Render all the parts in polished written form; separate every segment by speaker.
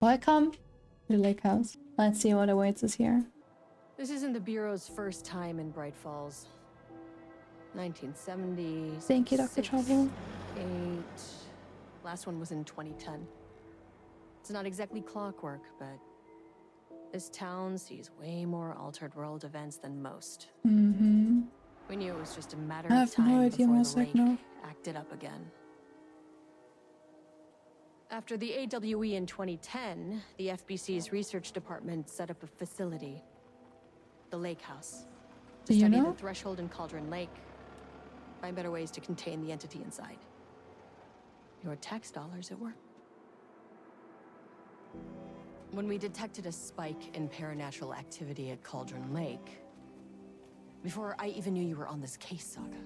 Speaker 1: Welcome to the lake house. Let's see what awaits us here.
Speaker 2: This isn't the Bureau's first time in Bright Falls. 1970s.
Speaker 1: Thank you, Dr. Trouble.
Speaker 2: 8. Last one was in 2010. It's not exactly clockwork, but this town sees way more altered world events than most.
Speaker 1: Mm-hmm.
Speaker 2: We knew it was just a matter
Speaker 1: I
Speaker 2: of
Speaker 1: have
Speaker 2: time
Speaker 1: no idea,
Speaker 2: before
Speaker 1: most
Speaker 2: the
Speaker 1: like
Speaker 2: lake
Speaker 1: no.
Speaker 2: acted up again. After the AWE in 2010, the FBC's research department set up a facility, the Lake House, to study the threshold in Cauldron Lake, find better ways to contain the entity inside. Your tax dollars at work. When we detected a spike in paranatural activity at Cauldron Lake, before I even knew you were on this case, Saga,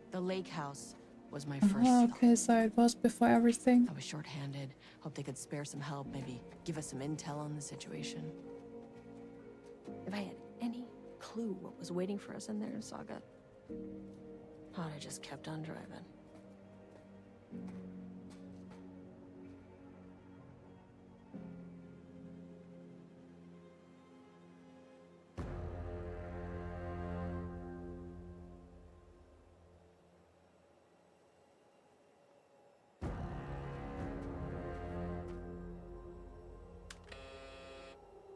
Speaker 2: the Lake House was my first stop.
Speaker 1: Okay, so it was before everything.
Speaker 2: I was short-handed. Hoped they could spare some help, maybe give us some intel on the situation. If I had any clue what was waiting for us in there, Saga, I'd have just kept on driving.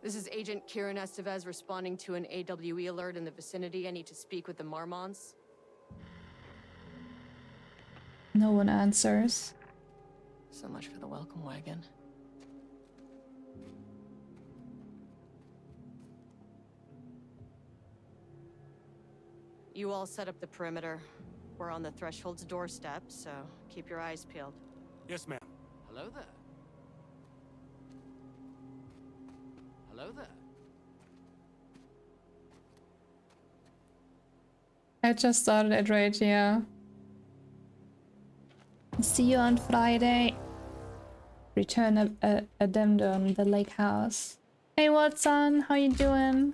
Speaker 2: This is Agent Kieran Estevez responding to an AWE alert in the vicinity. I need to speak with the Marmonts.
Speaker 1: No one answers.
Speaker 2: So much for the welcome wagon. You all set up the perimeter. We're on the threshold's doorstep, so keep your eyes peeled.
Speaker 3: Yes, ma'am.
Speaker 4: Hello there. Hello there.
Speaker 1: I just started it right here. See you on Friday. Return a addendum, the lake house. Hey Watson, how you doing?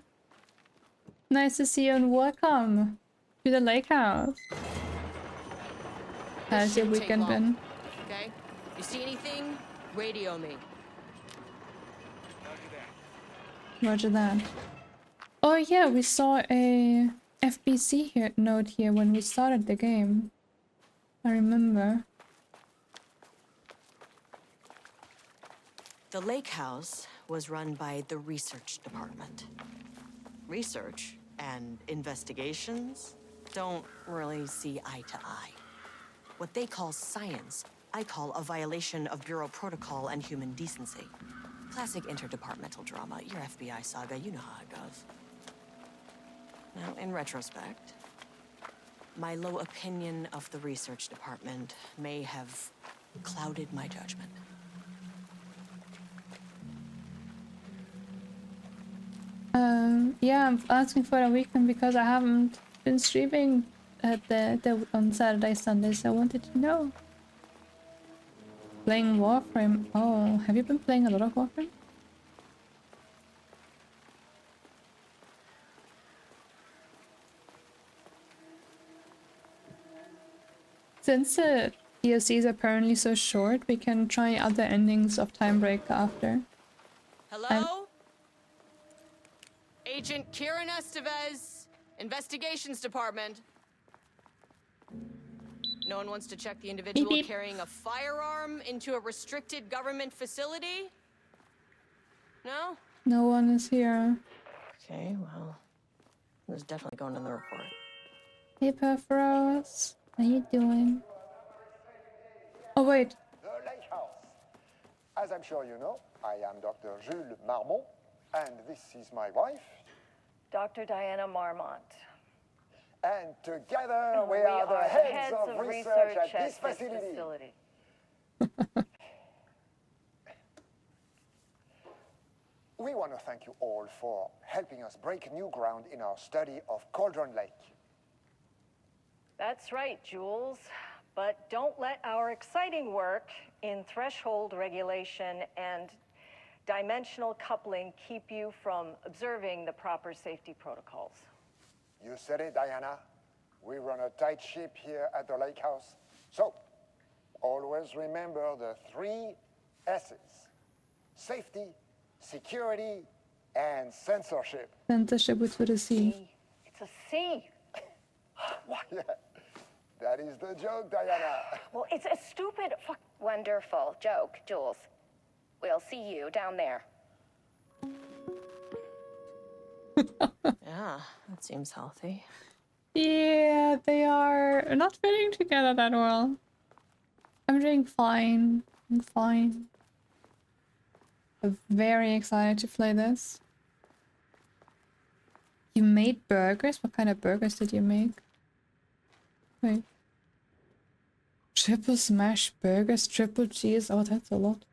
Speaker 1: Nice to see you and welcome to the lake house. How's your weekend been?
Speaker 2: Okay? You see anything? Radio me.
Speaker 1: Roger that. Oh yeah, we saw a FBC here note here when we started the game. I remember.
Speaker 2: The lake house was run by the research department. Research and investigations don't really see eye to eye. What they call science, I call a violation of Bureau protocol and human decency. Classic interdepartmental drama. Your FBI saga, you know how it goes. Now, in retrospect, my low opinion of the research department may have clouded my judgment.
Speaker 1: Yeah, I'm asking for a weekend because I haven't been streaming at on Saturday, Sunday, so I wanted to know. Playing Warframe. Oh, have you been playing a lot of Warframe? Since the DLC is apparently so short, we can try other endings of Time Break after.
Speaker 2: Hello? Agent Kieran Estevez, Investigations Department. No one wants to check the individual
Speaker 1: Beep, beep.
Speaker 2: carrying a firearm into a restricted government facility? No?
Speaker 1: No one is here.
Speaker 2: Okay, well, this is definitely going in the report.
Speaker 1: Hey Perforos, how you doing? Oh wait.
Speaker 5: The Lake House. As I'm sure you know, I am Dr. Jules Marmont, and this is my wife.
Speaker 6: Dr. Diana Marmont.
Speaker 5: And together we are the heads of research at this facility. We want to thank you all for helping us break new ground in our study of Cauldron Lake.
Speaker 6: That's right, Jules. But don't let our exciting work in threshold regulation and dimensional coupling keep you from observing the proper safety protocols.
Speaker 5: You said it, Diana. We run a tight ship here at the Lake House. So, always remember the 3 S's. safety, security, and censorship.
Speaker 1: Censorship with the C.
Speaker 6: C. It's a C.
Speaker 5: Why, that is the joke, Diana.
Speaker 6: Well, it's a stupid fuck.
Speaker 3: Wonderful joke, Jules. We'll see you down there.
Speaker 2: Yeah, that seems healthy.
Speaker 1: Yeah, they are not fitting together that well. I'm doing fine. I'm fine. I'm very excited to play this. You made burgers? What kind of burgers did you make? Wait. Triple smash burgers, triple cheese. Oh, that's a lot.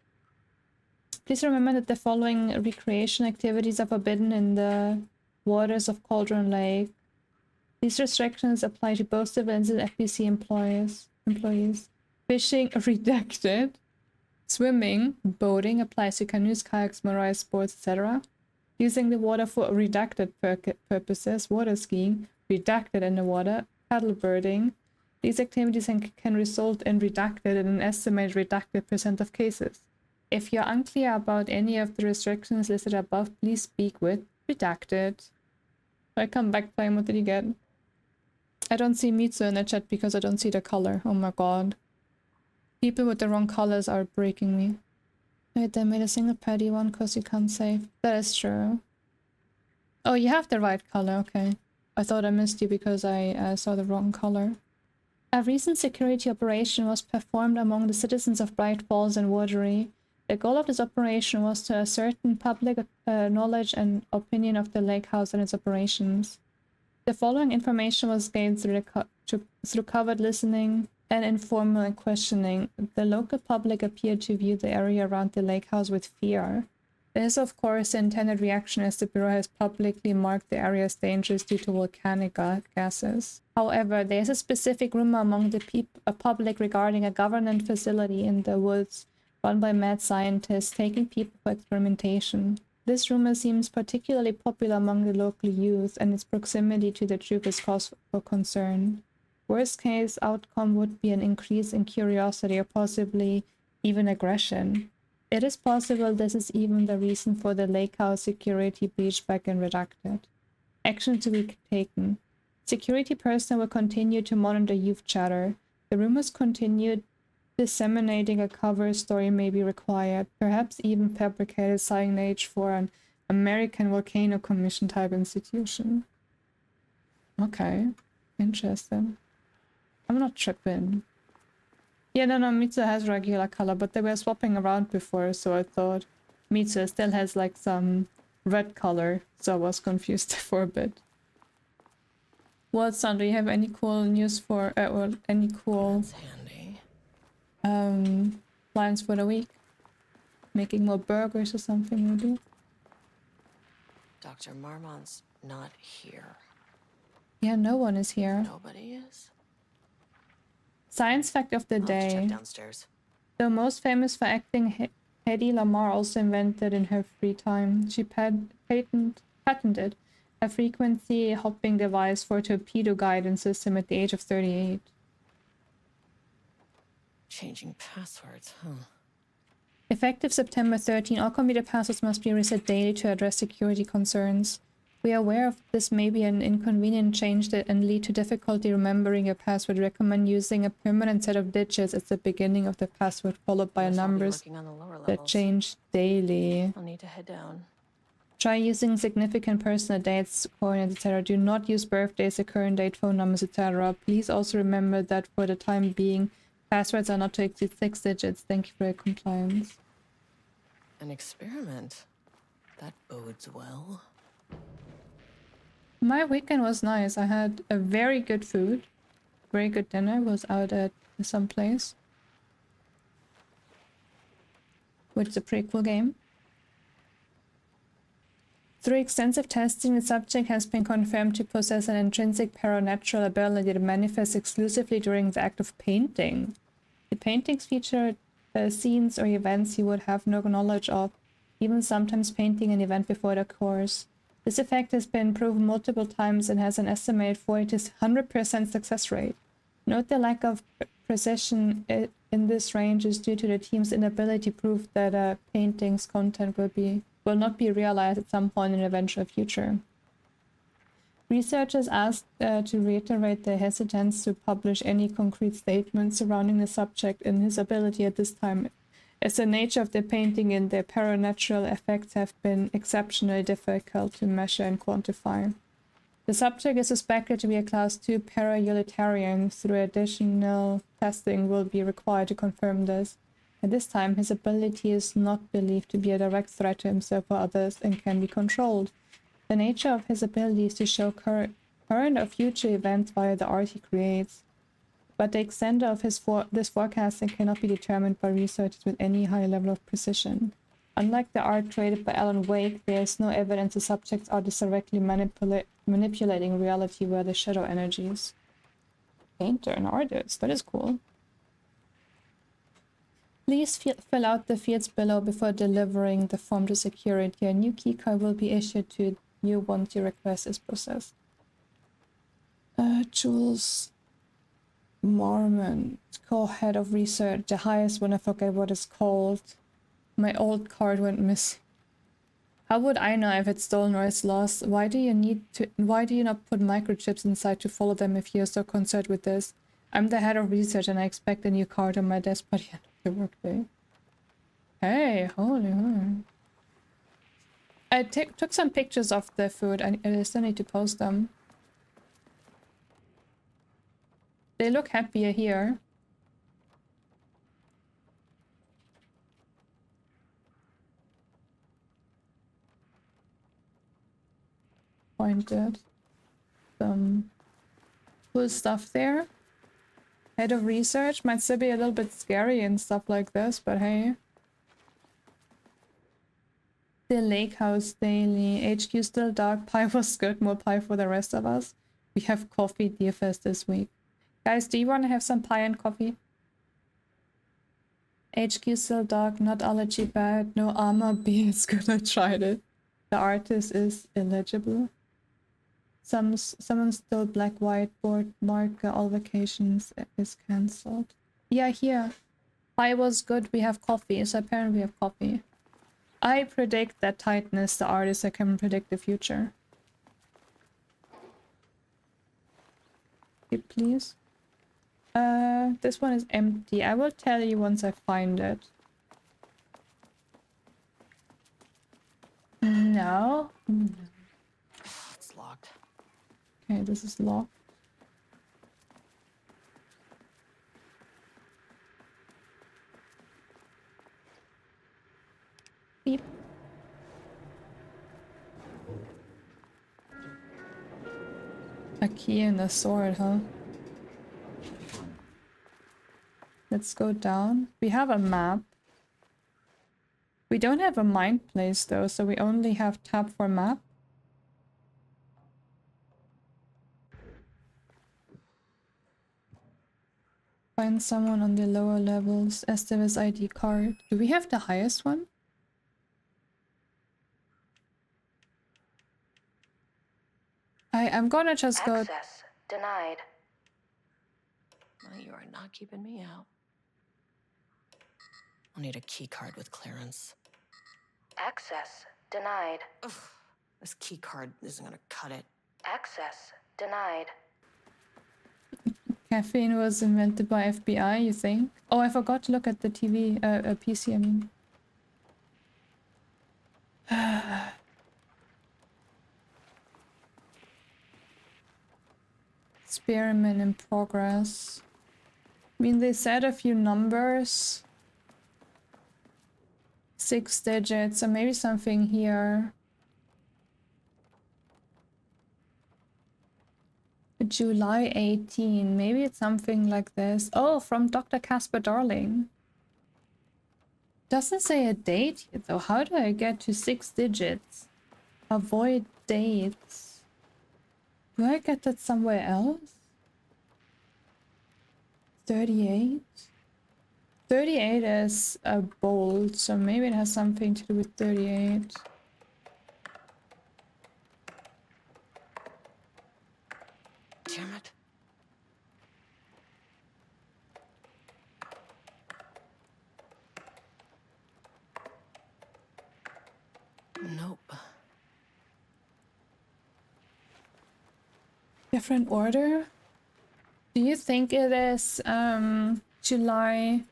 Speaker 1: Please remember that the following recreation activities are forbidden in the waters of Cauldron Lake. These restrictions apply to both civilians and FBC employees. Fishing redacted. Swimming, boating applies to canoes, kayaks, motorized sports, etc. Using the water for redacted purposes, water skiing, redacted in the water, paddleboarding. These activities can result in redacted in an estimated redacted % of cases. If you're unclear about any of the restrictions listed above, please speak with redacted. I come back playing, what did you get? I don't see Mitsu in the chat because I don't see the color. Oh my god. People with the wrong colors are breaking me. Wait, they made a single patty one because you can't save. That is true. Oh, you have the right color, okay. I thought I missed you because I saw the wrong color. A recent security operation was performed among the citizens of Bright Falls and Watery. The goal of this operation was to ascertain public knowledge and opinion of the lake house and its operations. The following information was gained through covered listening and informal questioning. The local public appeared to view the area around the lake house with fear. This is of course the intended reaction, as the Bureau has publicly marked the area as dangerous due to volcanic gases. However, there is a specific rumor among the public regarding a government facility in the woods run by mad scientists taking people for experimentation. This rumor seems particularly popular among the local youth, and its proximity to the truth is cause for concern. Worst case outcome would be an increase in curiosity or possibly even aggression. It is possible this is even the reason for the lake house security breach back in Redacted. Action to be taken. Security personnel will continue to monitor youth chatter. The rumors continued. Disseminating a cover story may be required, perhaps even fabricated signage for an American Volcano Commission type institution. Okay, interesting. I'm not tripping. Yeah, no, Mitsu has regular color, but they were swapping around before, so I thought Mitsu still has like some red color, so I was confused for a bit. Watson, do you have any cool news for, or any cool...
Speaker 2: That's handy.
Speaker 1: Plans for the week? Making more burgers or something, maybe?
Speaker 2: Dr. Marmont's not here.
Speaker 1: Yeah, no one is here.
Speaker 2: Nobody is?
Speaker 1: Science fact of the
Speaker 2: I'll have to
Speaker 1: day.
Speaker 2: check downstairs.
Speaker 1: Though most famous for acting, Hedy Lamarr also invented in her free time. She patented a frequency hopping device for a torpedo guidance system at the age of 38.
Speaker 2: Changing passwords, huh?
Speaker 1: Effective September 13, all computer passwords must be reset daily to address security concerns. We are aware of this may be an inconvenient change and lead to difficulty remembering your password. Recommend using a permanent set of digits at the beginning of the password, followed by
Speaker 2: Guess I'll be
Speaker 1: numbers
Speaker 2: working on the lower
Speaker 1: that
Speaker 2: levels.
Speaker 1: change daily.
Speaker 2: I'll need to head down.
Speaker 1: Try using significant personal dates, coordinates, etc. Do not use birthdays, the current date, phone numbers, etc. Please also remember that for the time being, passwords are not to exceed 6 digits. Thank you for your compliance.
Speaker 2: An experiment. That bodes well.
Speaker 1: My weekend was nice. I had a very good food. Very good dinner. Was out at some place. Which is a pretty cool game. Through extensive testing, the subject has been confirmed to possess an intrinsic paranatural ability that manifests exclusively during the act of painting. The paintings feature scenes or events he would have no knowledge of, even sometimes painting an event before it occurs. This effect has been proven multiple times and has an estimated 40 to 100% success rate. Note the lack of precision in this range is due to the team's inability to prove that a painting's content will not be realized at some point in the eventual future. Researchers asked to reiterate their hesitance to publish any concrete statements surrounding the subject and his ability at this time, as the nature of the painting and their paranatural effects have been exceptionally difficult to measure and quantify. The subject is suspected to be a Class 2 para-utilitarian, through additional testing will be required to confirm this. At this time, his ability is not believed to be a direct threat to himself or others and can be controlled. The nature of his ability is to show current or future events via the art he creates, but the extent of this forecasting cannot be determined by researchers with any high level of precision. Unlike the art created by Alan Wake, there is no evidence the subject's art is directly manipulating reality via the shadow energies. Painter and artist, that is cool. Please fill out the fields below before delivering the form to security. A new keycard will be issued to you once your request is processed. Jules Marmon, co-head of research, the highest one, I forget what it's called. My old card went missing. How would I know if it's stolen or it's lost? Why do you not put microchips inside to follow them if you're so concerned with this? I'm the head of research and I expect a new card on my desk by the end of the workday. Hey, holy. I took some pictures of the food and I still need to post them. They look happier here. Pointed. Some cool stuff there. Head of research might still be a little bit scary and stuff like this, but hey. The Lake House Daily. HQ still dark. Pie was good. More pie for the rest of us. We have coffee DFS this week. Guys, do you want to have some pie and coffee? HQ still dark. Not allergy bad. No armor. B is good. I tried it. The artist is illegible. Someone still black whiteboard marker. All vacations is cancelled. Yeah, here. Pie was good. We have coffee. So apparently we have coffee. I predict that Titan is the artist that can predict the future. Okay, please. This one is empty. I will tell you once I find it. No.
Speaker 2: It's locked.
Speaker 1: Okay, this is locked. Beep. A key and a sword, huh? Let's go down. We have a map. We don't have a mind place though, so we only have tab for map. Find someone on the lower levels. Esteves ID card. Do we have the highest one? I'm gonna just go.
Speaker 3: Access denied.
Speaker 2: Well, you are not keeping me out. I'll need a key card with clearance.
Speaker 3: Access denied.
Speaker 2: Ugh, this key card isn't gonna cut it.
Speaker 3: Access denied.
Speaker 1: Caffeine was invented by FBI, you think? Oh, I forgot to look at the TV, PC, I mean. Experiment in progress. I mean, they said a few numbers. 6 digits, so maybe something here. July 18, maybe it's something like this. Oh, from Dr. Casper Darling. Doesn't say a date yet though. How do I get to 6 digits? Avoid dates. Do I get that somewhere else? 38? 38 is a bold, so maybe it has something to do with 38.
Speaker 2: Damn it. Nope.
Speaker 1: Different order? Do you think it is July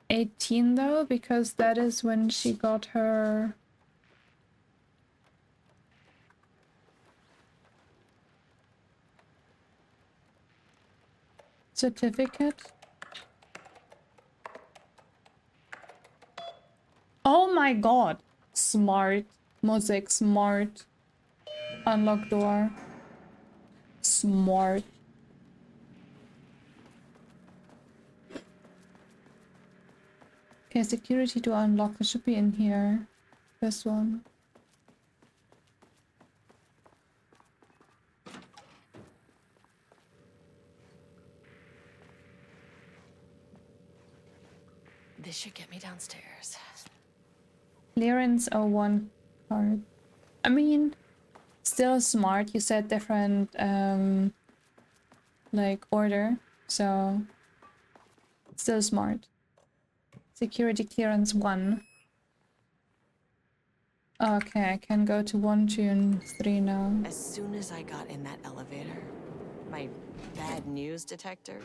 Speaker 1: 18 though? Because that is when she got her certificate. Oh my god. Smart. Music, smart. Unlock door. Smart. Okay, security to unlock. It should be in here. This one.
Speaker 2: This should get me downstairs.
Speaker 1: Clearance 01 card. I mean, still smart. You said different, like, order. So, still smart. Security clearance 1. Okay, I can go to 1, 2, and 3 now.
Speaker 2: As soon as I got in that elevator, my bad news detector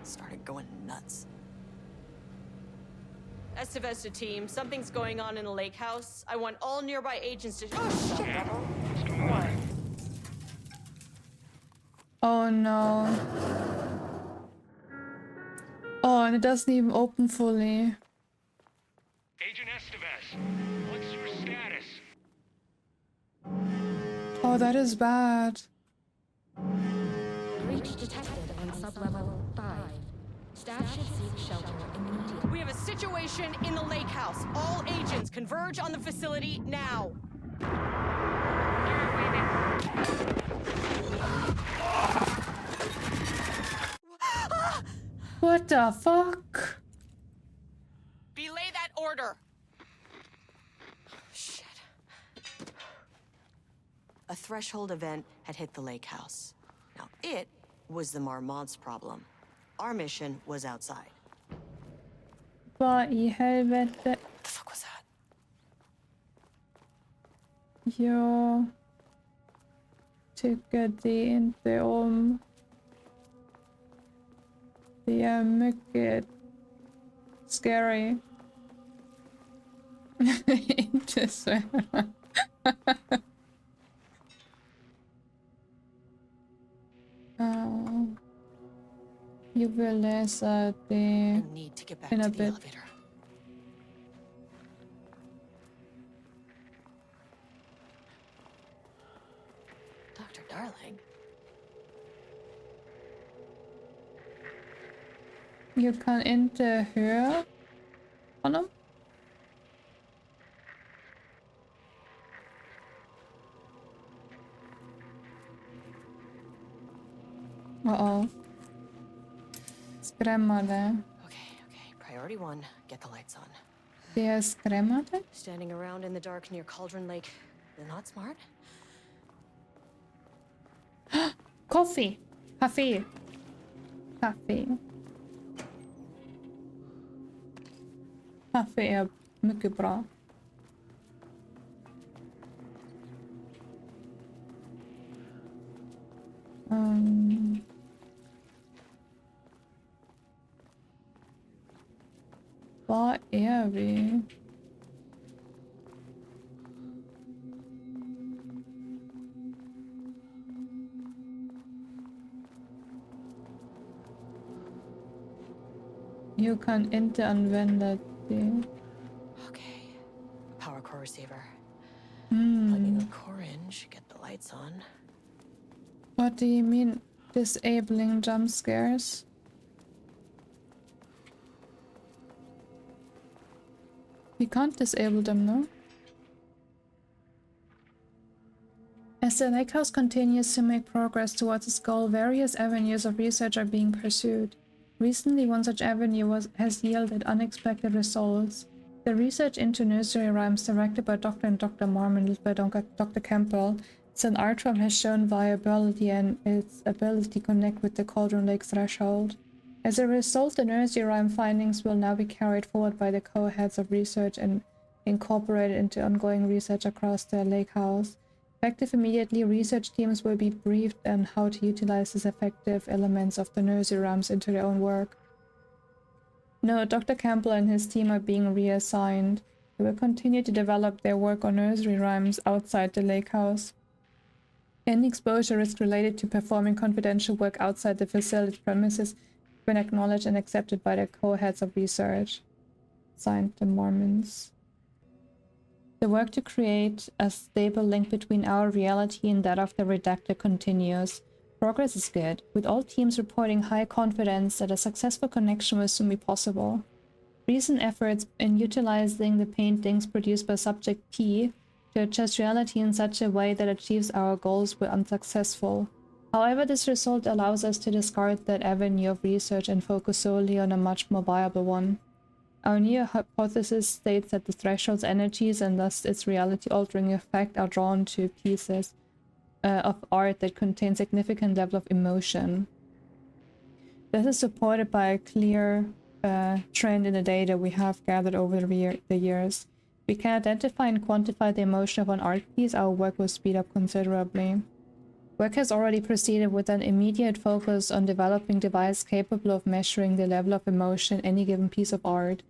Speaker 2: started going nuts. CEST team, something's going on in the lake house. I want all nearby agents to... Oh, shit!
Speaker 1: Oh no. Oh, and it doesn't even open fully.
Speaker 7: Agent Estevez, what's your status?
Speaker 1: Oh, that is bad.
Speaker 8: Breach detected on sublevel 5. Staff should seek shelter immediately.
Speaker 2: We have a situation in the lake house. All agents converge on the facility now.
Speaker 1: What the fuck?
Speaker 2: Belay that order. Shit. A threshold event had hit the lake house. Now, it was the Marmont's problem. Our mission was outside.
Speaker 1: Vad i helvete?
Speaker 2: What the fuck was that?
Speaker 1: Jag tycker det inte om. Det är mycket scary. Inte svära. Jag vill läsa det
Speaker 2: I need to get back
Speaker 1: in a
Speaker 2: to the
Speaker 1: bit.
Speaker 2: elevator. Dr. Darling?
Speaker 1: Jag kan inte höra honom. Uh-oh. Skrämmande.
Speaker 2: Okay. Priority 1, get the lights on.
Speaker 1: Det är skrämmande?
Speaker 2: Standing around in the dark near Cauldron Lake, they're not smart?
Speaker 1: Coffee! Kaffe! Kaffe. Kaffe är mycket bra. Var är vi? Jag kan inte använda det.
Speaker 2: Okay. Power core receiver. Plugging the core in should get the lights on.
Speaker 1: What do you mean disabling jump scares? We can't disable them, no? As the lake house continues to make progress towards its goal, various avenues of research are being pursued. Recently, one such avenue has yielded unexpected results. The research into nursery rhymes directed by Dr. and Dr. Marmon, led by Dr. Campbell, an art form has shown viability and its ability to connect with the Cauldron Lake threshold. As a result, the nursery rhyme findings will now be carried forward by the co-heads of research and incorporated into ongoing research across the lake house. Effective immediately, research teams will be briefed on how to utilize these effective elements of the nursery rhymes into their own work. No, Dr. Campbell and his team are being reassigned. They will continue to develop their work on nursery rhymes outside the lake house. Any exposure risk related to performing confidential work outside the facility premises has been acknowledged and accepted by the co-heads of research. Signed, the Mormons. The work to create a stable link between our reality and that of the redacted continues. Progress is good, with all teams reporting high confidence that a successful connection will soon be possible. Recent efforts in utilizing the paintings produced by Subject P to adjust reality in such a way that achieves our goals were unsuccessful. However, this result allows us to discard that avenue of research and focus solely on a much more viable one. Our new hypothesis states that the threshold's energies and thus its reality-altering effect are drawn to pieces of art that contain significant level of emotion. This is supported by a clear trend in the data we have gathered over the years. We can identify and quantify the emotion of an art piece, our work will speed up considerably. Work has already proceeded with an immediate focus on developing devices capable of measuring the level of emotion in any given piece of art.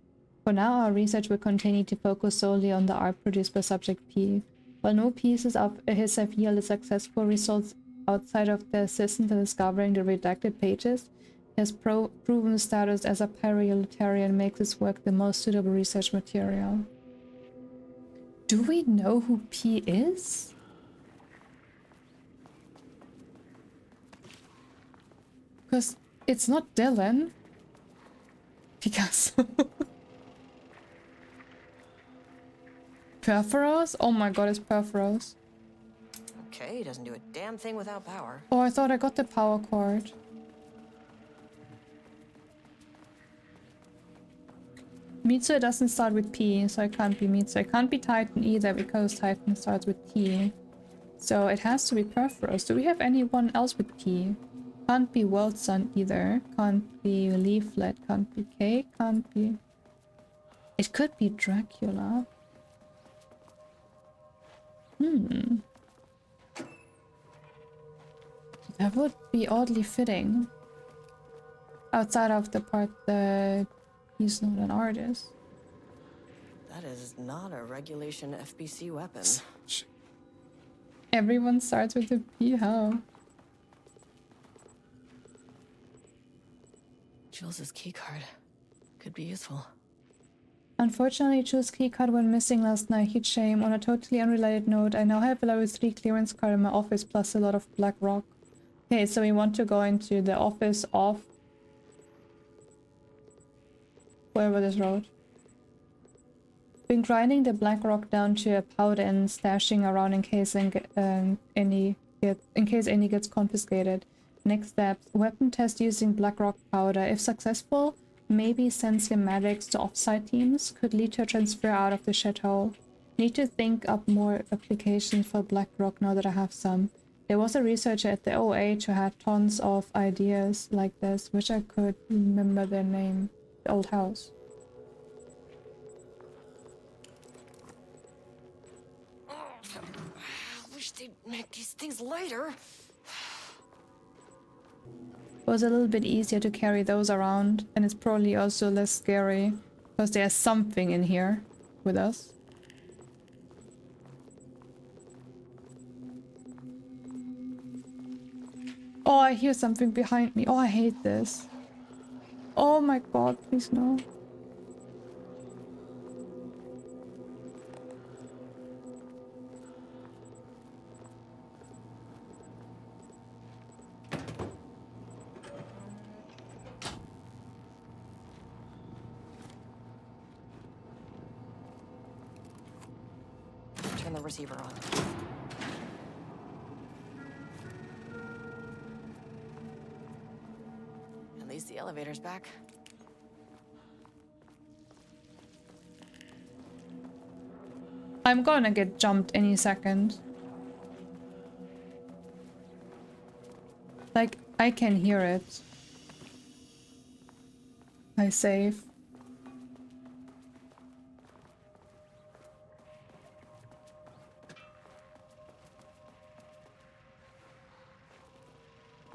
Speaker 1: For now, our research will continue to focus solely on the art produced by Subject P. While no pieces of his have yielded successful results outside of the assistance in discovering the redacted pages, his proven status as a parallelitarian makes his work the most suitable research material. Do we know who P is? Because it's not Dylan. Picasso. Perforos? Oh my god, it's Perforos.
Speaker 2: Okay, he doesn't do a damn thing without power.
Speaker 1: Oh, I thought I got the power cord. Mitsu doesn't start with P, so it can't be Mitsu. It can't be Titan either, because Titan starts with T. So it has to be Perforos. Do we have anyone else with P? Can't be World Sun either. Can't be Leaflet. Can't be K. Can't be... It could be Dracula. That would be oddly fitting. Outside of the part that he's not an artist.
Speaker 2: That is not a regulation FBC weapon.
Speaker 1: Everyone starts with a P, how?
Speaker 2: Jules's keycard could be useful.
Speaker 1: Unfortunately, Jules' keycard went missing last night. Huge shame. On a totally unrelated note, I now have a level 3 clearance card in my office plus a lot of black rock. Okay, so we want to go into the office of... wherever this road. Been grinding the black rock down to a powder and stashing around in case any gets confiscated. Next steps: weapon test using black rock powder. If successful, maybe send schematics to offsite teams. Could lead to a transfer out of the chateau. Need to think up more applications for black rock now that I have some. There was a researcher at the OH who had tons of ideas like this. Wish I could remember their name. The old house.
Speaker 2: Wish they'd make these things lighter.
Speaker 1: It was a little bit easier to carry those around, and it's probably also less scary because there's something in here with us. Oh, I hear something behind me. Oh, I hate this. Oh my god, please no.
Speaker 2: Turn the receiver on. At least the elevator's back.
Speaker 1: I'm gonna get jumped any second. Like, I can hear it. I save.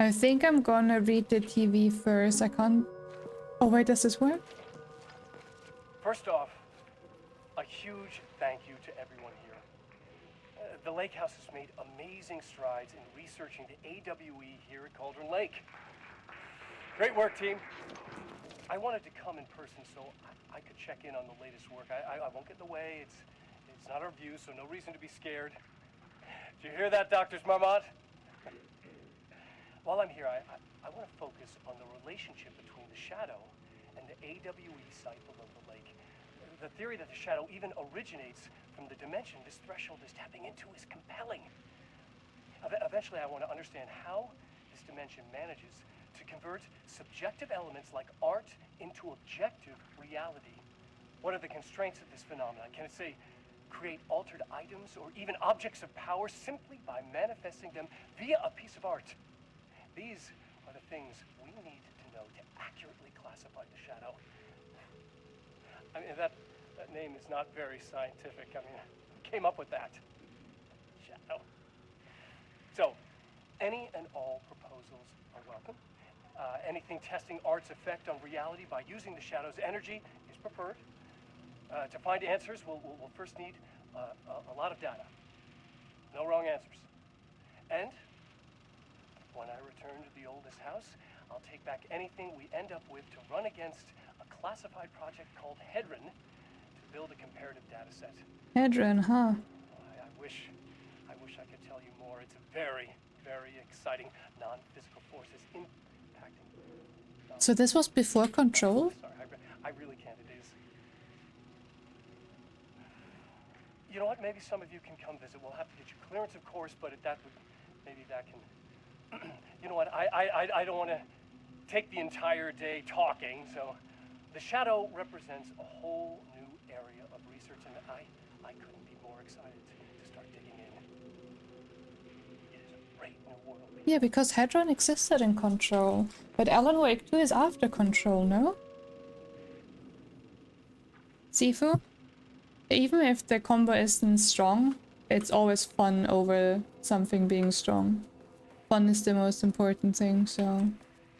Speaker 1: I think I'm gonna read the TV first. I can't... Oh wait, does this work?
Speaker 9: First off, a huge thank you to everyone here. The Lake House has made amazing strides in researching the AWE here at Cauldron Lake. Great work, team. I wanted to come in person so I could check in on the latest work. I won't get in the way. It's not our view, so no reason to be scared. Did you hear that, Dr. Marmot? While I'm here, I want to focus on the relationship between the shadow and the AWE site below the lake. The theory that the shadow even originates from the dimension this threshold is tapping into is compelling. Eventually, I want to understand how this dimension manages to convert subjective elements like art into objective reality. What are the constraints of this phenomenon? Can it, say, create altered items or even objects of power simply by manifesting them via a piece of art? These are the things we need to know to accurately classify the shadow. I mean, that name is not very scientific. I mean, who came up with that? Shadow. So, any and all proposals are welcome. Anything testing art's effect on reality by using the shadow's energy is preferred. To find answers, we'll first need a lot of data. No wrong answers. And when I return to the oldest house, I'll take back anything we end up with to run against a classified project called Hedron to build a comparative data set.
Speaker 1: Hedron, huh?
Speaker 9: I wish I could tell you more. It's a very, very exciting non-physical forces impacting.
Speaker 1: So this was before Control?
Speaker 9: Sorry, I really can't. It is. You know what? Maybe some of you can come visit. We'll have to get you clearance, of course, but maybe that can. You know what? I don't want to take the entire day talking. So, the shadow represents a whole new area of research, and I couldn't be more excited to start digging in. It is a great new world.
Speaker 1: Yeah, because Hedron existed in Control. But Alan Wake 2 is after Control, no? Sifu? Even if the combo isn't strong, it's always fun over something being strong. Fun is the most important thing, so... I'm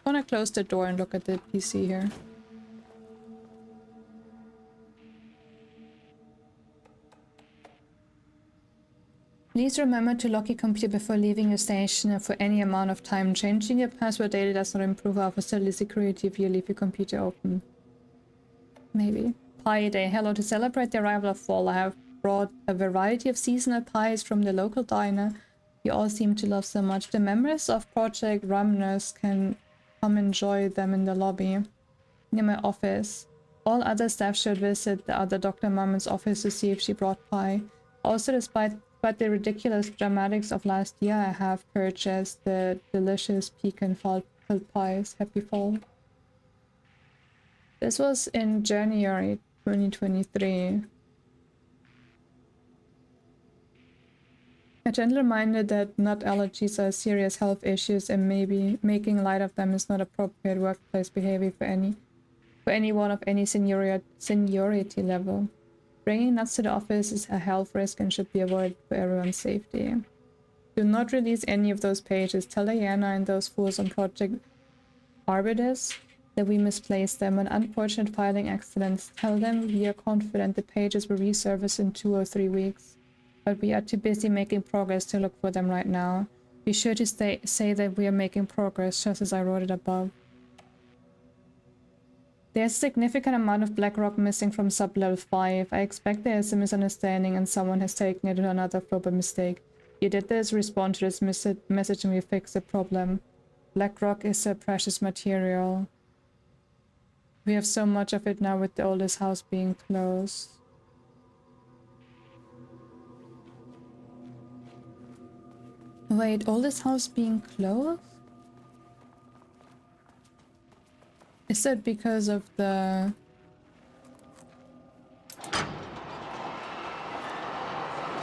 Speaker 1: gonna close the door and look at the PC here. Please remember to lock your computer before leaving your station for any amount of time. Changing your password daily does not improve our facility security if you leave your computer open. Maybe. Pie Day. Hello, to celebrate the arrival of fall, I have brought a variety of seasonal pies from the local diner you all seem to love so much. The members of Project Rumners can come enjoy them in the lobby near my office. All other staff should visit the other Dr. Marmon's office to see if she brought pie. Also, despite the ridiculous dramatics of last year, I have purchased the delicious pecan-filled pies. Happy fall. This was in January 2023. A gentle reminder that nut allergies are serious health issues and maybe making light of them is not appropriate workplace behavior for anyone of any seniority level. Bringing nuts to the office is a health risk and should be avoided for everyone's safety. Do not release any of those pages. Tell Diana and those fools on Project Arbitus that we misplaced them on unfortunate filing accidents. Tell them we are confident the pages will resurface in 2 or 3 weeks. But we are too busy making progress to look for them right now. Be sure to say that we are making progress, just as I wrote it above. There's a significant amount of Blackrock missing from sub-level 5. I expect there is a misunderstanding and someone has taken it to another floor by mistake. You did this, respond to this message and we fix the problem. Blackrock is a precious material. We have so much of it now with the oldest house being closed. Wait, oldest house being closed? Is that because of the...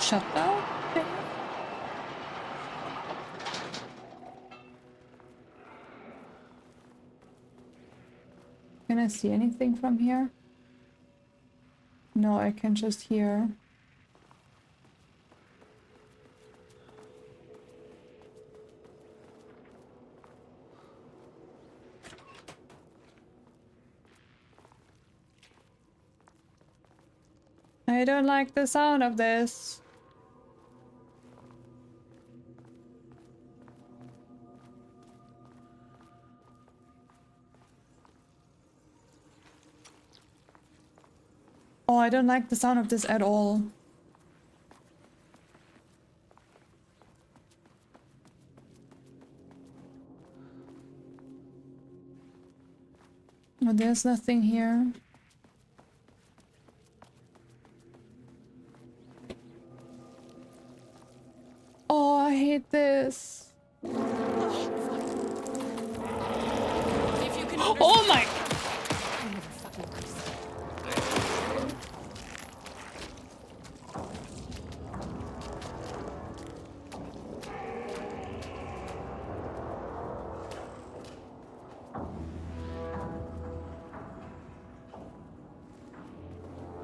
Speaker 1: shutdown thing? Can I see anything from here? No, I can just hear. I don't like the sound of this. Oh, I don't like the sound of this at all. Oh, there's nothing here. Oh, I hate this. Oh my!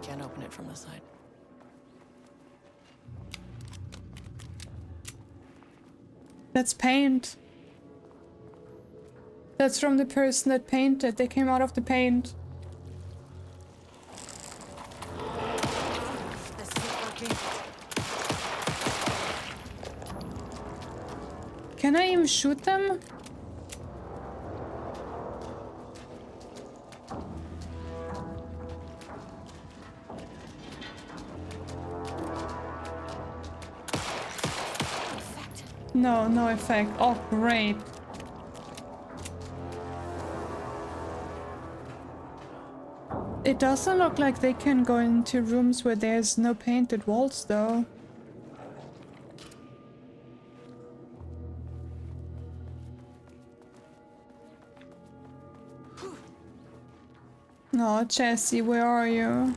Speaker 2: Can't open it from the side.
Speaker 1: That's paint. That's from the person that painted. They came out of the paint.
Speaker 2: This isn't working.
Speaker 1: Can I even shoot them? No, no effect. Oh, great. It doesn't look like they can go into rooms where there's no painted walls, though. No, Jesse, where are you?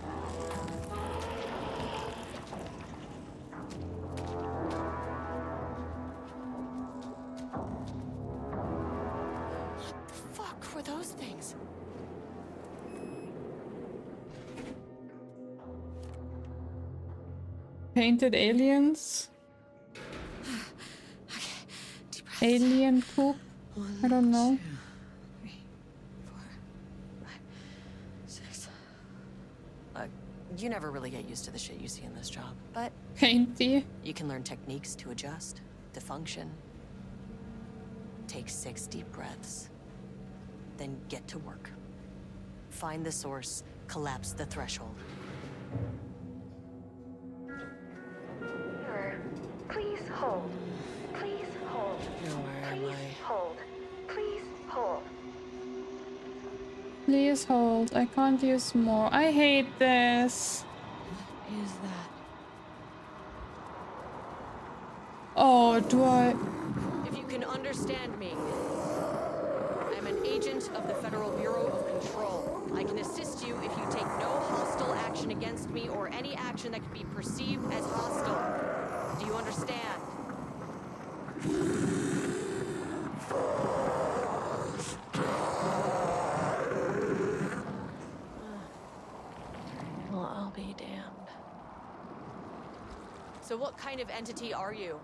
Speaker 1: Painted aliens? Alien poop? I don't know.
Speaker 2: 1, 2, 3, 4, 5, 6. Look, you never really get used to the shit you see in this job, but
Speaker 1: Painty.
Speaker 2: you can learn techniques to adjust, to function. Take 6 deep breaths, then get to work. Find the source, collapse the threshold.
Speaker 3: Please hold. Please hold. Please hold. Please hold.
Speaker 1: Please hold. I can't use more. I hate this.
Speaker 2: What is that?
Speaker 1: Oh, do I?
Speaker 2: If you can understand me, I'm an agent of the Federal Bureau of Control. I can assist you if you take no hostile action against me or any action that could be perceived as hostile. Do you understand? Well, I'll be damned. So what kind of entity are you?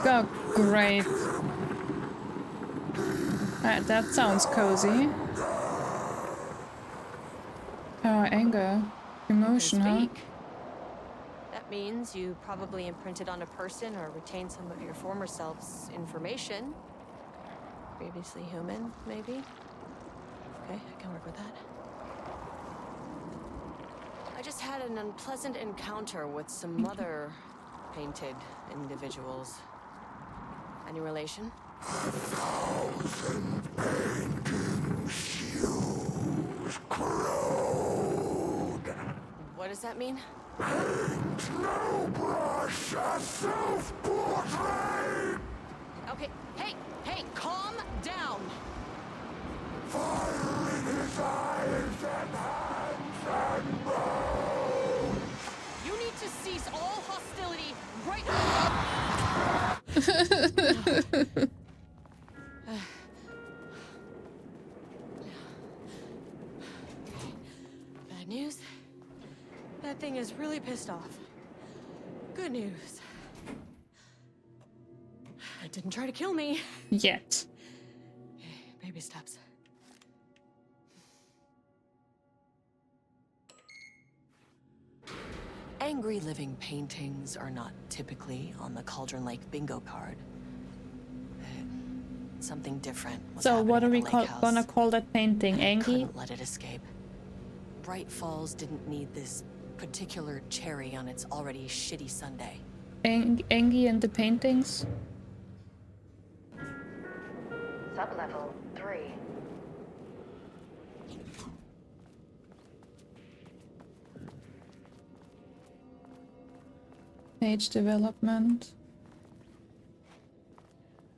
Speaker 1: Oh, great. That sounds cozy. Anger. Emotion, huh?
Speaker 2: Speak. That means you probably imprinted on a person or retained some of your former self's information. Previously human, maybe? Okay, I can work with that. I just had an unpleasant encounter with some other painted individuals. Any relation?
Speaker 10: 1,000 painting shoes crowd.
Speaker 2: What does that mean?
Speaker 10: Paint no brush, a self-portrait.
Speaker 2: Okay, hey, calm down.
Speaker 10: Fire in his eyes and hands and bones.
Speaker 2: You need to cease all hostility right Bad news. That thing is really pissed off. Good news. It didn't try to kill me.
Speaker 1: Yet.
Speaker 2: Baby steps. angry living paintings are not typically on the Cauldron Lake bingo card. Something different was
Speaker 1: So what are
Speaker 2: happening
Speaker 1: we
Speaker 2: at the lake house,
Speaker 1: gonna call that painting?
Speaker 2: and I
Speaker 1: Angie?
Speaker 2: couldn't let it escape. Bright Falls didn't need this particular cherry on its already shitty Sunday.
Speaker 1: Angie and the paintings?
Speaker 3: Sublevel 3.
Speaker 1: Page development.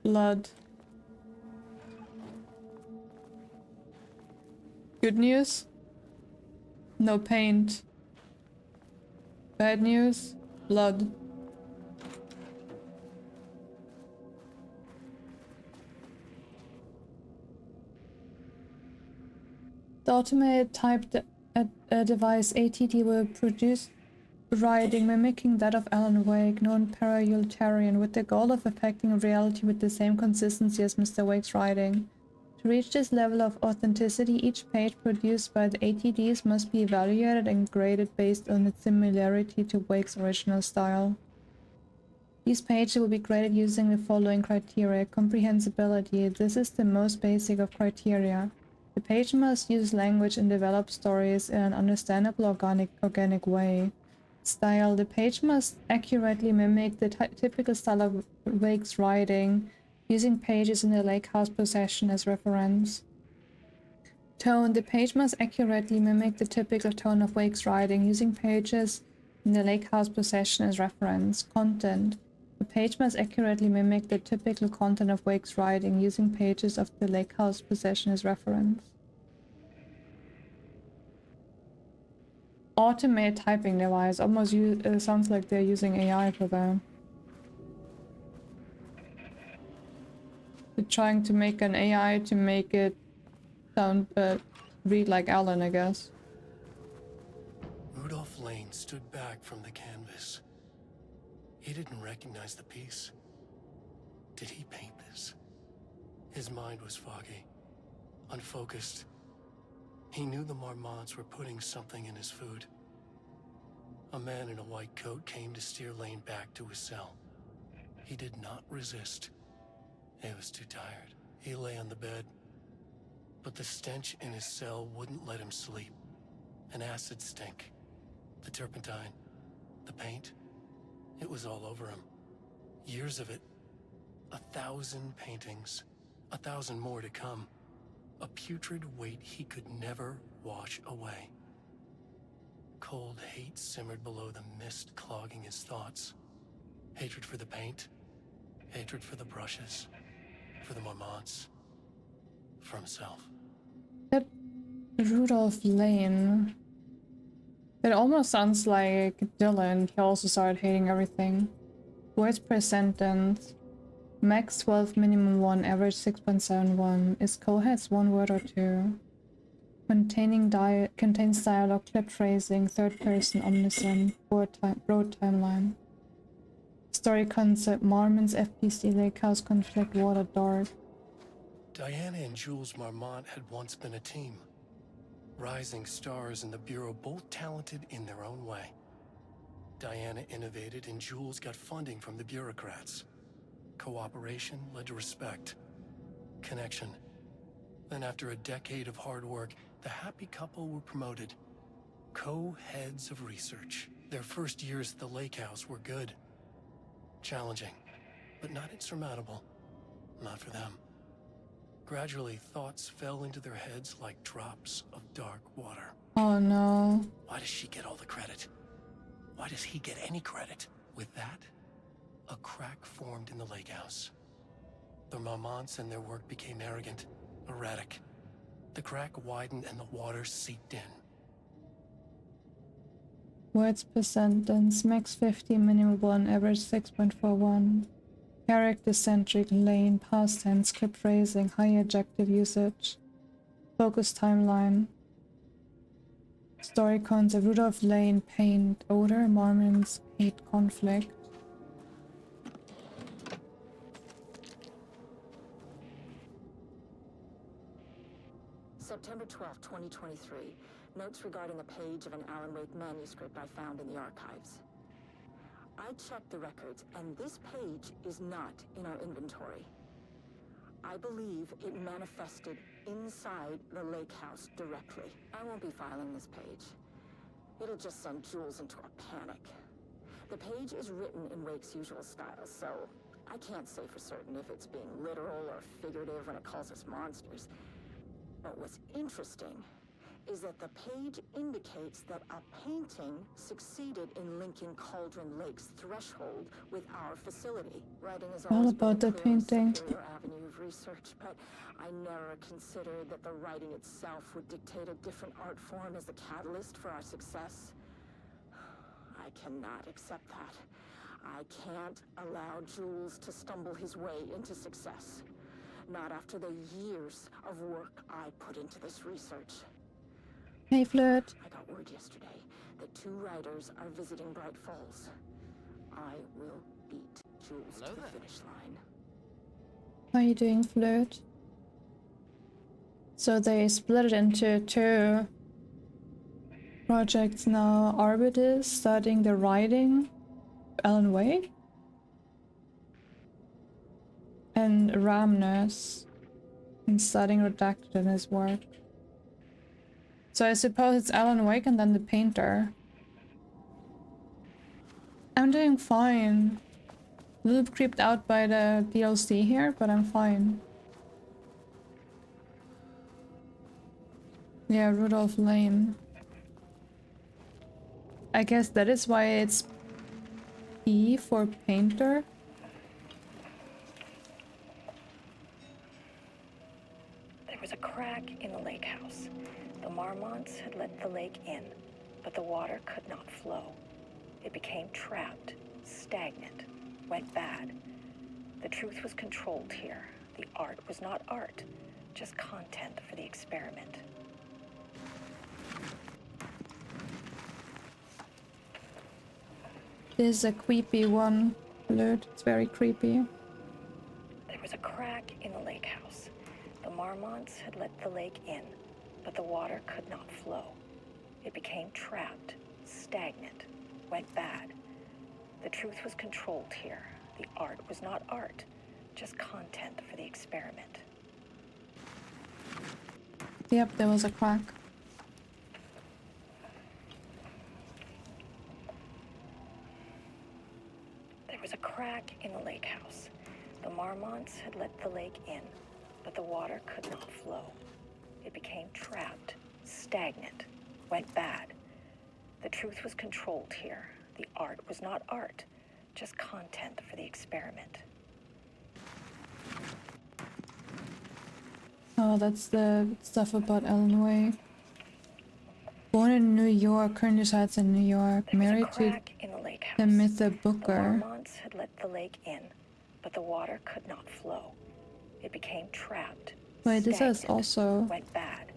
Speaker 1: Blood. Good news? No paint. Bad news? Blood. The automated typed device ATD will produce writing mimicking that of Alan Wake, known para-utilitarian, with the goal of affecting reality with the same consistency as Mr. Wake's writing. To reach this level of authenticity, each page produced by the ATDs must be evaluated and graded based on its similarity to Wake's original style. These pages will be graded using the following criteria. Comprehensibility. This is the most basic of criteria. The page must use language and develop stories in an understandable organic way. Style. The page must accurately mimic the typical style of Wake's writing, using pages in the lake house possession as reference. Tone. The page must accurately mimic the typical tone of Wake's writing, using pages in the lake house possession as reference. Content. The page must accurately mimic the typical content of Wake's writing, using pages of the lake house possession as reference. Automated typing device. Almost sounds like they're using AI for that. They're trying to make an AI to make it sound, read like Alan, I guess.
Speaker 9: Rudolph Lane stood back from the canvas. He didn't recognize the piece. Did he paint this? His mind was foggy, unfocused. He knew the Marmonts were putting something in his food. A man in a white coat came to steer Lane back to his cell. He did not resist. He was too tired. He lay on the bed, but the stench in his cell wouldn't let him sleep. An acid stink. The turpentine. The paint. It was all over him. Years of it. 1,000 paintings. 1,000 more to come. A putrid weight he could never wash away. Cold hate simmered below the mist clogging his thoughts. Hatred for the paint. Hatred for the brushes. For the Marmonts. For himself.
Speaker 1: That Rudolph Lane. It almost sounds like Dylan. He also started hating everything. Words per sentence. Max 12, minimum 1, average 6.71. Is coheads 1 word or 2? Contains dialogue, clip phrasing, third person, omniscient, broad timeline. Story concept, Marmon's FPC, Lake House conflict, water, dark.
Speaker 9: Diana and Jules Marmont had once been a team. Rising stars in the Bureau, both talented in their own way. Diana innovated and Jules got funding from the bureaucrats. Cooperation led to respect. Connection. Then after a decade of hard work, the happy couple were promoted. Co-heads of research. Their first years at the lake house were good. Challenging, but not insurmountable. Not for them. Gradually, thoughts fell into their heads like drops of dark water.
Speaker 1: Oh no.
Speaker 9: Why does she get all the credit? Why does he get any credit? With that, a crack formed in the lake house. The Marmonts and their work became arrogant, erratic. The crack widened and the water seeped in.
Speaker 1: Words per sentence, max 50, minimum 1, average 6.41. Character-centric, Lane, past tense, clip phrasing, high adjective usage. Focus timeline. Story concept, Rudolph Lane, paint, odor, Mormons, hate, conflict.
Speaker 8: September 12, 2023. Notes regarding a page of an Alan Wake manuscript I found in the archives. I checked the records, and this page is not in our inventory. I believe it manifested inside the lake house directly. I won't be filing this page. It'll just send Jules into a panic. The page is written in Wake's usual style, so I can't say for certain if it's being literal or figurative when it calls us monsters. But what's interesting is that the page indicates that a painting succeeded in linking Cauldron Lake's threshold with our facility. Writing is
Speaker 1: All
Speaker 8: always
Speaker 1: about
Speaker 8: been
Speaker 1: the
Speaker 8: a clear and
Speaker 1: painting.
Speaker 8: superior avenue of research, but I never considered that the writing itself would dictate a different art form as the catalyst for our success. I cannot accept that. I can't allow Jules to stumble his way into success. Not after the years of work I put into this research.
Speaker 1: Hey, Flirt.
Speaker 8: I got word yesterday that 2 writers are visiting Bright Falls. I will beat Jules
Speaker 4: Hello
Speaker 8: to the
Speaker 4: there.
Speaker 8: finish line.
Speaker 1: How are you doing, Flirt? So they split it into 2 projects now. Arbit is studying the writing, Alan Wake, and Ramnes is studying Redacted in his work. So I suppose it's Alan Wake and then the painter. I'm doing fine. A little creeped out by the DLC here, but I'm fine. Yeah, Rudolph Lane. I guess that is why it's P for painter.
Speaker 6: There was a crack in the lake house. The Marmonts had let the lake in, but the water could not flow. It became trapped, stagnant, went bad. The truth was controlled here. The art was not art, just content for the experiment.
Speaker 1: This is a creepy one, Flirt. It's very creepy.
Speaker 6: There was a crack in the lake house. The Marmonts had let the lake in, but the water could not flow. It became trapped, stagnant, went bad. The truth was controlled here. The art was not art, just content for the experiment.
Speaker 1: Yep, there was a crack.
Speaker 6: There was a crack in the lake house. The Marmonts had let the lake in, but the water could not flow. It became trapped, stagnant, went bad. The truth was controlled here. The art was not art, just content for the experiment.
Speaker 1: Oh, that's the stuff about Alan Wake. Born in New York, currently resides in New York,
Speaker 6: There was a
Speaker 1: married to
Speaker 6: crack in the lake house.
Speaker 1: the Mytha
Speaker 6: The
Speaker 1: Booker.
Speaker 6: Marmonts had let the lake in, but the water could not flow. It became trapped.
Speaker 1: Wait, this is
Speaker 6: stagnant,
Speaker 1: also...
Speaker 6: went bad.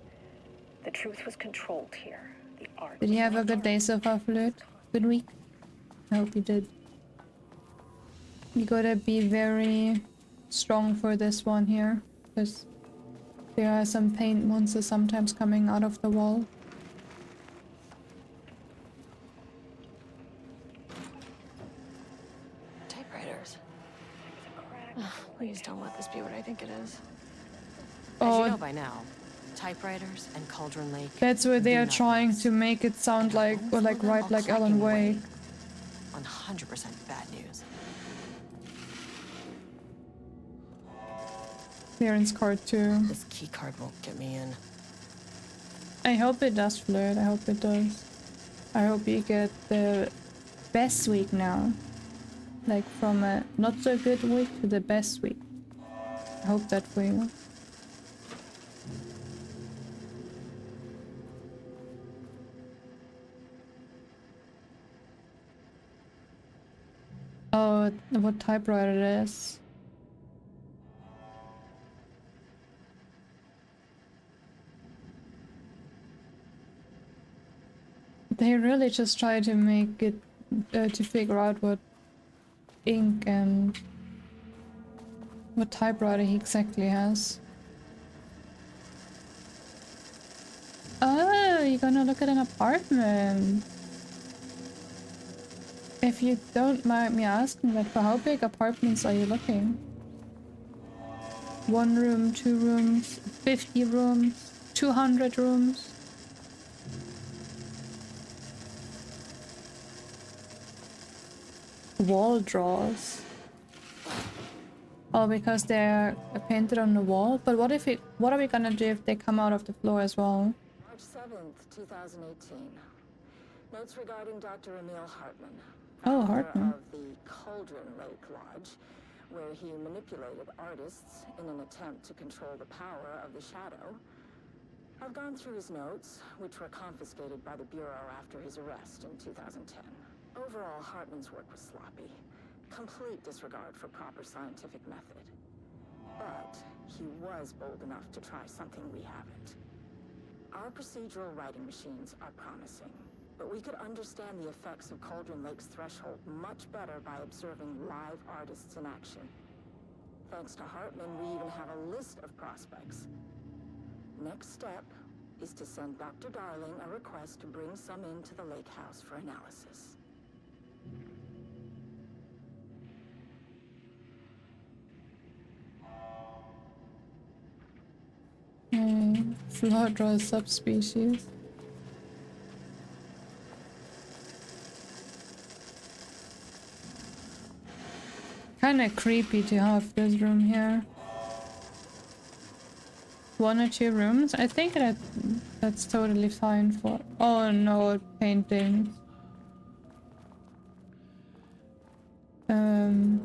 Speaker 6: The truth was controlled here. The art
Speaker 1: Did
Speaker 6: was
Speaker 1: you have a
Speaker 6: not
Speaker 1: good
Speaker 6: art.
Speaker 1: day so far, Flirt? Good week? I hope you did. You gotta be very strong for this one here, because there are some paint monsters sometimes coming out of the wall.
Speaker 2: Typewriters.
Speaker 6: There was a crack.
Speaker 2: Please don't let this be what I think it is. As
Speaker 1: Oh,
Speaker 2: you know by now, typewriters and Cauldron Lake.
Speaker 1: that's where they
Speaker 2: do
Speaker 1: are
Speaker 2: not
Speaker 1: trying
Speaker 2: mix.
Speaker 1: to make it sound like, or
Speaker 2: One
Speaker 1: like
Speaker 2: for them,
Speaker 1: write
Speaker 2: I'll
Speaker 1: like
Speaker 2: check
Speaker 1: Alan
Speaker 2: in
Speaker 1: Wake.
Speaker 2: 100% bad news.
Speaker 1: Clearance card too.
Speaker 2: This key card won't get me in.
Speaker 1: I hope it does, Flirt. I hope it does. I hope you get the best week now. Like from a not so good week to the best week. I hope that for you. Oh, what typewriter it is. They really just try to make it, to figure out what ink and what typewriter he exactly has. Oh, you're gonna look at an apartment. If you don't mind me asking, like, for how big apartments are you looking? 1 room, 2 rooms, 50 rooms, 200 rooms? Wall drawers. Oh, because they're painted on the wall? But what if what are we gonna do if they come out of the floor as well?
Speaker 8: March 7th, 2018. Notes regarding Dr. Emil Hartman,
Speaker 1: Oh,
Speaker 8: founder
Speaker 1: Hartman.
Speaker 8: of the Cauldron Lake Lodge, where he manipulated artists in an attempt to control the power of the shadow. I've gone through his notes, which were confiscated by the Bureau after his arrest in 2010. Overall, Hartman's work was sloppy. Complete disregard for proper scientific method. But he was bold enough to try something we haven't. Our procedural writing machines are promising, but we could understand the effects of Cauldron Lake's threshold much better by observing live artists in action. Thanks to Hartman, we even have a list of prospects. Next step is to send Dr. Darling a request to bring some into the lake house for analysis.
Speaker 1: Floor draw subspecies. Kinda creepy to have this room here. 1 or 2 rooms? I think that's totally fine for... Oh no, paintings.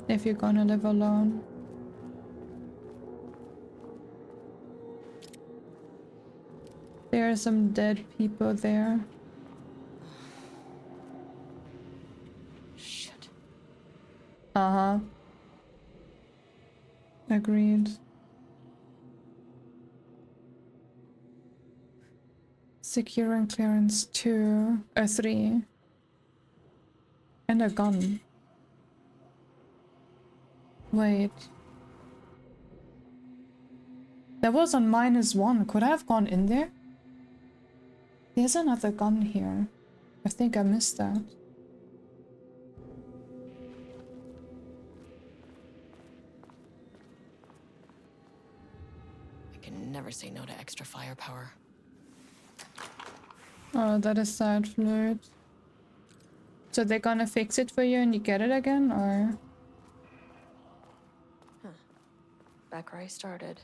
Speaker 1: If you're gonna live alone. There are some dead people there.
Speaker 2: Shit.
Speaker 1: Uh-huh. Agreed. Securing clearance 2 or 3. And a gun. Wait. That was on -1. Could I have gone in there? There's another gun here. I think I missed that.
Speaker 2: I can never say no to extra firepower.
Speaker 1: Oh, that is sad, fluid. So they're gonna fix it for you and you get it again, or?
Speaker 2: Back where I started.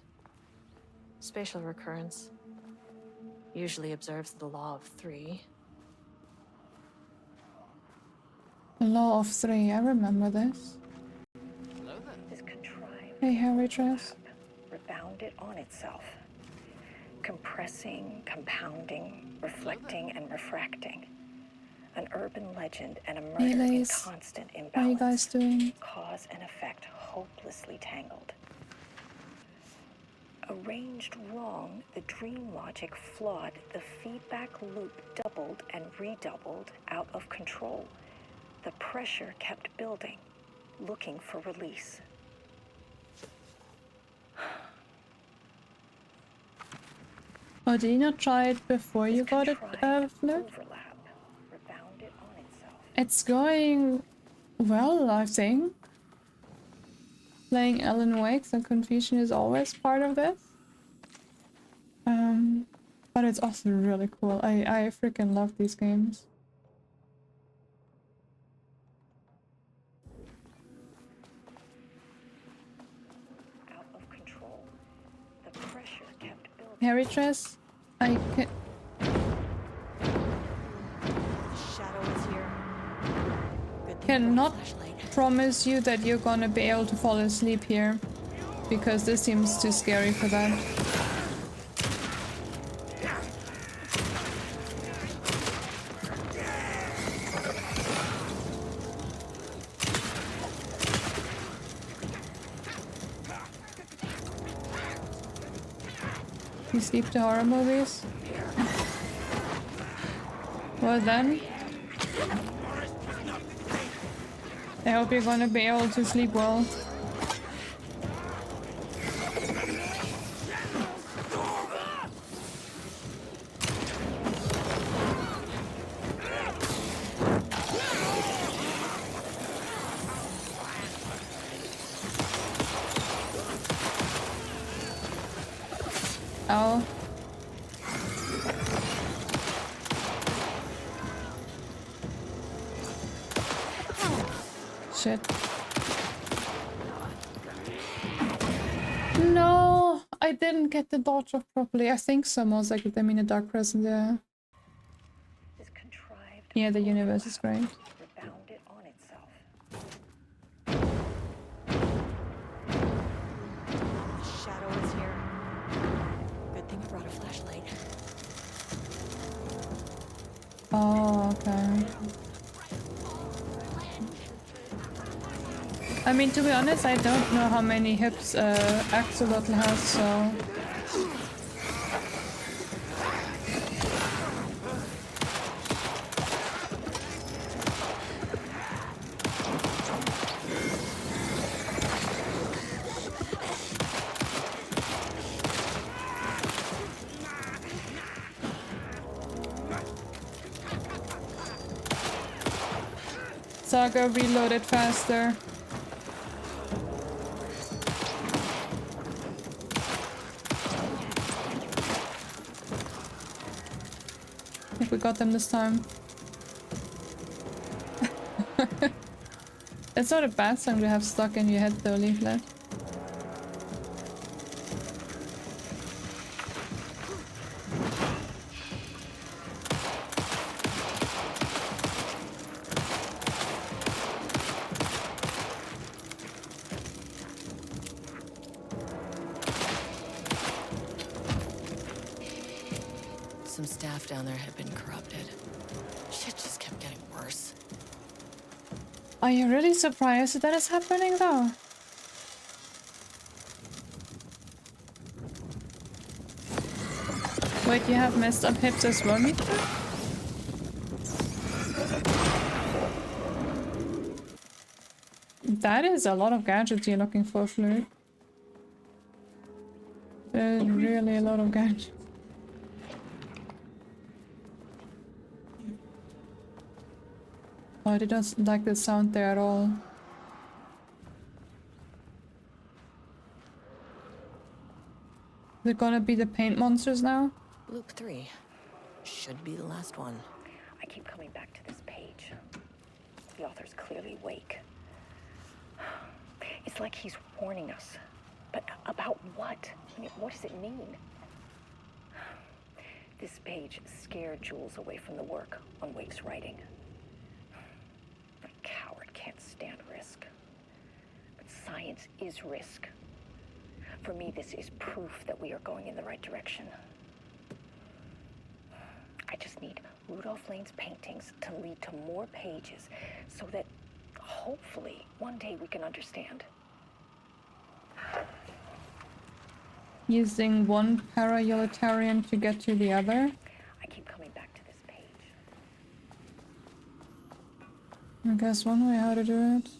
Speaker 2: Spatial recurrence. Usually observes the law of 3.
Speaker 1: The law of 3, I remember this.
Speaker 4: Hello there.
Speaker 6: Is contrived.
Speaker 1: Hey, Harry Tress.
Speaker 6: Rebounded on itself. Compressing, compounding, reflecting, and refracting. An urban legend and a murder in
Speaker 1: Relays.
Speaker 6: constant imbalance.
Speaker 1: How are you guys doing?
Speaker 6: Cause and effect hopelessly tangled. Arranged wrong, the dream logic flawed, the feedback loop doubled and redoubled out of control. The pressure kept building, looking for release.
Speaker 1: Oh, did you not try it before you got it, Flirt?
Speaker 6: Overlap, rebounded on itself.
Speaker 1: It's going well, I think. Playing Alan Wake, the confusion is always part of this. But it's also really cool. I freaking love these games.
Speaker 6: Out of control. The pressure kept building.
Speaker 1: Harry Tress, I can...
Speaker 2: Shadow is here. Good thing
Speaker 1: cannot
Speaker 2: for a flashlight.
Speaker 1: promise you that you're gonna be able to fall asleep here. Because this seems too scary for that. You sleep to horror movies? Well then. I hope you're gonna be able to sleep well. Shit. No, I didn't get the dodge off properly. I think so, most likely. I mean, a dark presence, yeah.
Speaker 6: This contrived
Speaker 1: Yeah, the universe is great.
Speaker 6: rebounded on itself.
Speaker 2: The shadow is here. Good thing I brought a flashlight.
Speaker 1: Oh, okay. I mean, to be honest, I don't know how many hips Axolotl has, so... Saga reloaded faster. I think we got them this time. It's not a bad song to have stuck in your head though, Leaflet.
Speaker 2: Some staff down there had been corrupted. Shit just kept getting worse.
Speaker 1: Are you really surprised that is happening though? Wait, you have messed up hips as well, Mitra? That is a lot of gadgets you're looking for, Fluid. There's really a lot of gadgets. Oh, they don't like the sound there at all. Is it gonna be the paint monsters now?
Speaker 2: Loop 3. Should be the last one.
Speaker 6: I keep coming back to this page. The author's clearly awake. It's like he's warning us. But about what? I mean, what does it mean? This page scared Jules away from the work on Wake's writing. A coward can't stand risk. But science is risk. For me, this is proof that we are going in the right direction. I just need Rudolph Lane's paintings to lead to more pages so that hopefully one day we can understand.
Speaker 1: Using one para-utilitarian to get to the other?
Speaker 6: I keep coming back to this page.
Speaker 1: I guess one way how to do it.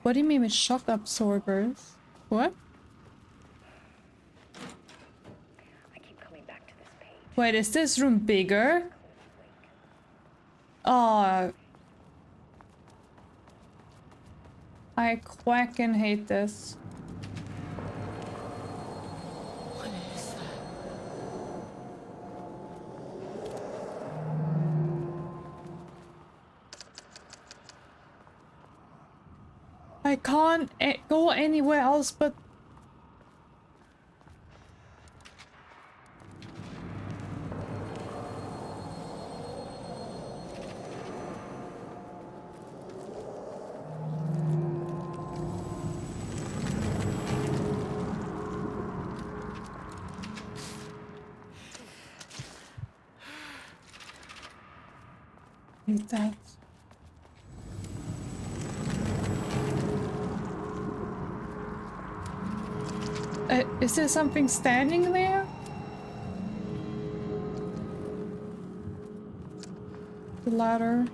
Speaker 1: What do you mean with shock absorbers? What?
Speaker 6: I keep coming back to this page.
Speaker 1: Wait, is this room bigger? Oh. I quacking hate this.
Speaker 2: What is that?
Speaker 1: I can't go anywhere else but... Hate that. Is there something standing there? The ladder.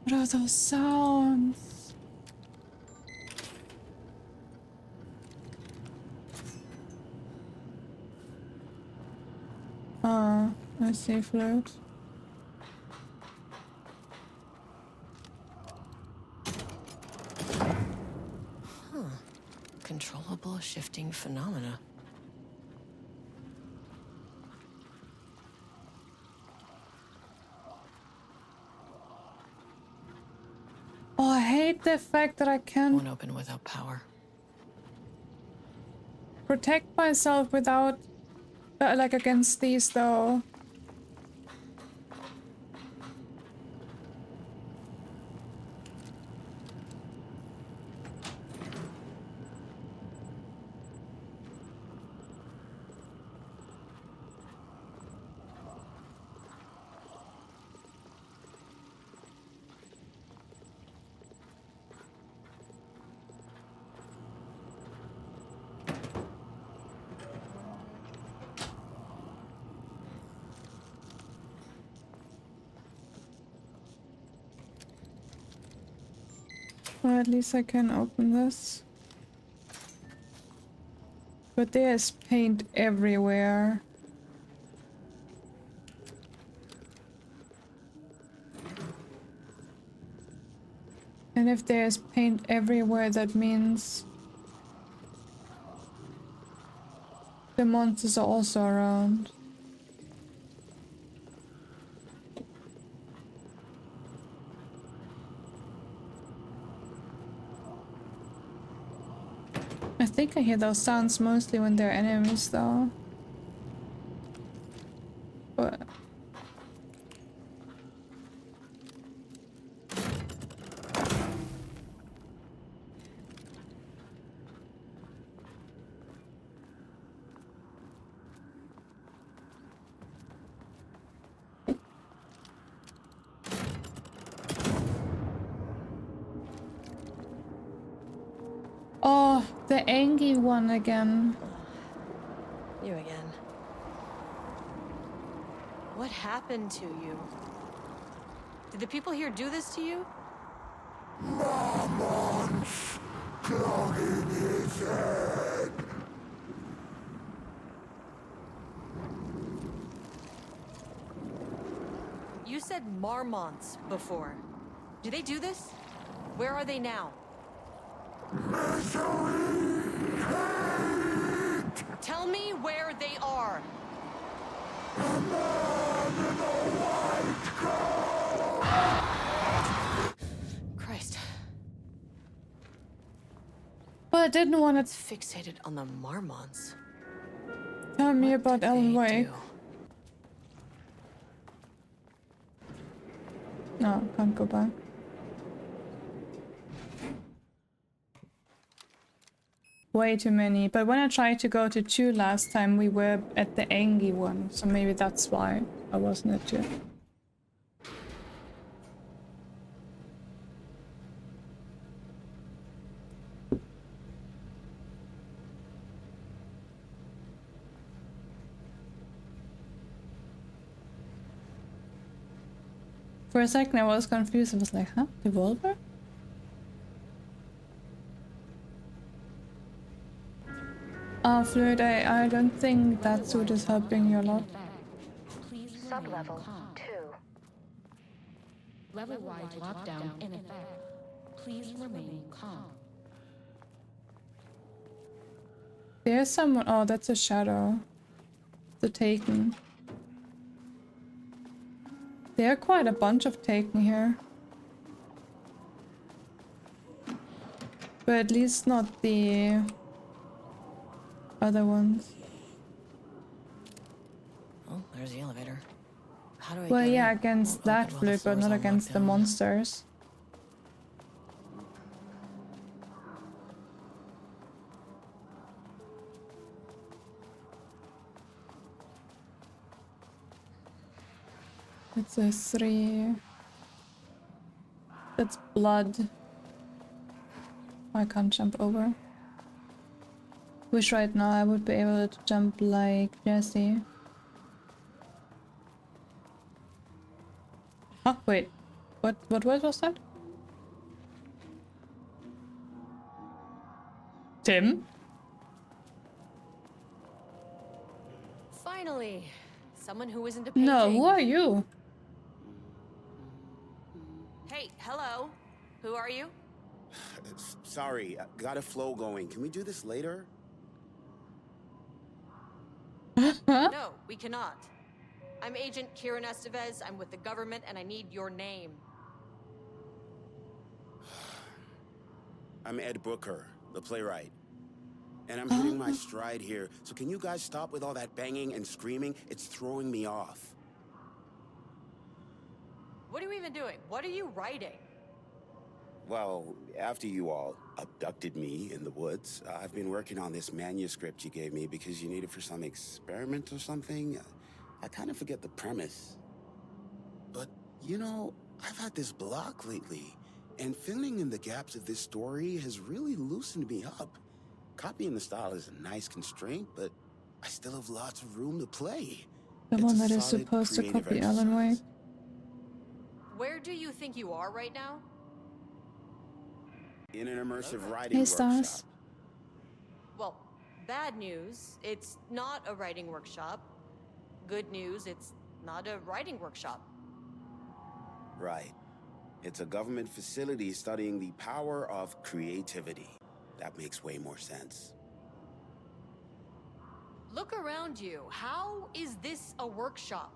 Speaker 1: What are those sounds? I see float.
Speaker 2: Uncontrollable shifting phenomena.
Speaker 1: Oh, I hate the fact that I can't
Speaker 2: Won't open without power.
Speaker 1: protect myself without, like, against these, though. Well, at least I can open this. But there's paint everywhere. And if there's paint everywhere, that means the monsters are also around. I think I hear those sounds mostly when they're enemies, though. But oh, the angry one again.
Speaker 2: You again. What happened to you? Did the people here do this to you?
Speaker 10: Marmon's clogging his head.
Speaker 2: You said marmonts before. Do they do this? Where are they now?
Speaker 10: Misery, hate.
Speaker 2: Tell me where they are.
Speaker 10: A man in a white coat.
Speaker 2: Christ.
Speaker 1: But I didn't want to
Speaker 2: Fixated on the marmonts.
Speaker 1: tell me
Speaker 2: What
Speaker 1: about
Speaker 2: did
Speaker 1: Alan
Speaker 2: they
Speaker 1: Wake.
Speaker 2: do?
Speaker 1: No, can't go back. Way too many. But when I tried to go to 2 last time, we were at the angry one. So maybe that's why I wasn't at 2. For a second I was confused. I was like, huh? Revolver? Fluid, I don't think that suit is helping you a lot.
Speaker 3: Sublevel 2.
Speaker 8: Level-wide lockdown in effect. Please remain calm.
Speaker 1: There's someone. Oh, that's a shadow. The Taken. There are quite a bunch of Taken here. But at least not the other ones.
Speaker 2: Oh, there's the elevator. How do I
Speaker 1: Well,
Speaker 2: get
Speaker 1: yeah,
Speaker 2: in?
Speaker 1: against
Speaker 2: Won't
Speaker 1: that
Speaker 2: open while the
Speaker 1: fluid, but
Speaker 2: floor's
Speaker 1: not
Speaker 2: on
Speaker 1: against the
Speaker 2: lockdown.
Speaker 1: monsters. It's a 3. That's blood. I can't jump over. Wish right now I would be able to jump like Jesse. Huh? Wait. What word was that? Tim?
Speaker 2: Finally, someone who isn't a painting.
Speaker 1: No, who are you?
Speaker 2: Hey, hello. Who are you?
Speaker 11: Sorry, got a flow going. Can we do this later?
Speaker 2: No, we cannot. I'm Agent Kieran Estevez. I'm with the government, and I need your name.
Speaker 11: I'm Ed Booker, the playwright. And I'm hitting my stride here, so can you guys stop with all that banging and screaming? It's throwing me off.
Speaker 2: What are you even doing? What are you writing?
Speaker 11: Well, after you all abducted me in the woods, I've been working on this manuscript you gave me because you need it for some experiment or something. I kind of forget the premise. But, you know, I've had this block lately, and filling in the gaps of this story has really loosened me up. Copying the style is a nice constraint, but I still have lots of room to play.
Speaker 1: The
Speaker 11: It's
Speaker 1: one
Speaker 11: a
Speaker 1: that is
Speaker 11: solid
Speaker 1: supposed to
Speaker 11: creative
Speaker 1: copy Alan Wake.
Speaker 11: exercise.
Speaker 2: Where do you think you are right now?
Speaker 11: In an immersive writing
Speaker 1: Hey,
Speaker 11: workshop.
Speaker 1: Stars.
Speaker 2: Well, bad news, it's not a writing workshop. Good news, it's not a writing workshop.
Speaker 11: Right. It's a government facility studying the power of creativity. That makes way more sense.
Speaker 2: Look around you. How is this a workshop?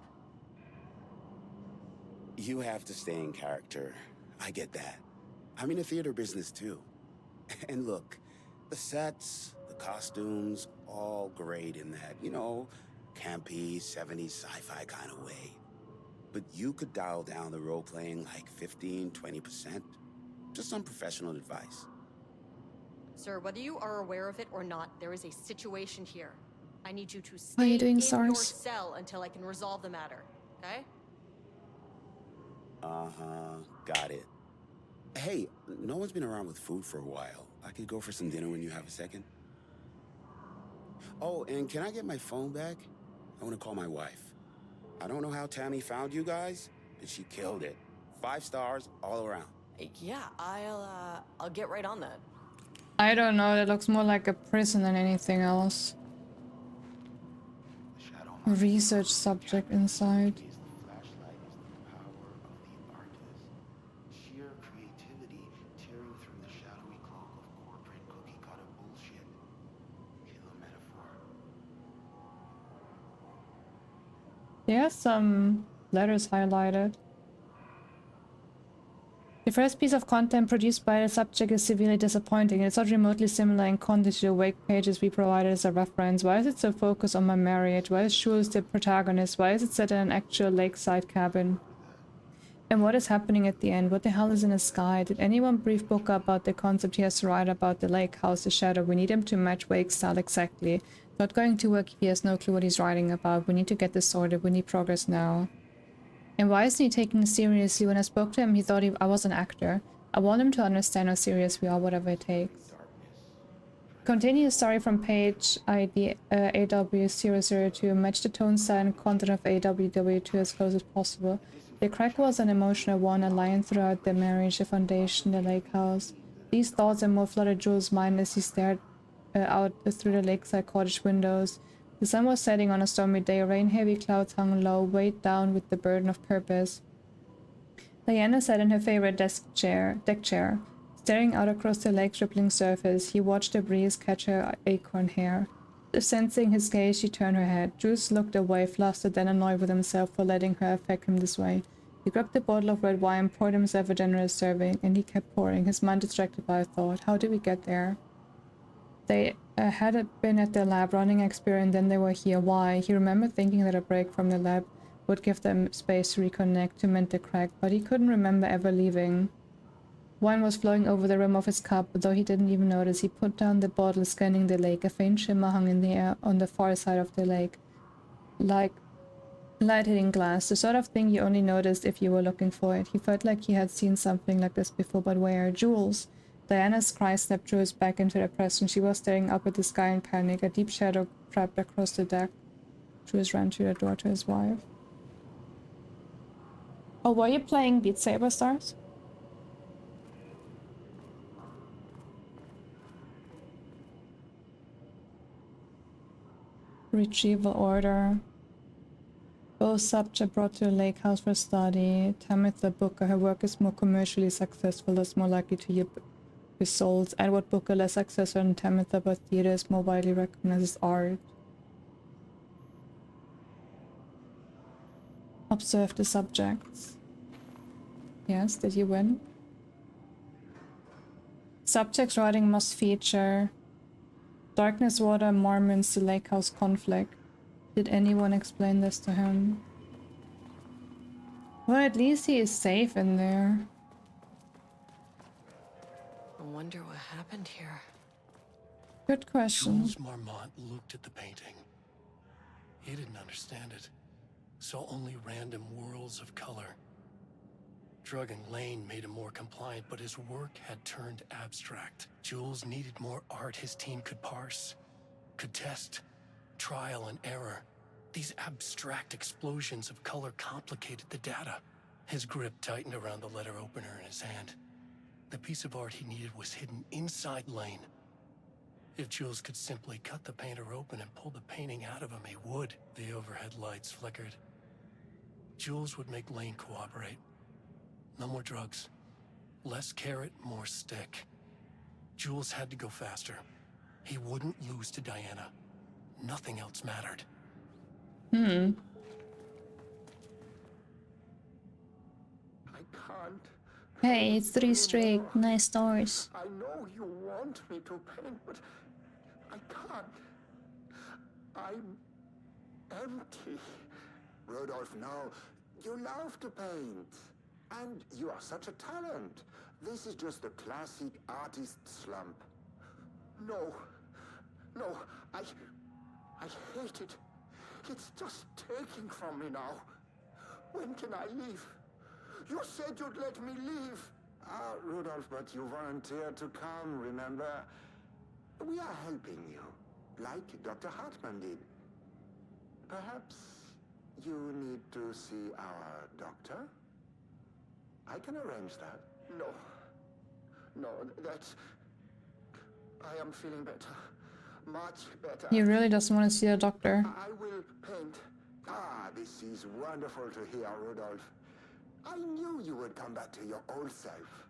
Speaker 11: You have to stay in character. I get that. I'm in the theater business too. And look, the sets, the costumes, all great in that, you know, campy, 70s sci-fi kind of way. But you could dial down the role-playing like 15, 20%. Just some professional advice.
Speaker 2: Sir, whether you are aware of it or not, there is a situation here. I need you to
Speaker 1: How are
Speaker 2: stay
Speaker 1: you doing,
Speaker 2: in your
Speaker 1: Stars?
Speaker 2: cell until I can resolve the matter, okay?
Speaker 11: Uh-huh, got it. Hey, no one's been around with food for a while. I could go for some dinner when you have a second. Oh, and can I get my phone back? I want to call my wife. I don't know how Tammy found you guys, but she killed it. 5 stars all around.
Speaker 2: Yeah, I'll get right on that.
Speaker 1: I don't know, that looks more like a prison than anything else. Research subject inside.
Speaker 11: Sheer creativity tearing through the shadowy cloak of corporate cookie-cutter bullshit. Killer metaphor.
Speaker 1: There are some letters highlighted. The first piece of content produced by the subject is severely disappointing. It's not remotely similar in content to the wake pages we provided as a reference. Why is it so focused on my marriage? Why is Jules the protagonist? Why is it set in an actual lakeside cabin? And what is happening at the end? What the hell is in the sky? Did anyone brief Booker about the concept he has to write about the lake house, the shadow? We need him to match Wake's style exactly. Not going to work if he has no clue what he's writing about. We need to get this sorted. We need progress now. And why isn't he taking it seriously? When I spoke to him, he thought I was an actor. I want him to understand how serious we are, whatever it takes. Continue the story from page ID AW002. Match the tone, style, and content of AWW2 as close as possible. The crack was an emotional one, a line throughout their marriage, the foundation, the lake house. These thoughts and more flooded Jules' mind as he stared out through the lakeside cottage windows. The sun was setting on a stormy day. Rain-heavy clouds hung low, weighed down with the burden of purpose. Diana sat in her favorite deck chair, staring out across the lake's rippling surface. He watched the breeze catch her acorn hair. Sensing his gaze, she turned her head. Jules looked away, flustered, then annoyed with himself for letting her affect him this way. He grabbed a bottle of red wine, poured himself a generous serving, and he kept pouring, his mind distracted by a thought. How did we get there? They had been at the lab running an experiment, then they were here. Why? He remembered thinking that a break from the lab would give them space to reconnect, to mend the crack, but he couldn't remember ever leaving. Wine was flowing over the rim of his cup, though he didn't even notice. He put down the bottle, scanning the lake. A faint shimmer hung in the air on the far side of the lake, like light-hitting glass, the sort of thing you only noticed if you were looking for it. He felt like he had seen something like this before, but where? Jules! Diana's cry snapped Jules back into depression. She was staring up at the sky in panic. A deep shadow crept across the deck. Jules ran to the door to his wife. Oh, were you playing Beat Saber, Stars? Retrieval order. Both subjects brought to the lake house for study. Tamitha Booker, her work is more commercially successful, thus more likely to yield Results. Edward Booker, less successful in Tamitha, but theater is more widely recognized as art. Observe the subjects. Yes, did you win? Subjects writing must feature darkness, water, Mormons, the lake house conflict. Did anyone explain this to him? Well, at least he is safe in there.
Speaker 2: I wonder what happened here.
Speaker 1: Good question.
Speaker 9: Jules Marmont looked at the painting. He didn't understand it. Saw only random whirls of color. Drugging Lane made him more compliant, but his work had turned abstract. Jules needed more art his team could parse, could test. Trial and error. These abstract explosions of color complicated the data. His grip tightened around the letter opener in his hand. The piece of art he needed was hidden inside Lane. If Jules could simply cut the painter open and pull the painting out of him, he would. The overhead lights flickered. Jules would make Lane cooperate. No more drugs. Less carrot, more stick. Jules had to go faster. He wouldn't lose to Diana. Nothing else mattered.
Speaker 1: Hmm.
Speaker 10: I can't.
Speaker 1: Hey, it's 3 streak. Nice stars.
Speaker 10: I know you want me to paint, but I can't. I'm empty. Rudolph, now, you love to paint. And you are such a talent. This is just the classic artist slump. No. No, I hate it. It's just taking from me now. When can I leave? You said you'd let me leave. Ah, Rudolph, but you volunteered to come, remember? We are helping you, like Dr. Hartman did. Perhaps you need to see our doctor? I can arrange that. No. No, that's... I am feeling better. Much better.
Speaker 1: He really doesn't want to see a doctor.
Speaker 10: I will paint. Ah, this is wonderful to hear, Rudolph. I knew you would come back to your old self.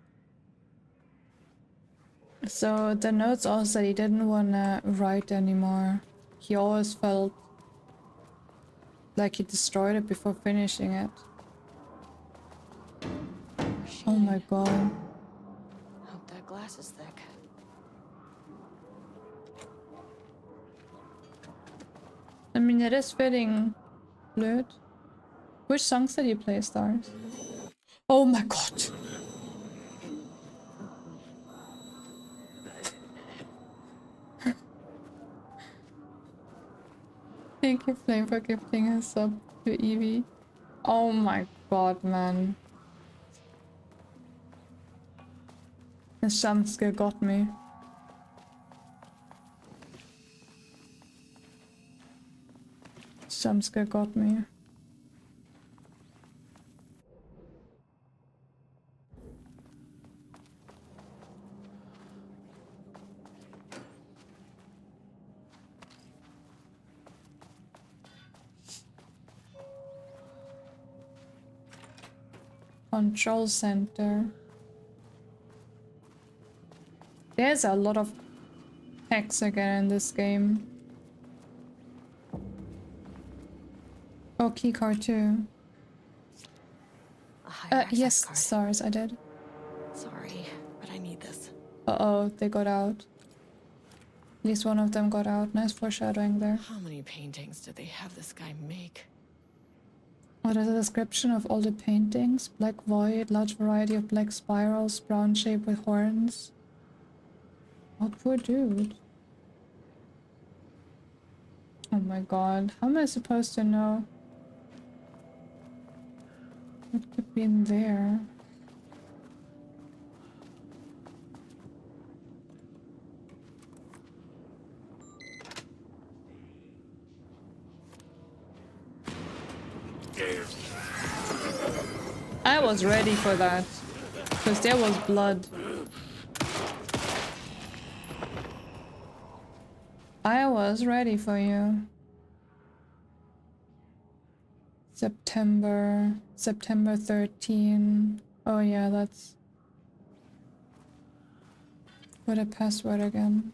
Speaker 1: So the notes also said he didn't want to write anymore. He always felt like he destroyed it before finishing it. Oh my god.
Speaker 2: Hope that glass is thick.
Speaker 1: I mean, it is fitting. Blöd. Which songs did you play, Stars? Oh my god! Thank you, Flame, for gifting a sub to Evie. Oh my god, man. The jump scare got me. Jump scare got me. Control center. There's a lot of hacks again in this game. Oh, keycard too. Yes,
Speaker 2: card.
Speaker 1: Stars, I did.
Speaker 2: Sorry, but I need this.
Speaker 1: Uh-oh, they got out. At least one of them got out. Nice foreshadowing there.
Speaker 2: How many paintings did they have this guy make?
Speaker 1: What is a description of all the paintings? Black void, large variety of black spirals, brown shape with horns. Oh, poor dude. Oh my god, how am I supposed to know? What could be in there? I was ready for that, because there was blood. I was ready for you. September 13. Oh yeah, that's... What a password again.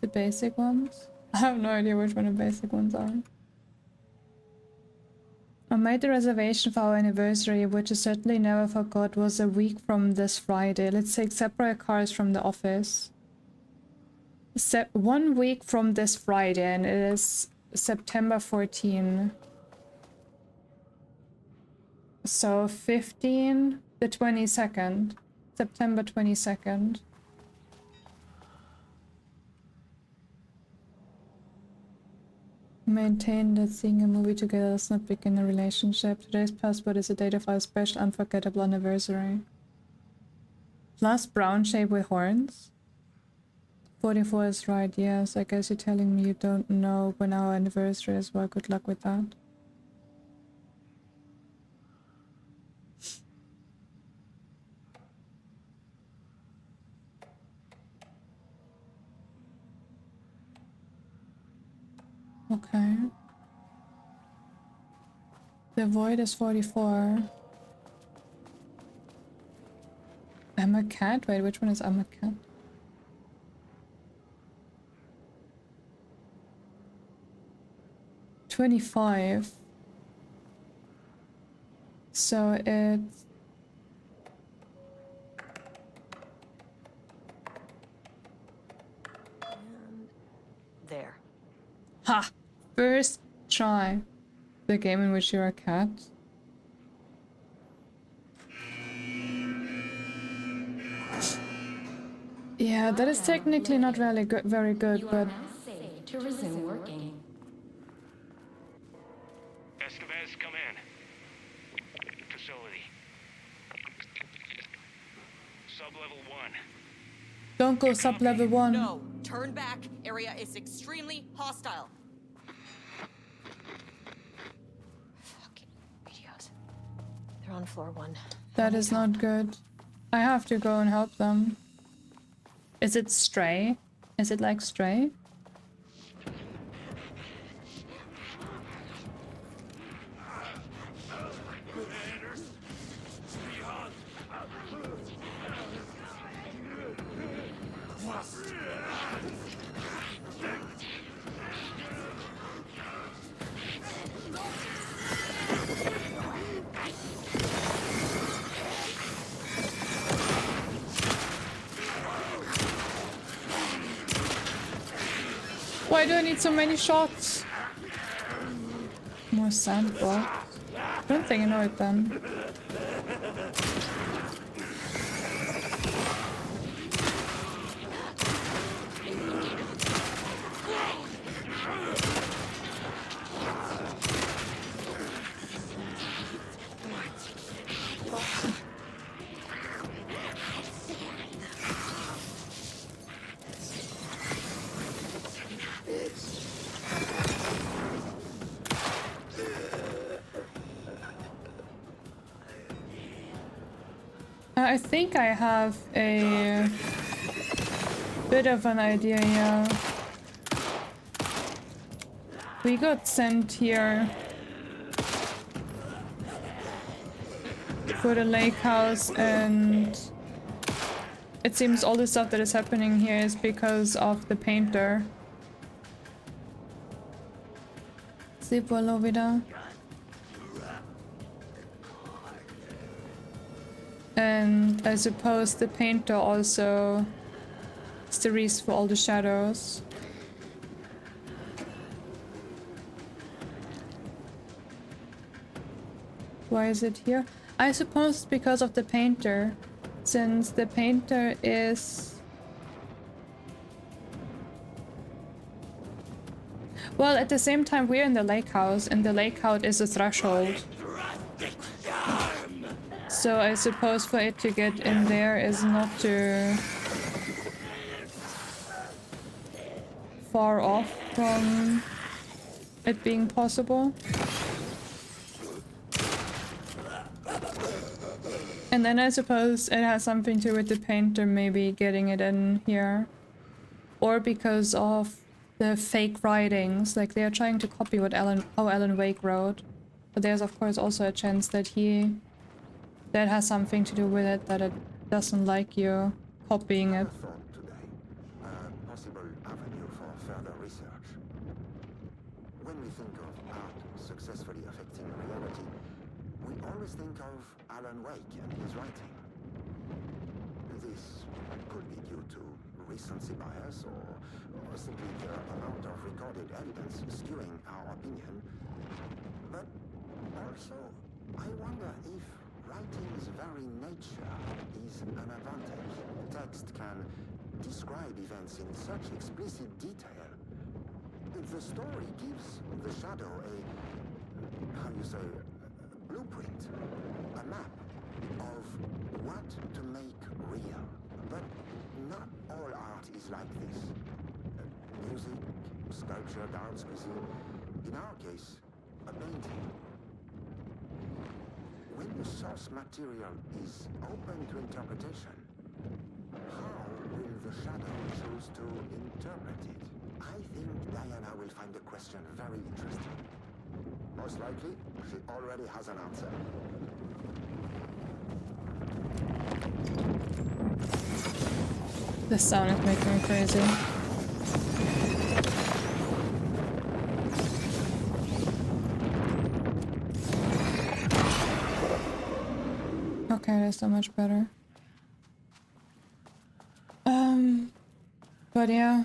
Speaker 1: The basic ones? I have no idea which one the basic ones are. I made the reservation for our anniversary, which I certainly never forgot was a week from this Friday. Let's take separate cars from the office. 1 week from this Friday, and it is September 14. So 15, the 22nd. September 22nd. Maintain that seeing a movie together does not begin a relationship. Today's password is a date of our special unforgettable anniversary. Plus brown shape with horns. 44 is right, yes. I guess you're telling me you don't know when our anniversary is. Well, good luck with that. Okay. The void is 44. I'm a cat? Wait, which one is I'm a cat? $25. So it's...
Speaker 2: There.
Speaker 1: Ha! First try. The game in which you're a cat. Yeah, that is technically not really good, very good, but...
Speaker 12: Safe to resume working.
Speaker 7: Estevez, come in. Facility. Sub-level 1.
Speaker 1: Don't go sub-level 1.
Speaker 2: No, turn back. Area is extremely hostile. Fucking radios. They're on floor 1.
Speaker 1: That is not good. I have to go and help them. Is it Stray? Is it like Stray? Why do I need so many shots? More sandbox. I don't think I know it then. I think I have a bit of an idea here. We got sent here for the lake house, and it seems all the stuff that is happening here is because of the painter. Sí, puedo vida. And I suppose the painter also is the reason for all the shadows. Why is it here? I suppose because of the painter, since the painter is... Well, at the same time we're in the lake house, and the lake house is a threshold. So I suppose for it to get in there is not too far off from it being possible. And then I suppose it has something to do with the painter maybe getting it in here. Or because of the fake writings, like they are trying to copy what how Alan Wake wrote. But there's of course also a chance that that has something to do with it, that it doesn't like you copying it.
Speaker 10: always think of Alan Wake and his writing. This could be due to recency bias or simply the amount of recorded evidence skewing our opinion. But also, I wonder if writing's very nature is an advantage. Text can describe events in such explicit detail. The story gives the shadow a blueprint, a map of what to make real. But not all art is like this. Music, sculpture, dance, cuisine. In our case, a painting. When the source material is open to interpretation, how will the shadow choose to interpret it? I think Diana will find the question very interesting. Most likely, she already has an answer.
Speaker 1: This sound is making me crazy. Okay, that's so much better. But yeah.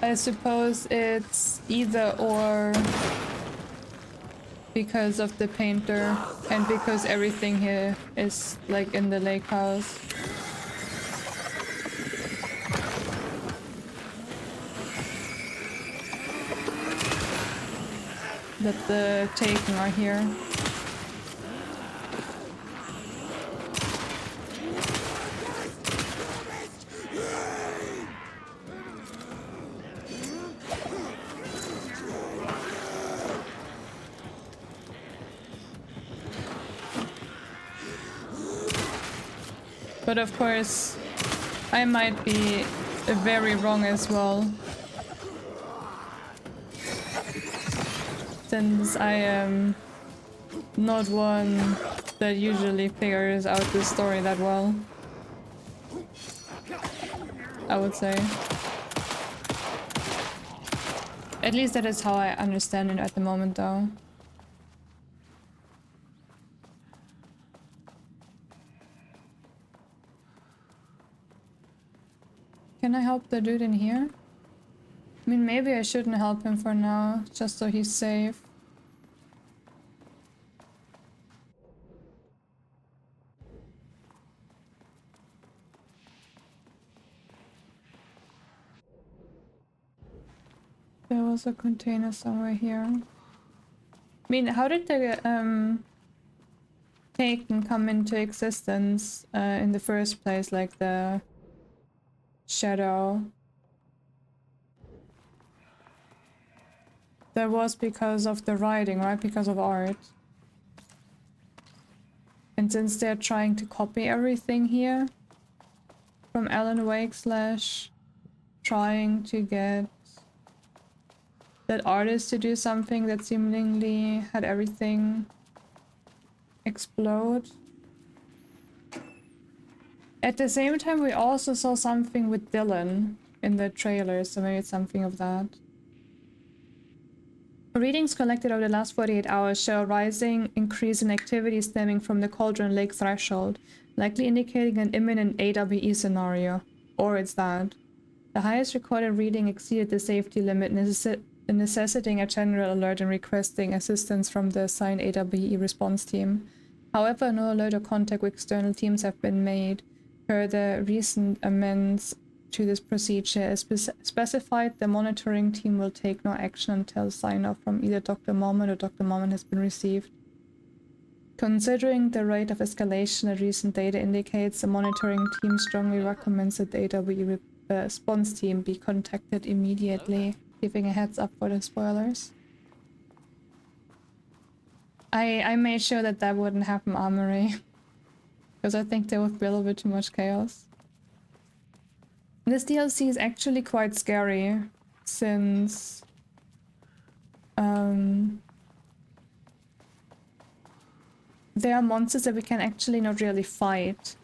Speaker 1: I suppose it's either or because of the painter and because everything here is like in the lake house. That the Taken are here. But of course, I might be very wrong as well. Since I am not one that usually figures out the story that well. I would say. At least that is how I understand it at the moment though. Can I help the dude in here? I mean, maybe I shouldn't help him for now, just so he's safe. There was a container somewhere here. I mean, how did the Taken come into existence in the first place, like the shadow? That was because of the writing, right? Because of art. And since they're trying to copy everything here from Alan Wake / trying to get that artist to do something that seemingly had everything explode. At the same time, we also saw something with Dylan in the trailer, so maybe it's something of that. Readings collected over the last 48 hours show a rising increase in activity stemming from the Cauldron Lake threshold, likely indicating an imminent AWE scenario. Or it's that. The highest recorded reading exceeded the safety limit, necessitating a general alert and requesting assistance from the assigned AWE response team. However, no alert or contact with external teams have been made. Per the recent amendments to this procedure, as specified, the monitoring team will take no action until sign-off from either Dr. Mormon or Dr. Mormon has been received. Considering the rate of escalation that recent data indicates, the monitoring team strongly recommends that the AWE response team be contacted immediately, giving a heads up for the spoilers. I made sure that that wouldn't happen, Armory, because I think there would be a little bit too much chaos. This DLC is actually quite scary, since there are monsters that we can actually not really fight.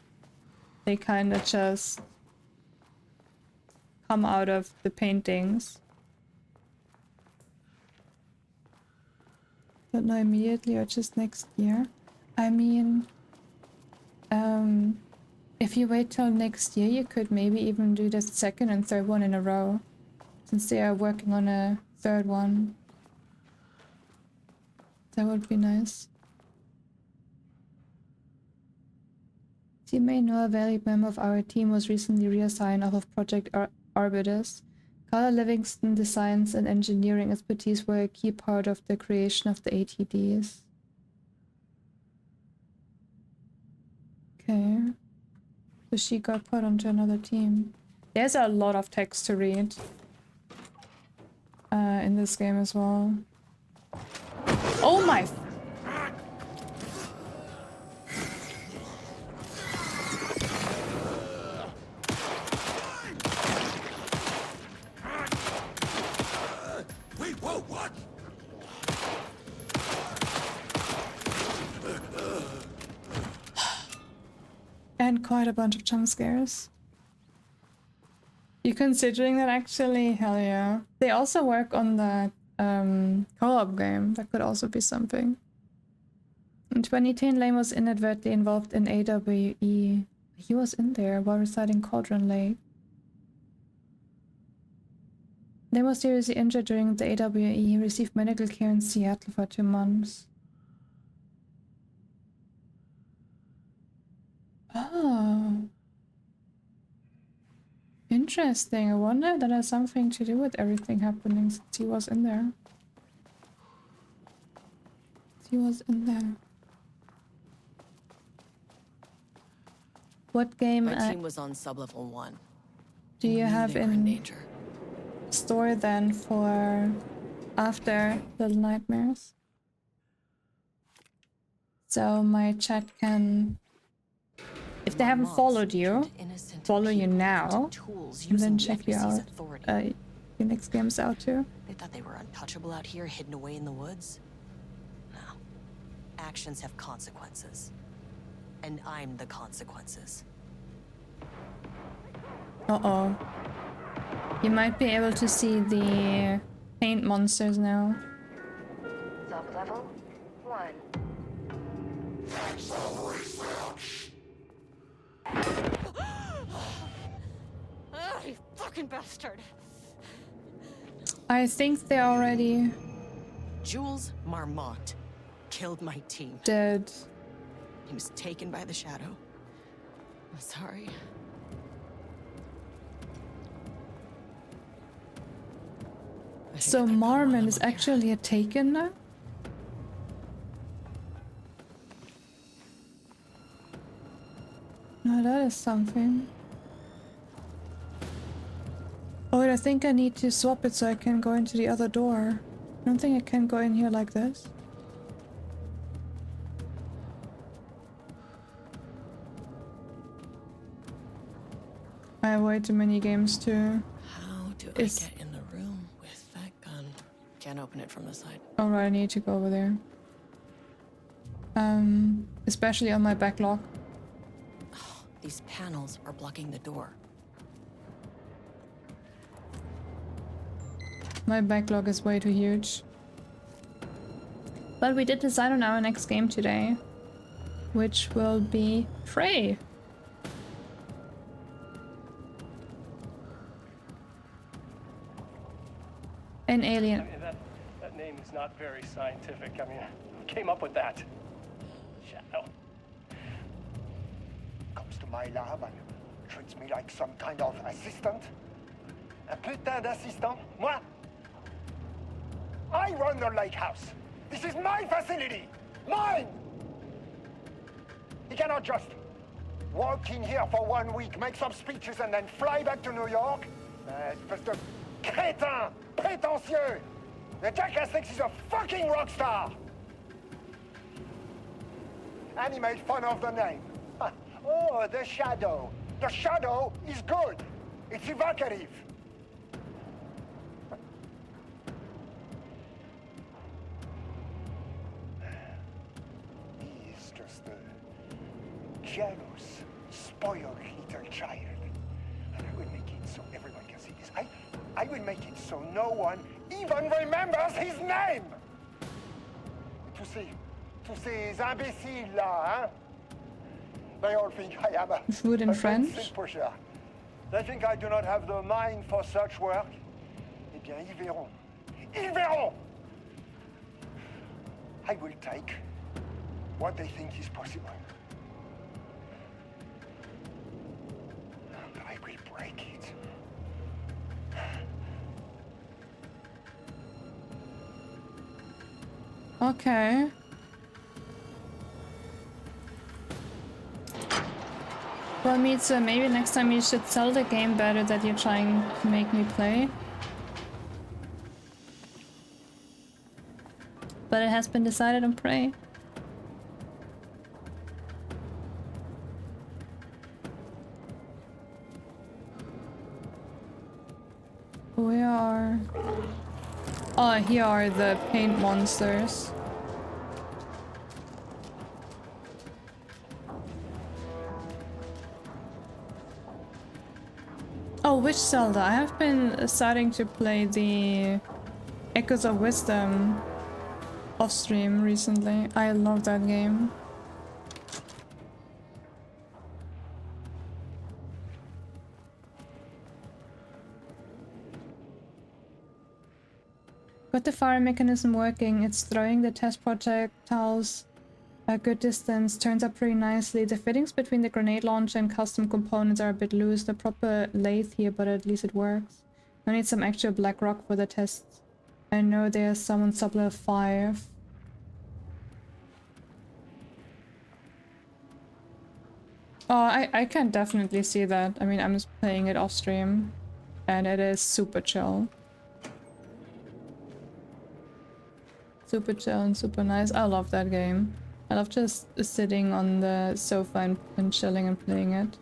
Speaker 1: They kind of just come out of the paintings. But not immediately or just next year. I mean, if you wait till next year, you could maybe even do the second and third one in a row, since they are working on a third one. That would be nice. Teammate Noah, a valued member of our team, was recently reassigned off of Project Arbutus. Carla Livingston designs and engineering expertise were a key part of the creation of the ATDs. Okay. So she got put onto another team. There's a lot of text to read in this game as well. Oh my...
Speaker 10: Wait, whoa, what?
Speaker 1: And quite a bunch of jump scares. You considering that actually? Hell yeah. They also work on that co-op game. That could also be something. In 2010, Lane was inadvertently involved in AWE. He was in there while residing Cauldron Lake. Lane was seriously injured during the AWE. He received medical care in Seattle for 2 months. Oh. Interesting. I wonder that has something to do with everything happening since he was in there. He was in there. What game
Speaker 2: My team was on sublevel 1.
Speaker 1: do you have in
Speaker 2: danger?
Speaker 1: store then for after Little Nightmares? So my chat can, if they haven't followed you, follow you now, and then check you out. Your next game's out too.
Speaker 2: They thought they were untouchable out here, hidden away in the woods? No. Actions have consequences. And I'm the consequences.
Speaker 1: Uh-oh. You might be able to see the paint monsters now.
Speaker 3: Sublevel 1.
Speaker 2: Ah, you fucking bastard!
Speaker 1: I think they're already
Speaker 2: Jules Marmont killed my team.
Speaker 1: dead.
Speaker 2: He was taken by the shadow. I'm sorry.
Speaker 1: So Marmon is actually a Taken now? No, that is something. Oh wait, I think I need to swap it so I can go into the other door. I don't think I can go in here like this. I have way too many games to...
Speaker 2: How do I get in the room with that gun? Can't open it from the side.
Speaker 1: Alright, I need to go over there. Especially on my backlog.
Speaker 2: Oh, these panels are blocking the door.
Speaker 1: My backlog is way too huge. But we did decide on our next game today, which will be Prey. An Alien.
Speaker 9: I mean, that name is not very scientific. I mean, who came up with that? Shadow.
Speaker 5: Comes to my lab and treats me like some kind of assistant. Un putain d'assistant? Moi? I run the lake house. This is my facility. Mine! He cannot just walk in here for 1 week, make some speeches, and then fly back to New York. Espèce de crétin! Prétentieux! The jackass thinks he's a fucking rock star! And he made fun of the name. Oh, the Shadow. The Shadow is good. It's evocative. He's just a jealous, spoiled little child. And I will make it so everyone can see this. I will make it so no one even remembers his name. to ces imbéciles là, hein? They all think I am a
Speaker 1: Food in French?
Speaker 5: pencil pusher. They think I do not have the mind for such work. Eh bien, ils verront. Ils verront! I will take what they think is possible. And I will break it.
Speaker 1: Okay. Well, Mitsu, maybe next time you should sell the game better that you're trying to make me play. But it has been decided on Prey. Where are... Oh, here are the paint monsters. Oh, which Zelda? I have been starting to play the Echoes of Wisdom off stream recently. I love that game. Got the fire mechanism working. It's throwing the test projectiles a good distance. Turns up pretty nicely. The fittings between the grenade launcher and custom components are a bit loose. The proper lathe here, but at least it works. I need some actual black rock for the tests. I know there's some on sub-level 5. Oh, I can definitely see that. I mean, I'm just playing it off stream, and it is super chill. Super chill and super nice. I love that game. I love just sitting on the sofa and chilling and playing it.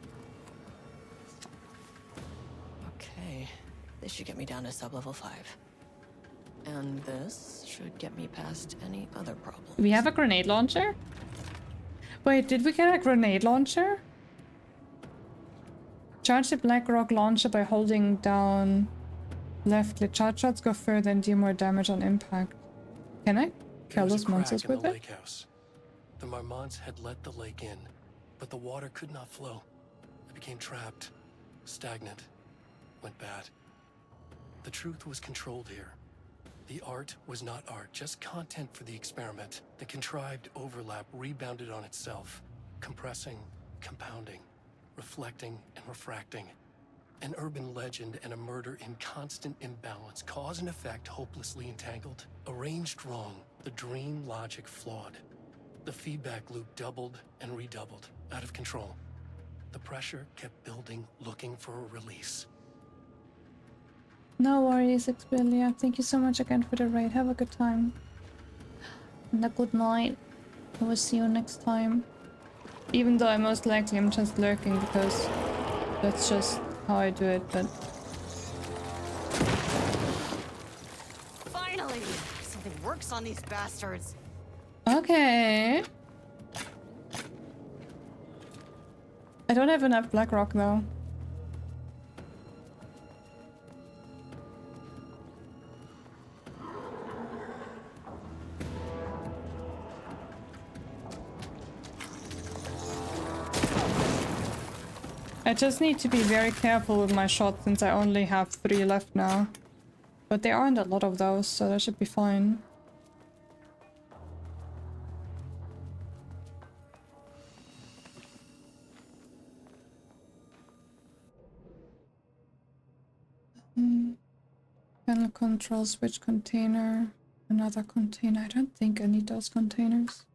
Speaker 2: Okay, this should get me down to sub-level 5. And this should get me past any other problems.
Speaker 1: We have a grenade launcher? Wait, did we get a grenade launcher? Charge the black rock launcher by holding down left click. Charge shots go further and deal more damage on impact. Can I kill those monsters with it?
Speaker 9: The Marmonts had let the lake in, but the water could not flow. It became trapped, stagnant, went bad. The truth was controlled here. The art was not art, just content for the experiment. The contrived overlap rebounded on itself, compressing, compounding, reflecting and refracting. An urban legend and a murder in constant imbalance, cause and effect hopelessly entangled. Arranged wrong, the dream logic flawed. The feedback loop doubled and redoubled, out of control. The pressure kept building, looking for a release.
Speaker 1: No worries, Expelia. Thank you so much again for the raid. Have a good time. And a good night. I will see you next time. Even though I most likely am just lurking because that's just how I do it, but...
Speaker 2: Finally! Something works on these bastards!
Speaker 1: Okay. I don't have enough black rock though. I just need to be very careful with my shots since I only have 3 left now. But there aren't a lot of those, so that should be fine. Panel control, switch container, another container. I don't think I need those containers.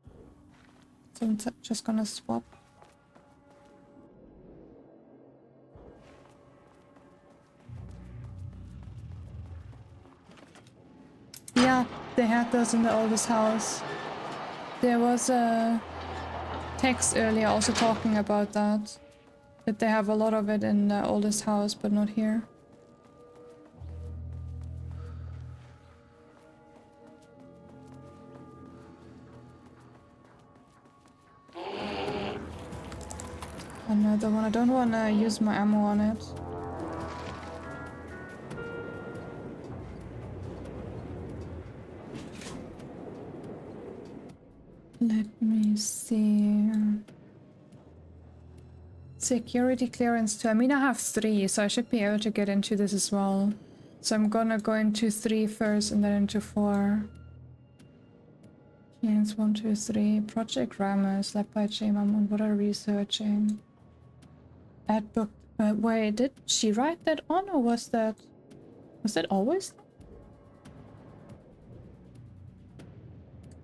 Speaker 1: So I'm just gonna swap. Yeah, they had those in the oldest house. There was a text earlier also talking about that. That they have a lot of it in the oldest house, but not here. Another one. I don't want to use my ammo on it. Let me see. Security clearance 2. I mean, I have 3, so I should be able to get into this as well. So I'm gonna go into 3 first and then into 4. Clearance 1, 2, 3. Project Ramos, led by J. Mamon. What are researching? Ad book. Wait, did she write that on, or was that always?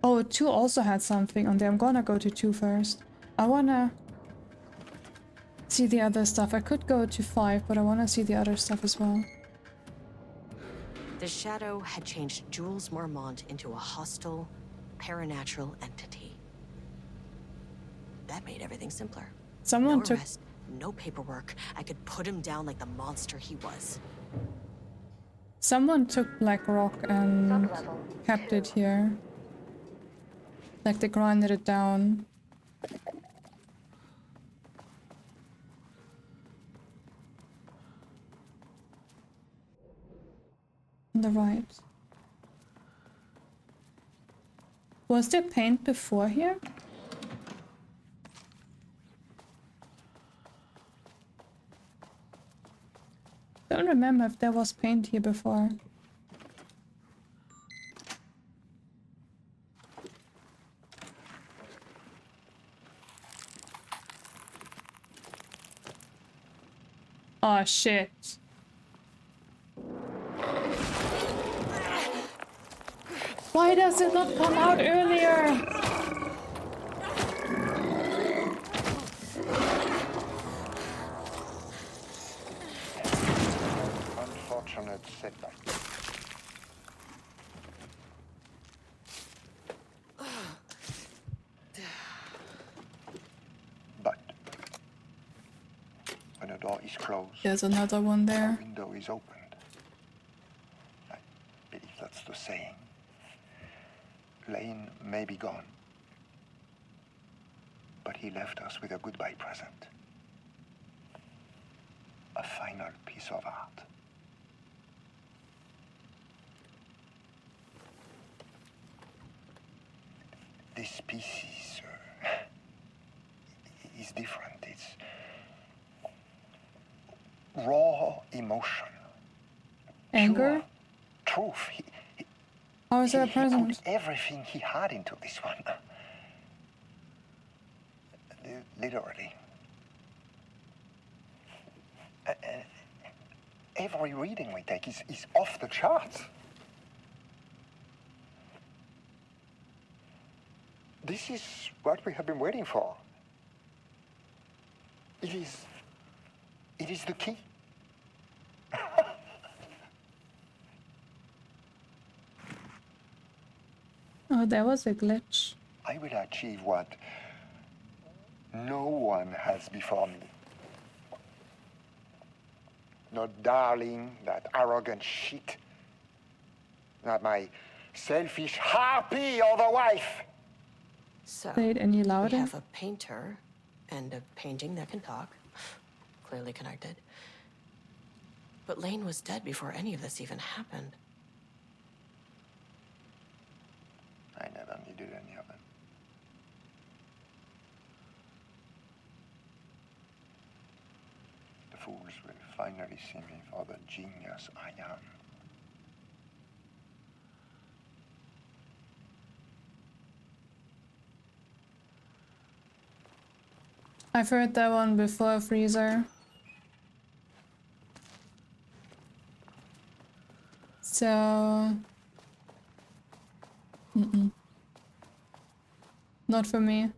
Speaker 1: Oh, 2 also had something on there. I'm gonna go to 2 first. I wanna see the other stuff. I could go to 5, but I wanna see the other stuff as well.
Speaker 2: The Shadow had changed Jules Mormont into a hostile, paranatural entity. That made everything simpler.
Speaker 1: Someone
Speaker 2: no
Speaker 1: took...
Speaker 2: arrest, no paperwork. I could put him down like the monster he was.
Speaker 1: Someone took Black Rock and kept it here. Like they grinded it down. On the right. Was there paint before here? Don't remember if there was paint here before. Oh shit. Why does it not come out earlier?
Speaker 5: Unfortunate setback. But when a door is closed,
Speaker 1: There's another one there.
Speaker 5: a window is opened. I believe that's the saying. Lane may be gone, but he left us with a goodbye present. A final piece of art. This piece is different. It's raw emotion.
Speaker 1: Anger?
Speaker 5: Pure truth.
Speaker 1: How is that a
Speaker 5: He
Speaker 1: present?
Speaker 5: put everything he had into this one. Literally. Every reading we take is off the charts. This is what we have been waiting for. It is the key.
Speaker 1: Oh, there was a glitch.
Speaker 5: I will achieve what no one has before me. Not darling, that arrogant shit. Not my selfish harpy or the wife.
Speaker 2: So,
Speaker 1: Say it any
Speaker 2: we
Speaker 1: louder.
Speaker 2: have a painter and a painting that can talk. Clearly connected. But Lane was dead before any of this even happened.
Speaker 5: I never needed any of them. The fools will finally see me for the genius I am.
Speaker 1: I've heard that one before, Freezer. So... Not for me.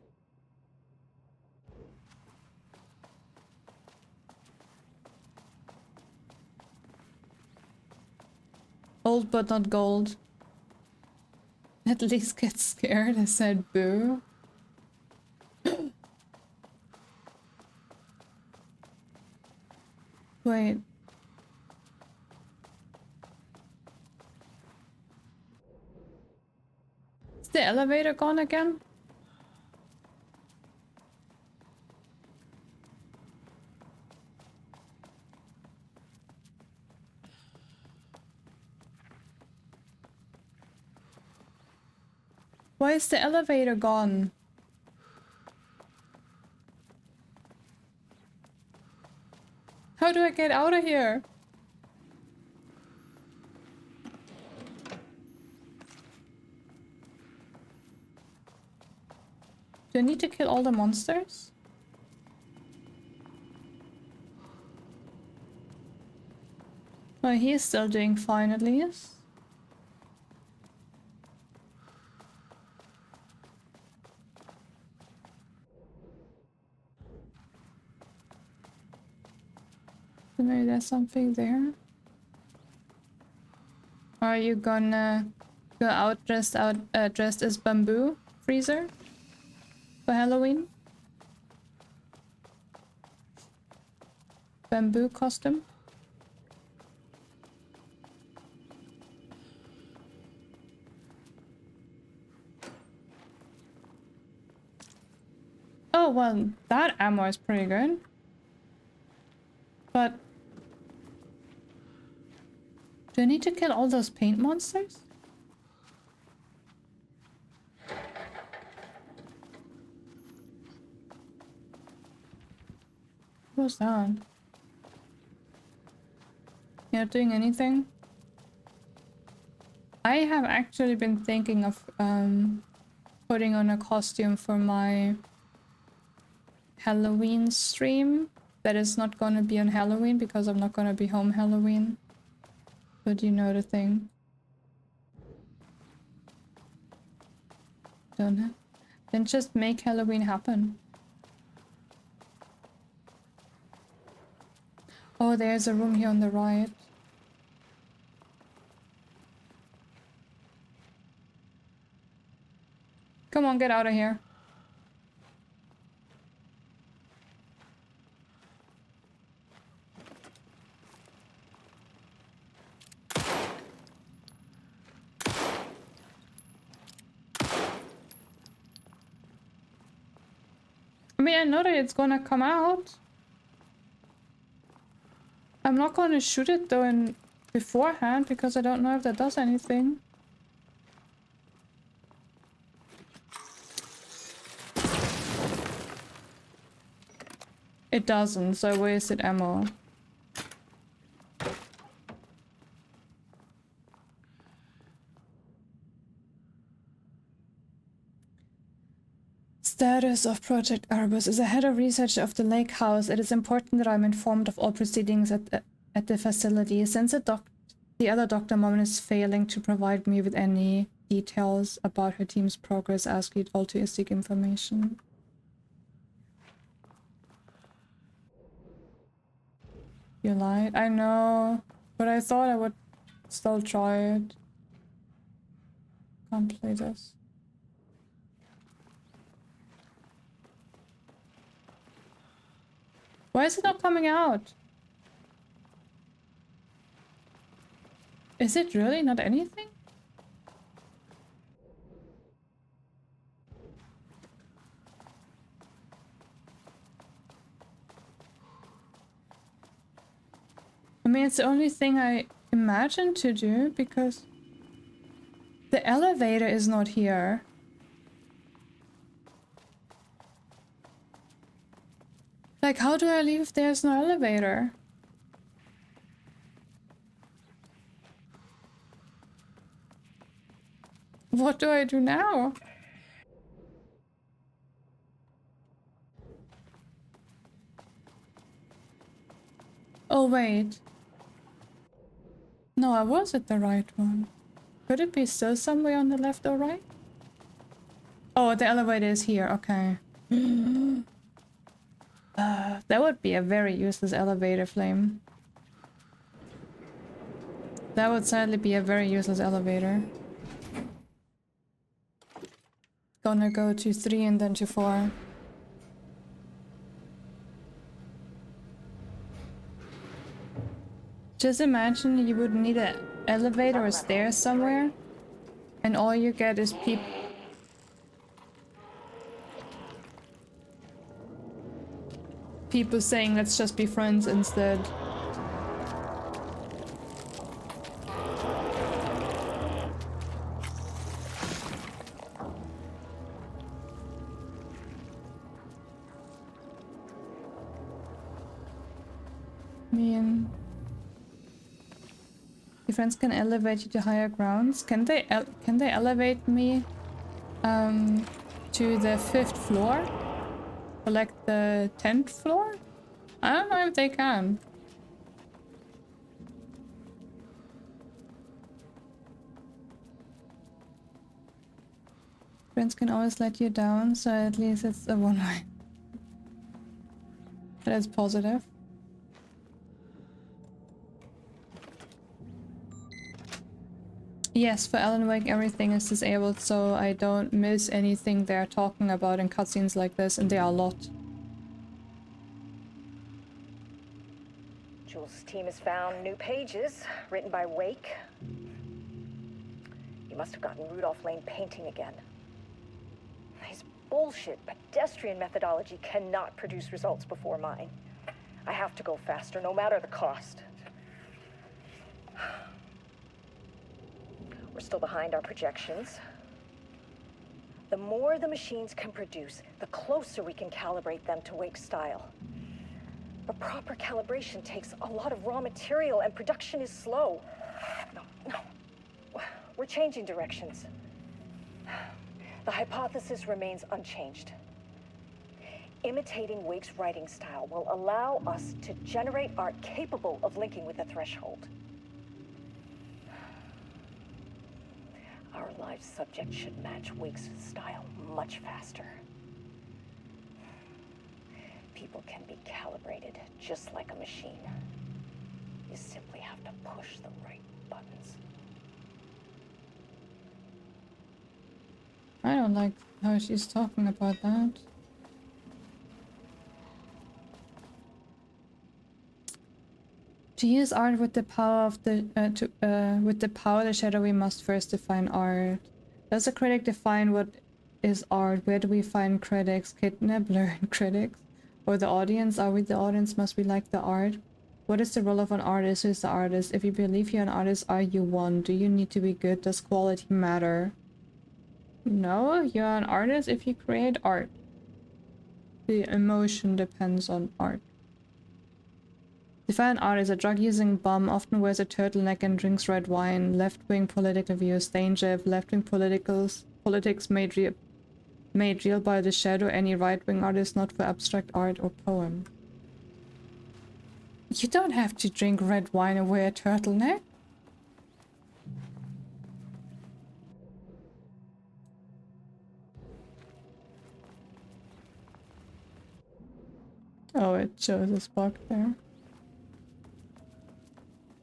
Speaker 1: Old but not gold. At least get scared, I said boo. Wait. Is the elevator gone again? Why is the elevator gone? How do I get out of here? Do I need to kill all the monsters? Well, he's still doing fine at least. So maybe there's something there. Are you gonna go out dressed as Bamboo Freezer for Halloween? Bamboo costume? Oh well, that ammo is pretty good. But do I need to kill all those paint monsters? What was that? You're not doing anything? I have actually been thinking of putting on a costume for my Halloween stream. That is not gonna be on Halloween because I'm not gonna be home Halloween. But you know the thing. Don't it? Then just make Halloween happen. Oh, there's a room here on the right. Come on, get out of here. I mean, I know that it's gonna come out. I'm not gonna shoot it though in beforehand because I don't know if that does anything. It doesn't, so I wasted ammo. Status of Project Arbus. As a head of research of the lake house, it is important that I'm informed of all proceedings at the facility. Since the other Dr. Mom is failing to provide me with any details about her team's progress, I ask you all to seek information. You lied? I know, but I thought I would still try it. Can't play this. Why is it not coming out? Is it really not anything? I mean, it's the only thing I imagined to do because the elevator is not here. Like, how do I leave if there's no elevator? What do I do now? Oh, wait. No, I was at the right one. Could it be still somewhere on the left or right? Oh, the elevator is here. Okay. That would be a very useless elevator flame. That would sadly be a very useless elevator. Gonna go to 3 and then to 4. Just imagine you would need an elevator or stairs somewhere, and all you get is people saying let's just be friends instead. I mean, your friends can elevate you to higher grounds. Can they elevate me to the 5th floor? Or like the 10th floor? I don't know if they can. Friends can always let you down, so at least it's a one-way. That is positive. Yes, for Alan Wake everything is disabled, so I don't miss anything they're talking about in cutscenes like this, and there are a lot.
Speaker 6: Jules' team has found new pages written by Wake. You must have gotten Rudolph Lane painting again. His bullshit pedestrian methodology cannot produce results before mine. I have to go faster, no matter the cost. We're still behind our projections. The more the machines can produce, the closer we can calibrate them to Wake's style. But proper calibration takes a lot of raw material, and production is slow. No. We're changing directions. The hypothesis remains unchanged. Imitating Wake's writing style will allow us to generate art capable of linking with the threshold. Our live subject should match Wake's style much faster. People can be calibrated just like a machine. You simply have to push the right buttons.
Speaker 1: I don't like how she's talking about that. To use art with the power of the with the power of the shadow, we must first define art. Does a critic define what is art? Where do we find critics? Kidnap, learn critics, or the audience? Are we the audience? Must we like the art? What is the role of an artist? Who is the artist? If you believe you're an artist, are you one? Do you need to be good? Does quality matter? No, you're an artist if you create art. The emotion depends on art. Define art as a drug-using bum, often wears a turtleneck and drinks red wine. Left-wing political views. Danger if left-wing politics made real by the shadow. Any right-wing artist not for abstract art or poem. You don't have to drink red wine and wear a turtleneck. Oh, it shows a spark there.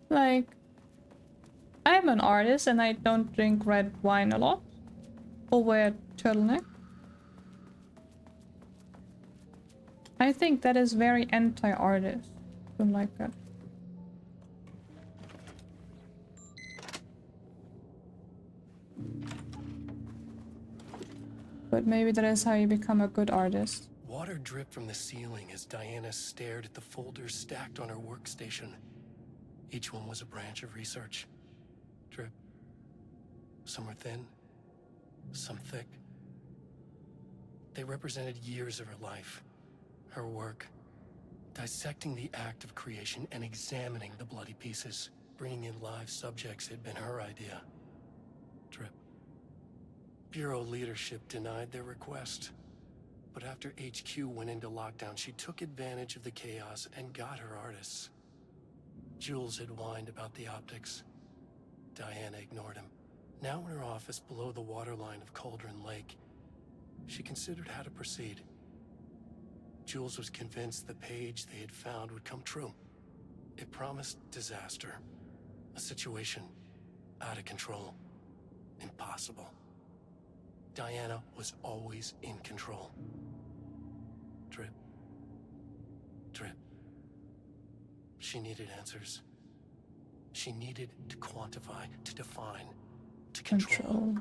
Speaker 1: Like, I'm an artist and I don't drink red wine a lot. Or wear a turtleneck. I think that is very anti-artist. Don't like that. But maybe that is how you become a good artist.
Speaker 9: Water dripped from the ceiling as Diana stared at the folders stacked on her workstation. Each one was a branch of research. Drip. Some were thin, some thick. They represented years of her life, her work, dissecting the act of creation and examining the bloody pieces. Bringing in live subjects had been her idea. Drip. Bureau leadership denied their request. But after HQ went into lockdown, she took advantage of the chaos and got her artists. Jules had whined about the optics. Diana ignored him. Now in her office below the waterline of Cauldron Lake, she considered how to proceed. Jules was convinced the page they had found would come true. It promised disaster. A situation out of control. Impossible. Diana was always in control. Drip. Drip. She needed answers. She needed to quantify, to define, to control.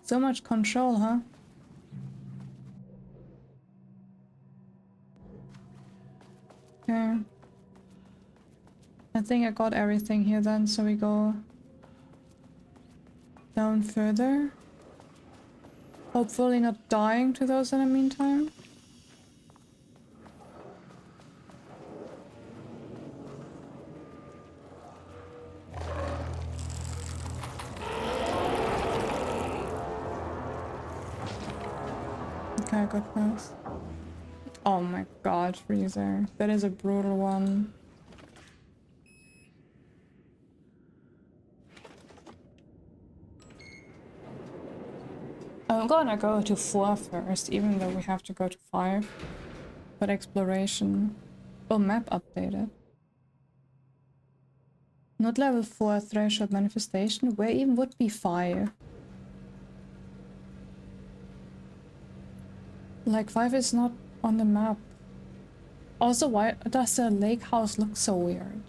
Speaker 1: So much control, huh? Okay. I think I got everything here then, so we go down further. Hopefully not dying to those in the meantime. Okay, good first. Oh my god, Freezer. That is a brutal one. I'm gonna go to 4 first, even though we have to go to 5. But exploration. Oh, map updated. Not level 4 threshold manifestation. Where even would be 5? Like 5 is not on the map. Also, why does the lake house look so weird?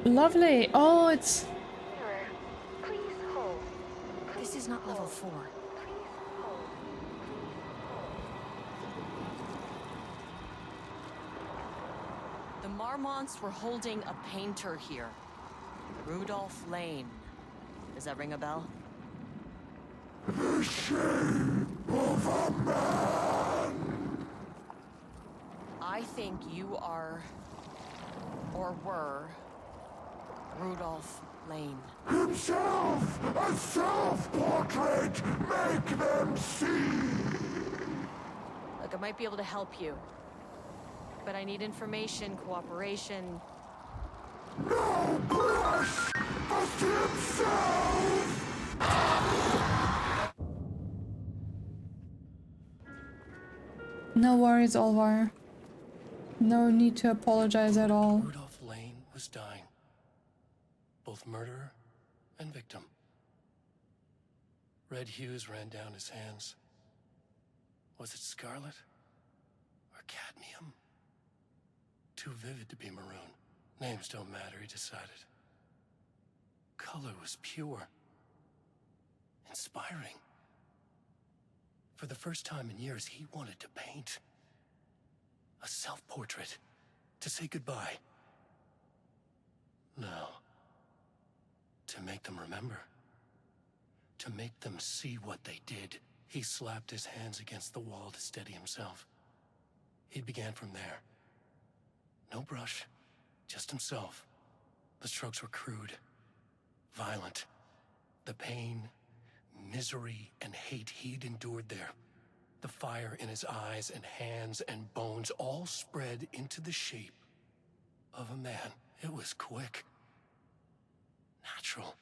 Speaker 1: Lovely. Oh, it's...
Speaker 3: Please hold.
Speaker 2: This is not level 4. The Marmonts were holding a painter here. Rudolph Lane. Does that ring a bell?
Speaker 10: The shape of a man.
Speaker 2: I think you are, or were, Rudolph Lane.
Speaker 10: Himself! A self-portrait! Make them see!
Speaker 2: Look, I might be able to help you. But I need information, cooperation.
Speaker 10: No brush! Just himself!
Speaker 1: No worries, Alvar. No need to apologize at all.
Speaker 9: Rudolph Lane was dying. Both murderer and victim. Red hues ran down his hands. Was it scarlet or cadmium? Too vivid to be maroon. Names don't matter, he decided. Color was pure. Inspiring. For the first time in years, he wanted to paint. A self-portrait. To say goodbye. No. To make them remember. To make them see what they did. He slapped his hands against the wall to steady himself. He began from there. No brush, just himself. The strokes were crude, violent. The pain, misery, and hate he'd endured there. The fire in his eyes and hands and bones all spread into the shape of a man. It was quick. Natural.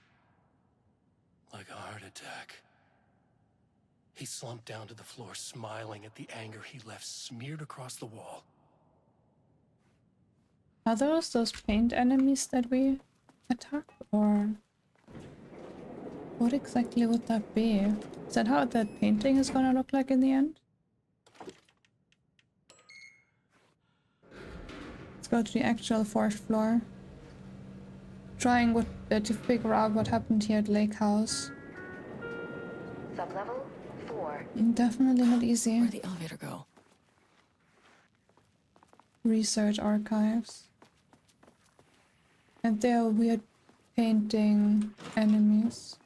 Speaker 9: Like a heart attack. He slumped down to the floor, smiling at the anger he left smeared across the wall.
Speaker 1: Are those paint enemies that we attack, or what exactly would that be? Is that how that painting is gonna look like in the end? Let's go to the actual 4th floor. Trying to figure out what happened here at Lake House.
Speaker 3: Sublevel 4.
Speaker 1: Definitely not easy.
Speaker 2: Where'd the elevator go?
Speaker 1: Research archives. And there are weird painting enemies.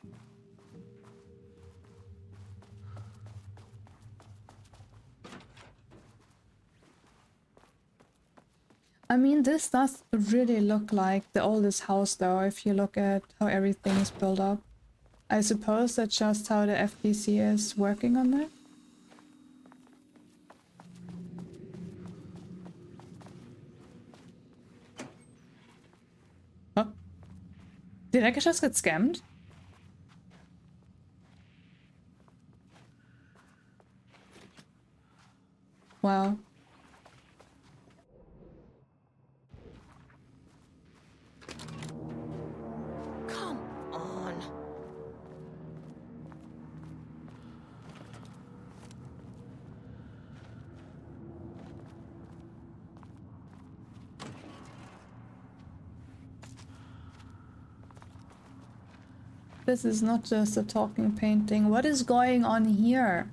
Speaker 1: I mean, this does really look like the oldest house though, if you look at how everything is built up. I suppose that's just how the FBC is working on that. Oh. Did I just get scammed? Wow.
Speaker 2: Come on.
Speaker 1: This is not just a talking painting. What is going on here?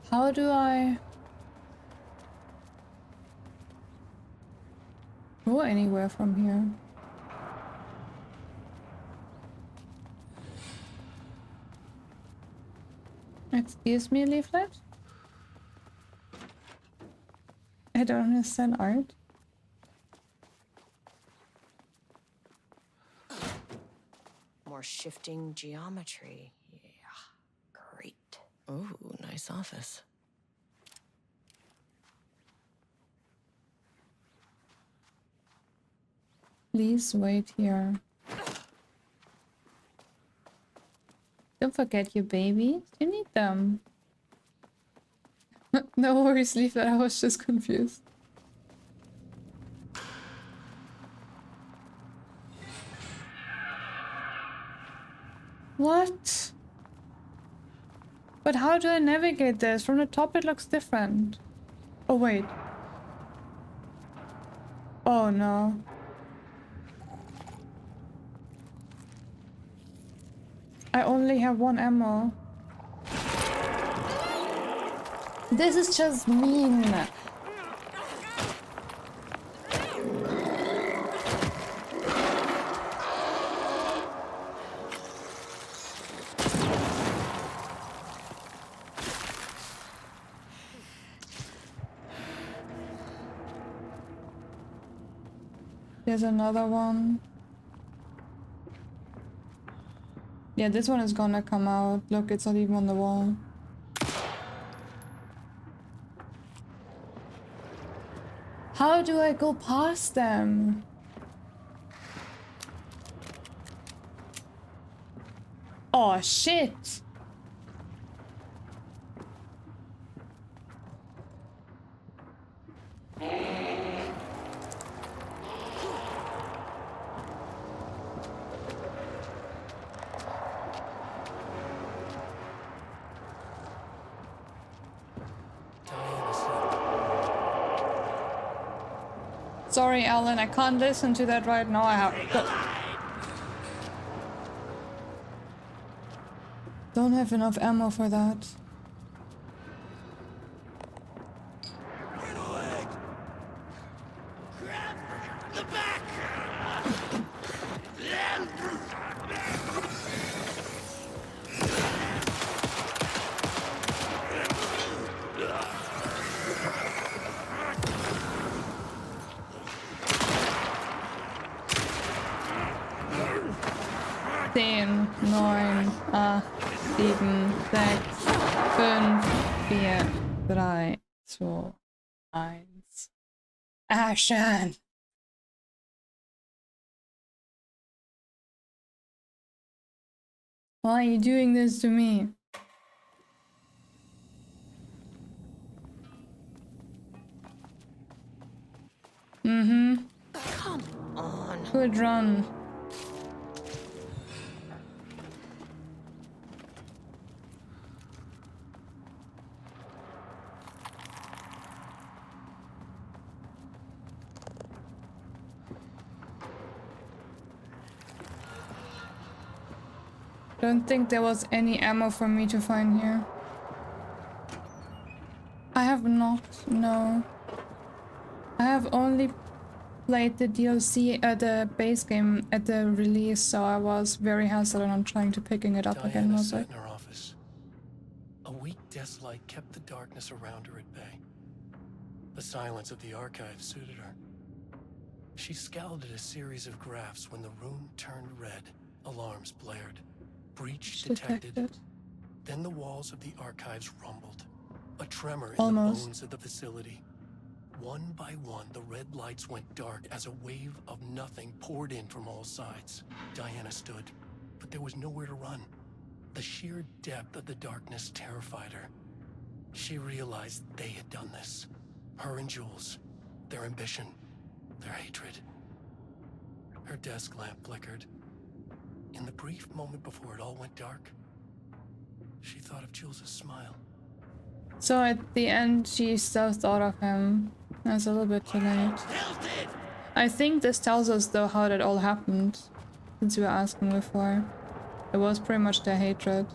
Speaker 1: How do I go anywhere from here? Excuse me, Leaflet? I don't understand art.
Speaker 2: More shifting geometry. Yeah, great. Ooh, nice office.
Speaker 1: Please wait here. Don't forget your babies. You need them. No worries, Leaflet. I was just confused. What? But how do I navigate this? From the top it looks different. Oh wait. Oh no. I only have one ammo. This is just mean. There's another one. Yeah, this one is gonna come out. Look, it's not even on the wall. How do I go past them? Oh, shit! Sorry, Alan, I can't listen to that right now. I have don't have enough ammo for that. Zehn, 9, 8, 7, 6, 5, 4, 3, 2, 1. Action! Why are you doing this to me?
Speaker 2: Come on.
Speaker 1: Good run. Don't think there was any ammo for me to find here. I have not, no. I have only played the DLC at the base game at the release, so I was very hesitant on trying to picking it up again.
Speaker 9: Diana sat in her office. A weak desk light kept the darkness around her at bay. The silence of the archive suited her. She scowled at a series of graphs when the room turned red. Alarms blared. Breach detected. Then the walls of the archives rumbled. A tremor in the bones of the facility. One by one, the red lights went dark as a wave of nothing poured in from all sides. Diana stood, but there was nowhere to run. The sheer depth of the darkness terrified her. She realized they had done this. Her and Jules. Their ambition. Their hatred. Her desk lamp flickered. In the brief moment before it all went dark, she thought of Jules' smile.
Speaker 1: So at the end, she still thought of him. That's a little bit too late. I think this tells us though how that all happened, since we were asking before. It was pretty much their hatred.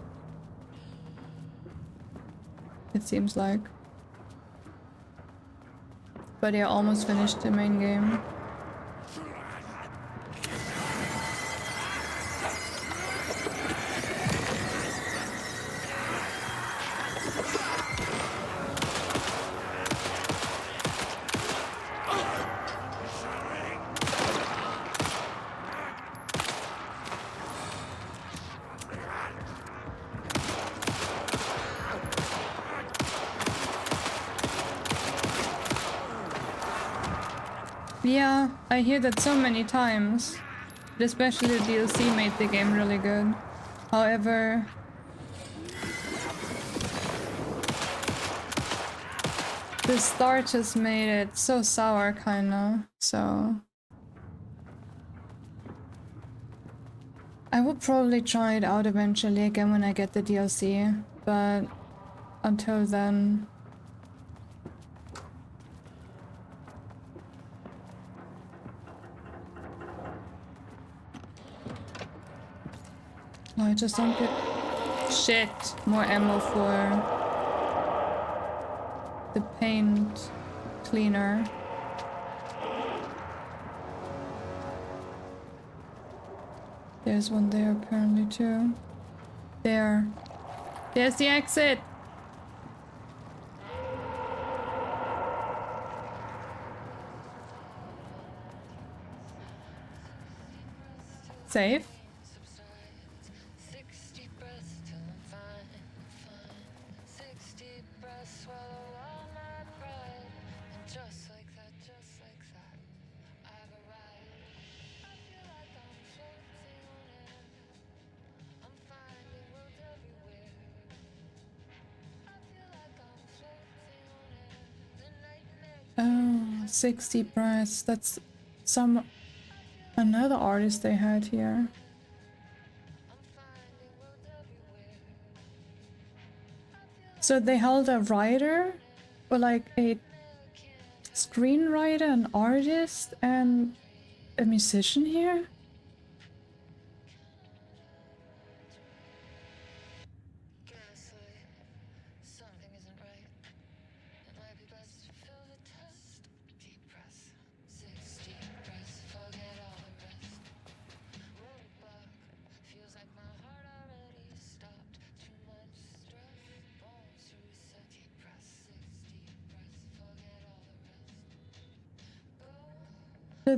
Speaker 1: It seems like. But yeah, almost finished the main game. Yeah, I hear that so many times. But especially the DLC made the game really good. However, the start just made it so sour, kinda. So I will probably try it out eventually again when I get the DLC, but until then... Oh, I just don't get... Shit! More ammo for the paint cleaner. There's one there apparently too. There. There's the exit! Safe? Oh, 60 breaths. That's another artist they had here. So they held a writer, or like a screenwriter, an artist, and a musician here? So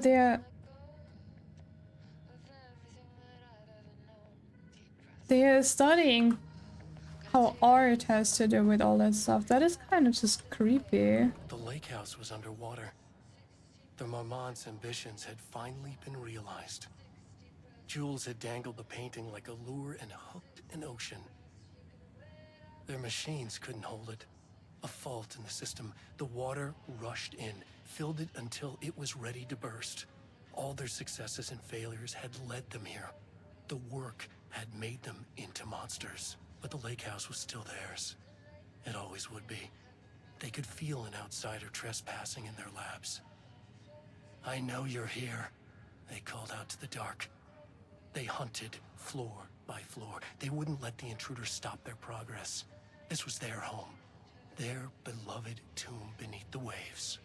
Speaker 1: they're studying how art has to do with all that stuff. That is kind of just creepy.
Speaker 9: The lake house was underwater. The Marmont's ambitions had finally been realized. Jules had dangled the painting like a lure and hooked an ocean. Their machines couldn't hold it. A fault in the system. The water rushed in, filled it until it was ready to burst. All their successes and failures had led them here. The work had made them into monsters. But the lake house was still theirs. It always would be. They could feel an outsider trespassing in their labs. "I know you're here," they called out to the dark. They hunted floor by floor. They wouldn't let the intruders stop their progress. This was their home. Their beloved tomb beneath the waves.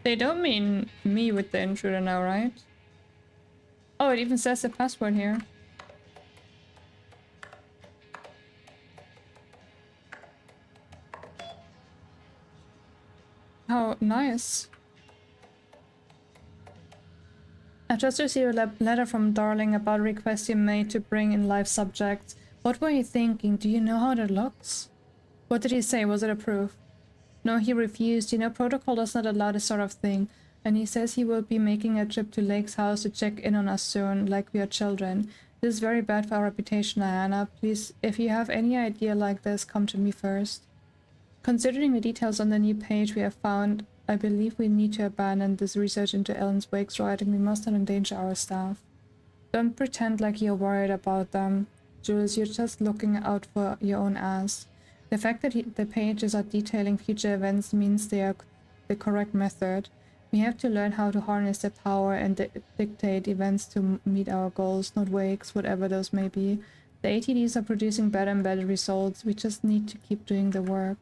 Speaker 1: They don't mean me with the intruder now, right? Oh, it even says the password here. How nice. I just received a letter from Darling about a request you made to bring in live subjects. What were you thinking? Do you know how that looks? What did he say? Was it approved? No, he refused. You know, protocol does not allow this sort of thing. And he says he will be making a trip to Lake's house to check in on us soon, like we are children. This is very bad for our reputation, Diana. Please, if you have any idea like this, come to me first. Considering the details on the new page we have found, I believe we need to abandon this research into Ellen's Wake's writing. We must not endanger our staff. Don't pretend like you're worried about them. Jules, you're just looking out for your own ass. The fact that the pages are detailing future events means they are the correct method. We have to learn how to harness their power and dictate events to meet our goals, not Wakes, whatever those may be. The ATDs are producing better and better results. We just need to keep doing the work.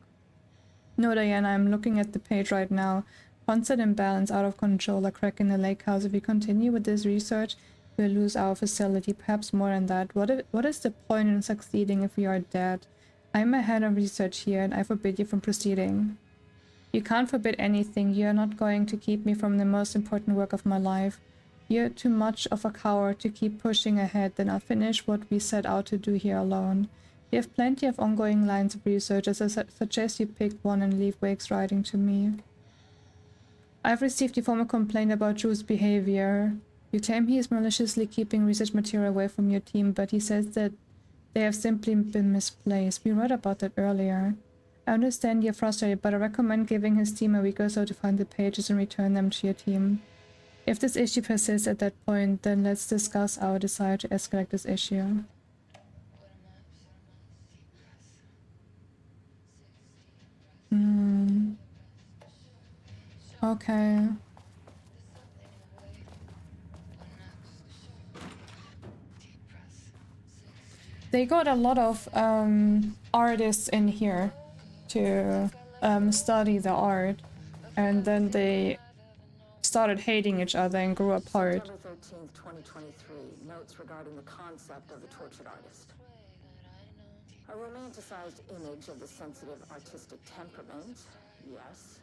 Speaker 1: No, Diana, I'm looking at the page right now. Constant imbalance, out of control, a crack in the lake house. If we continue with this research, we'll lose our facility, perhaps more than that. What is the point in succeeding if we are dead? I'm a head of research here, and I forbid you from proceeding. You can't forbid anything. You are not going to keep me from the most important work of my life. You're too much of a coward to keep pushing ahead. Then I'll finish what we set out to do here alone. We have plenty of ongoing lines of research, as I suggest you pick one and leave Wake's writing to me. I've received a formal complaint about Drew's behavior. You claim he is maliciously keeping research material away from your team, but he says that they have simply been misplaced. We read about that earlier. I understand you're frustrated, but I recommend giving his team a week or so to find the pages and return them to your team. If this issue persists at that point, then let's discuss our desire to escalate this issue. Okay. They got a lot of artists in here to study the art, and then they started hating each other and grew apart.
Speaker 8: October 13th, 2023. Notes regarding the concept of the tortured artist. A romanticized image of the sensitive artistic temperament, yes.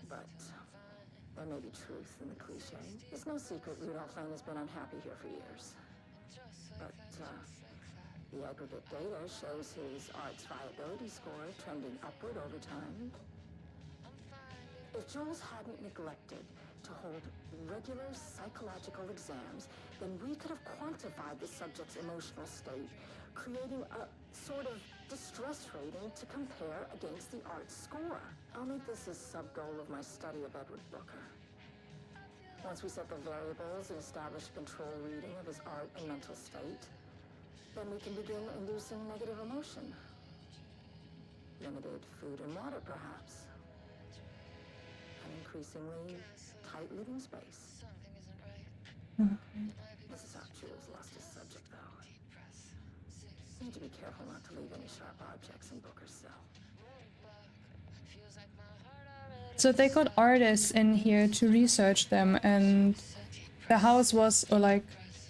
Speaker 8: But there may be truth in the cliche. It's no secret Rudolph Lane has been unhappy here for years. But the aggregate data shows his art's viability score trending upward over time. If Jules hadn't neglected to hold regular psychological exams, then we could have quantified the subject's emotional state, creating a sort of distress rating to compare against the art's score. I'll make this a sub-goal of my study of Edward Booker. Once we set the variables and establish a control reading of his art and mental state, then we can begin inducing negative emotion. Limited food and water, perhaps. An increasingly tight living space. This is how Jules lost his subject, though. Need to be careful not to leave any sharp objects in Booker's cell.
Speaker 1: So they got artists in here to research them, and the house was, or like,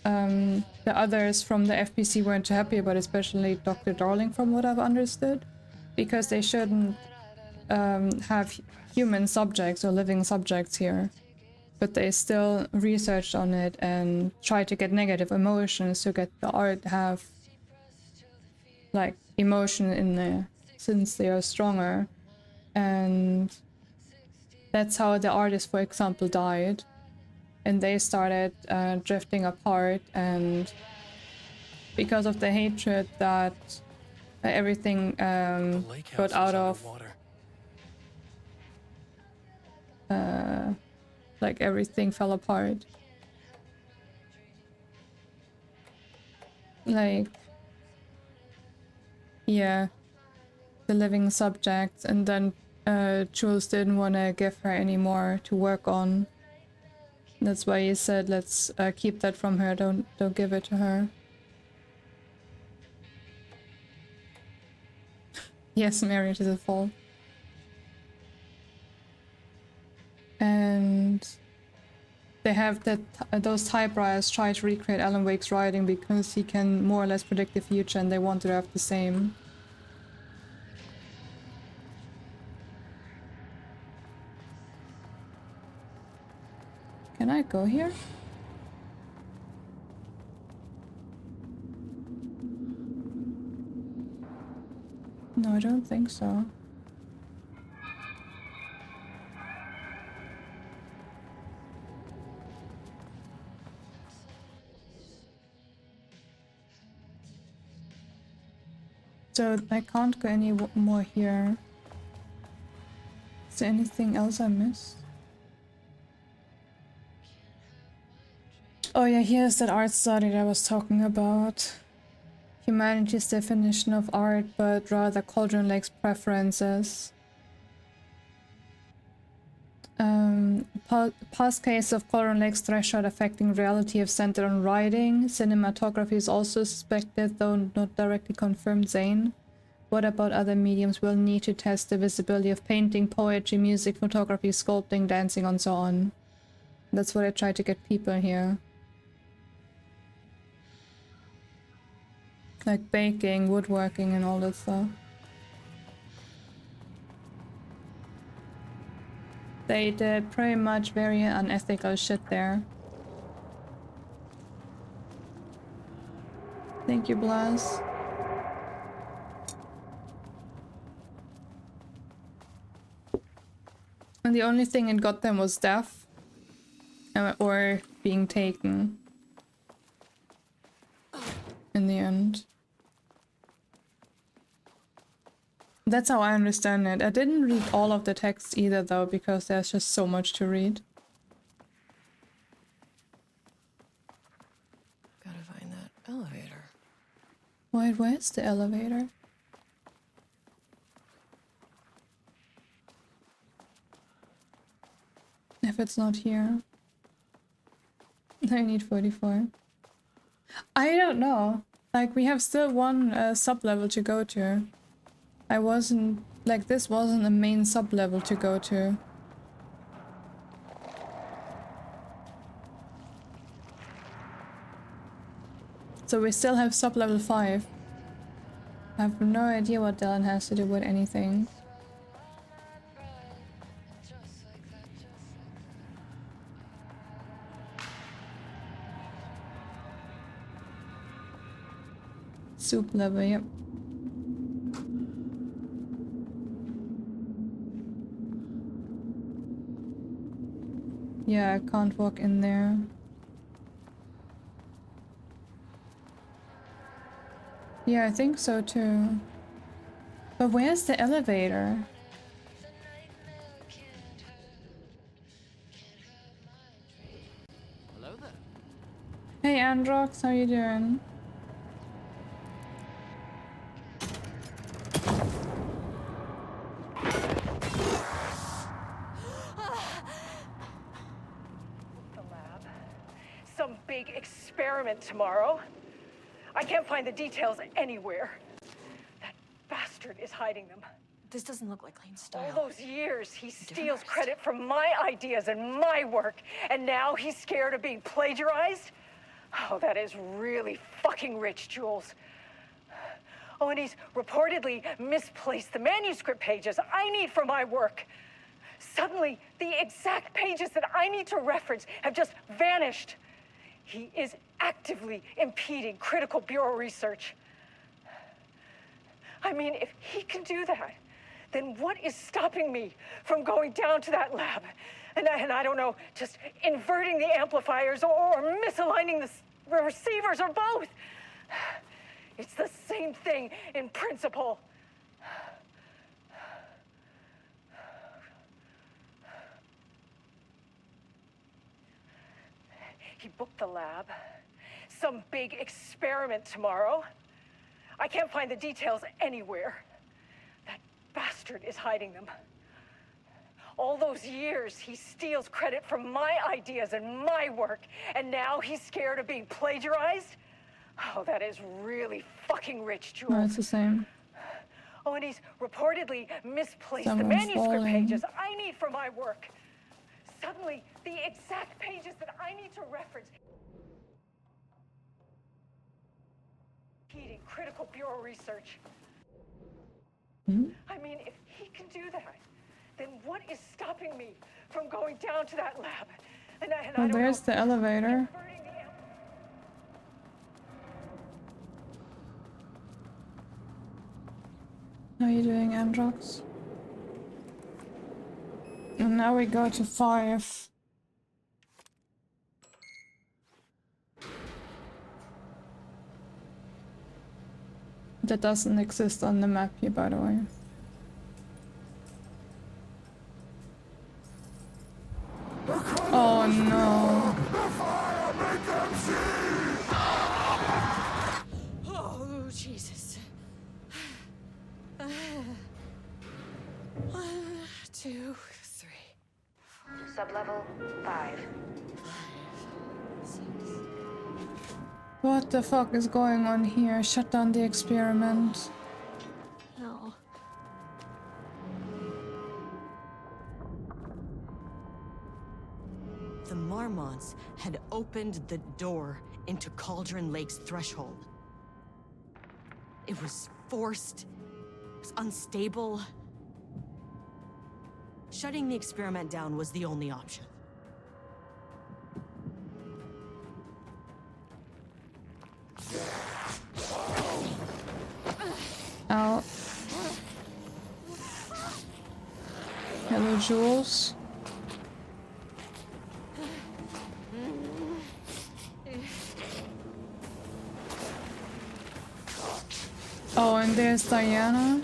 Speaker 1: the others from the FPC weren't too happy about it, especially Dr. Darling, from what I've understood, because they shouldn't have human subjects or living subjects here. But they still researched on it and tried to get negative emotions to get the art to have like emotion in there, since they are stronger. And that's how the artist, for example, died. And they started drifting apart, and because of the hatred that everything got out of, like everything fell apart. Like, yeah, the living subjects, and then Jules didn't want to give her any more to work on. That's why he said, let's keep that from her, don't give it to her. Yes, marriage is a fault. And they have that those typewriters try to recreate Alan Wake's writing because he can more or less predict the future, and they wanted to have the same. Can I go here? No, I don't think so. So I can't go any more here. Is there anything else I missed? Oh yeah, here's that art study that I was talking about. Humanity's definition of art, but rather Cauldron Lake's preferences. Past case of Cauldron Lake's threshold affecting reality have centered on writing. Cinematography is also suspected, though not directly confirmed. Zane, what about other mediums? We'll need to test the visibility of painting, poetry, music, photography, sculpting, dancing, and so on. That's what I try to get people here. Like baking, woodworking, and all that stuff. They did pretty much very unethical shit there. Thank you, Blas. And the only thing it got them was death. Or being taken. In the end. That's how I understand it. I didn't read all of the text either though, because there's just so much to read.
Speaker 2: Gotta find that elevator.
Speaker 1: Wait, where's the elevator? If it's not here. I need 44. I don't know. Like, we have still one sub-level to go to. I wasn't... Like, this wasn't a main sub-level to go to. So we still have sub-level 5. I have no idea what Dylan has to do with anything. Soup level, yep. Yeah, I can't walk in there. Yeah, I think so too. But where's the elevator?
Speaker 4: Hello there.
Speaker 1: Hey Androx, how you doing?
Speaker 6: The lab. Some big experiment tomorrow. I can't find the details anywhere. That bastard is hiding them.
Speaker 2: This doesn't look like Lane's style.
Speaker 6: All those years, he steals credit from my ideas and my work, and now he's scared of being plagiarized? Oh, that is really fucking rich, Jules. Oh, and he's reportedly misplaced the manuscript pages I need for my work. Suddenly, the exact pages that I need to reference have just vanished. He is actively impeding critical bureau research. I mean, if he can do that, then what is stopping me from going down to that lab? And I don't know, just inverting the amplifiers or misaligning the receivers or both. It's the same thing in principle. He booked the lab. Some big experiment tomorrow. I can't find the details anywhere. That bastard is hiding them. All those years, he steals credit from my ideas and my work, and now he's scared of being plagiarized? Oh, that is really fucking rich, Jules.
Speaker 1: No, it's the same.
Speaker 6: Oh, and he's reportedly misplaced
Speaker 1: Someone's
Speaker 6: the manuscript
Speaker 1: falling.
Speaker 6: pages I need for my work. Suddenly, the exact pages that I need to reference. Impeding critical bureau research. I mean, if he can do that, then what is stopping me from going down to that lab? And I
Speaker 1: Oh,
Speaker 6: don't
Speaker 1: there's
Speaker 6: know,
Speaker 1: the elevator.
Speaker 6: inverting the
Speaker 1: How are you doing, Androx? And now we go to 5. That doesn't exist on the map here, by the way. Oh no.
Speaker 2: Oh, Jesus. 1, 2, 3.
Speaker 3: Sublevel 5.
Speaker 1: What the fuck is going on here? Shut down the experiment.
Speaker 2: No. The Marmonts had opened the door into Cauldron Lake's threshold. It was forced. It was unstable. Shutting the experiment down was the only option.
Speaker 1: Ow. Hello, more jewels. Oh, and there's Diana.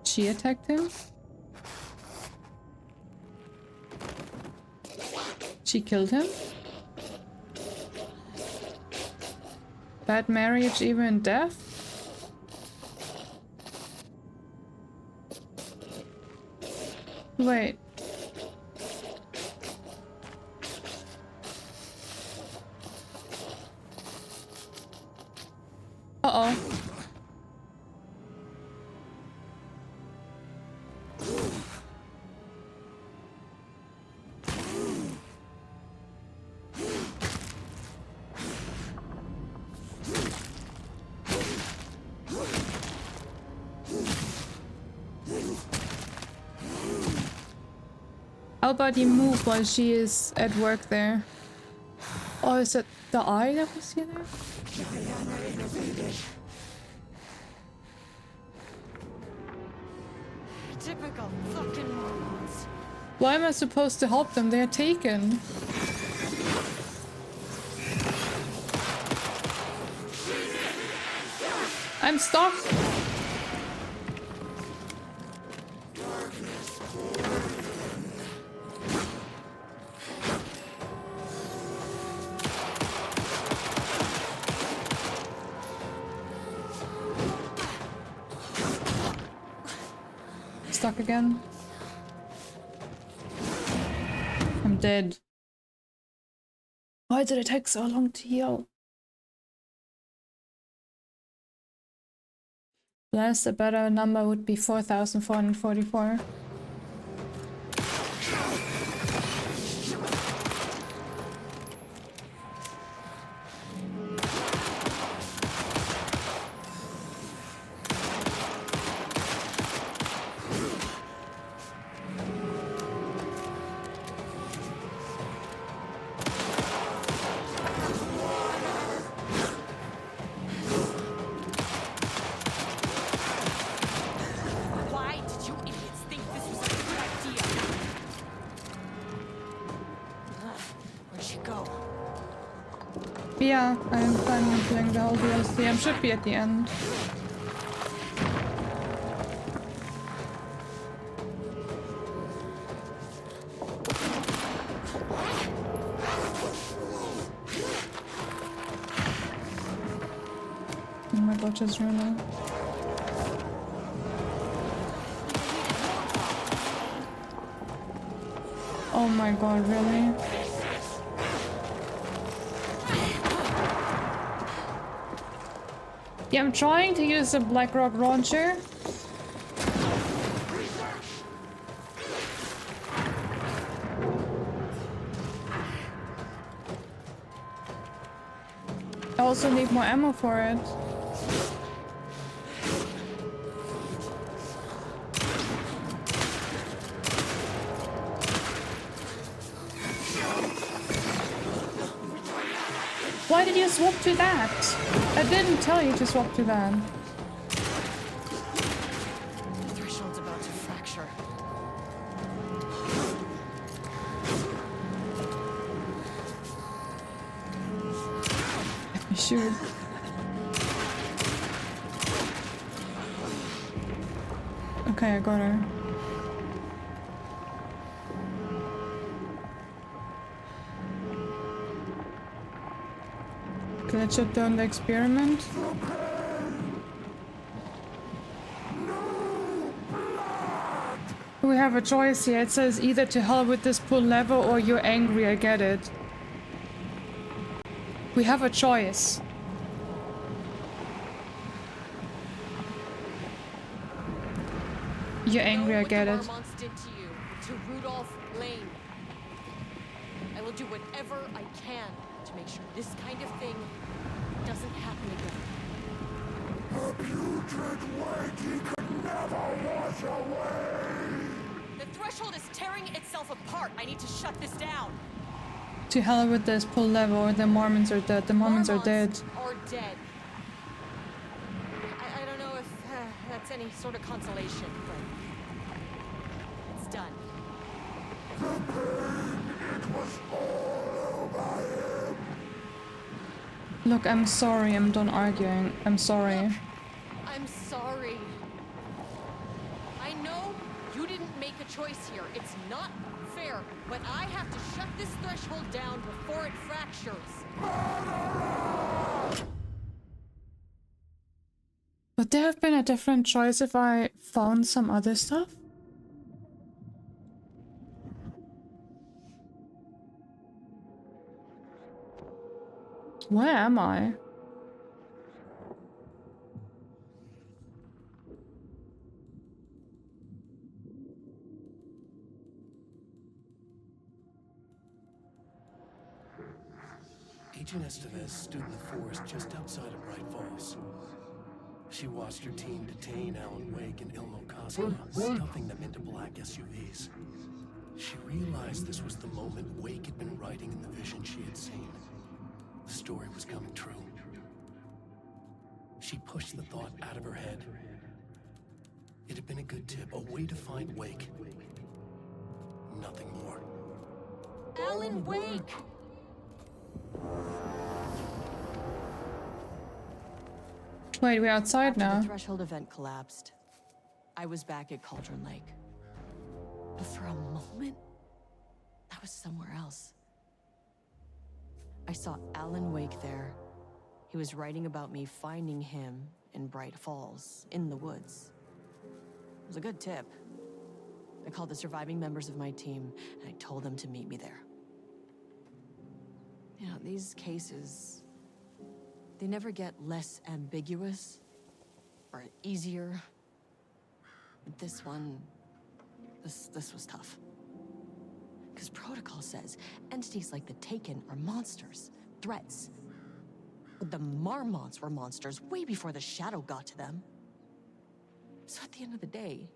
Speaker 1: She attacked him? She killed him? Bad marriage, even death? Wait. Uh-oh. How about you move while she is at work there? Oh, is it the eye that was here there?
Speaker 2: Typical fucking morons.
Speaker 1: Why am I supposed to help them? They're taken. I'm stuck. Stuck again. I'm dead. Why did it take so long to heal? Last, a better number would be 4,444. Yeah, I'm planning on playing the whole DLC. I should be at the end. Oh my god, just running. Oh my god, really? Yeah, I'm trying to use the Blackrock launcher. I also need more ammo for it. Why did you swap to that? I didn't tell you to swap to that.
Speaker 2: The threshold's about to fracture.
Speaker 1: Let me shoot. Okay, I got her. Let's shut down the experiment. We have a choice here. It says either to hell with this pull lever or you're angry, I get it. We have a choice. You're angry, I get it.
Speaker 13: Did to you, to Rudolph Lane. I will do whatever I can to make sure this kind of thing doesn't happen again.
Speaker 10: A putrid weight he could never wash away!
Speaker 13: The threshold is tearing itself apart. I need to shut this down.
Speaker 1: To hell with this pull lever or the Mormons are dead. The Mormons are dead.
Speaker 13: Are dead. sort of consolation, but it's done.
Speaker 1: Look, I'm sorry, I'm done arguing. I'm sorry.
Speaker 13: Look, I'm sorry. I know you didn't make a choice here. It's not fair, but I have to shut this threshold down before it fractures.
Speaker 1: Would there have been a different choice if I found some other stuff? Where am I?
Speaker 9: Agent Estevez stood in the forest just outside of Bright Falls. She watched her team detain Alan Wake and Ilmo Koska, stuffing them into black SUVs. She realized this was the moment Wake had been writing in the vision she had seen. The story was coming true. She pushed the thought out of her head. It had been a good tip, a way to find Wake. Nothing more.
Speaker 13: Alan Wake!
Speaker 1: Wait, we're outside
Speaker 2: After
Speaker 1: now.
Speaker 2: the threshold event collapsed, I was back at Cauldron Lake. But for a moment, I was somewhere else. I saw Alan Wake there. He was writing about me finding him in Bright Falls, in the woods. It was a good tip. I called the surviving members of my team, and I told them to meet me there. You know, these cases, they never get less ambiguous or easier. But this one, this was tough. Because protocol says entities like the Taken are monsters, threats. But the Marmots were monsters way before the Shadow got to them. So at the end of the day,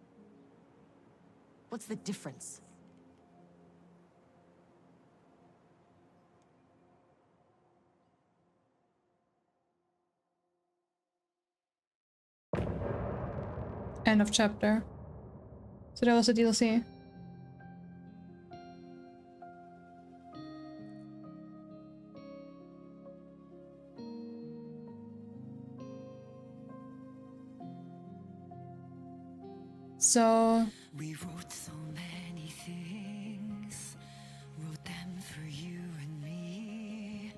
Speaker 2: what's the difference?
Speaker 1: End of chapter. So that was a DLC. So
Speaker 14: we wrote so many things, wrote them for you and me.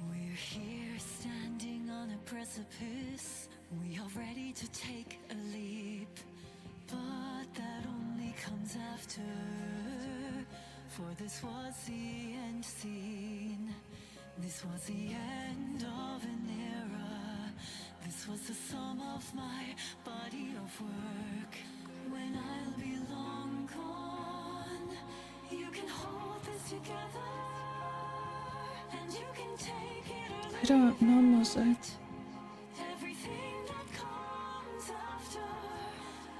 Speaker 14: We're here standing on a precipice. We are ready to take a leap, but that only comes after. For this was the end scene. This was the end of an era. This was the sum of my body of work. When I'll be long gone, you can hold this together, and you can take it or leave
Speaker 1: I don't know music.
Speaker 14: everything that comes after,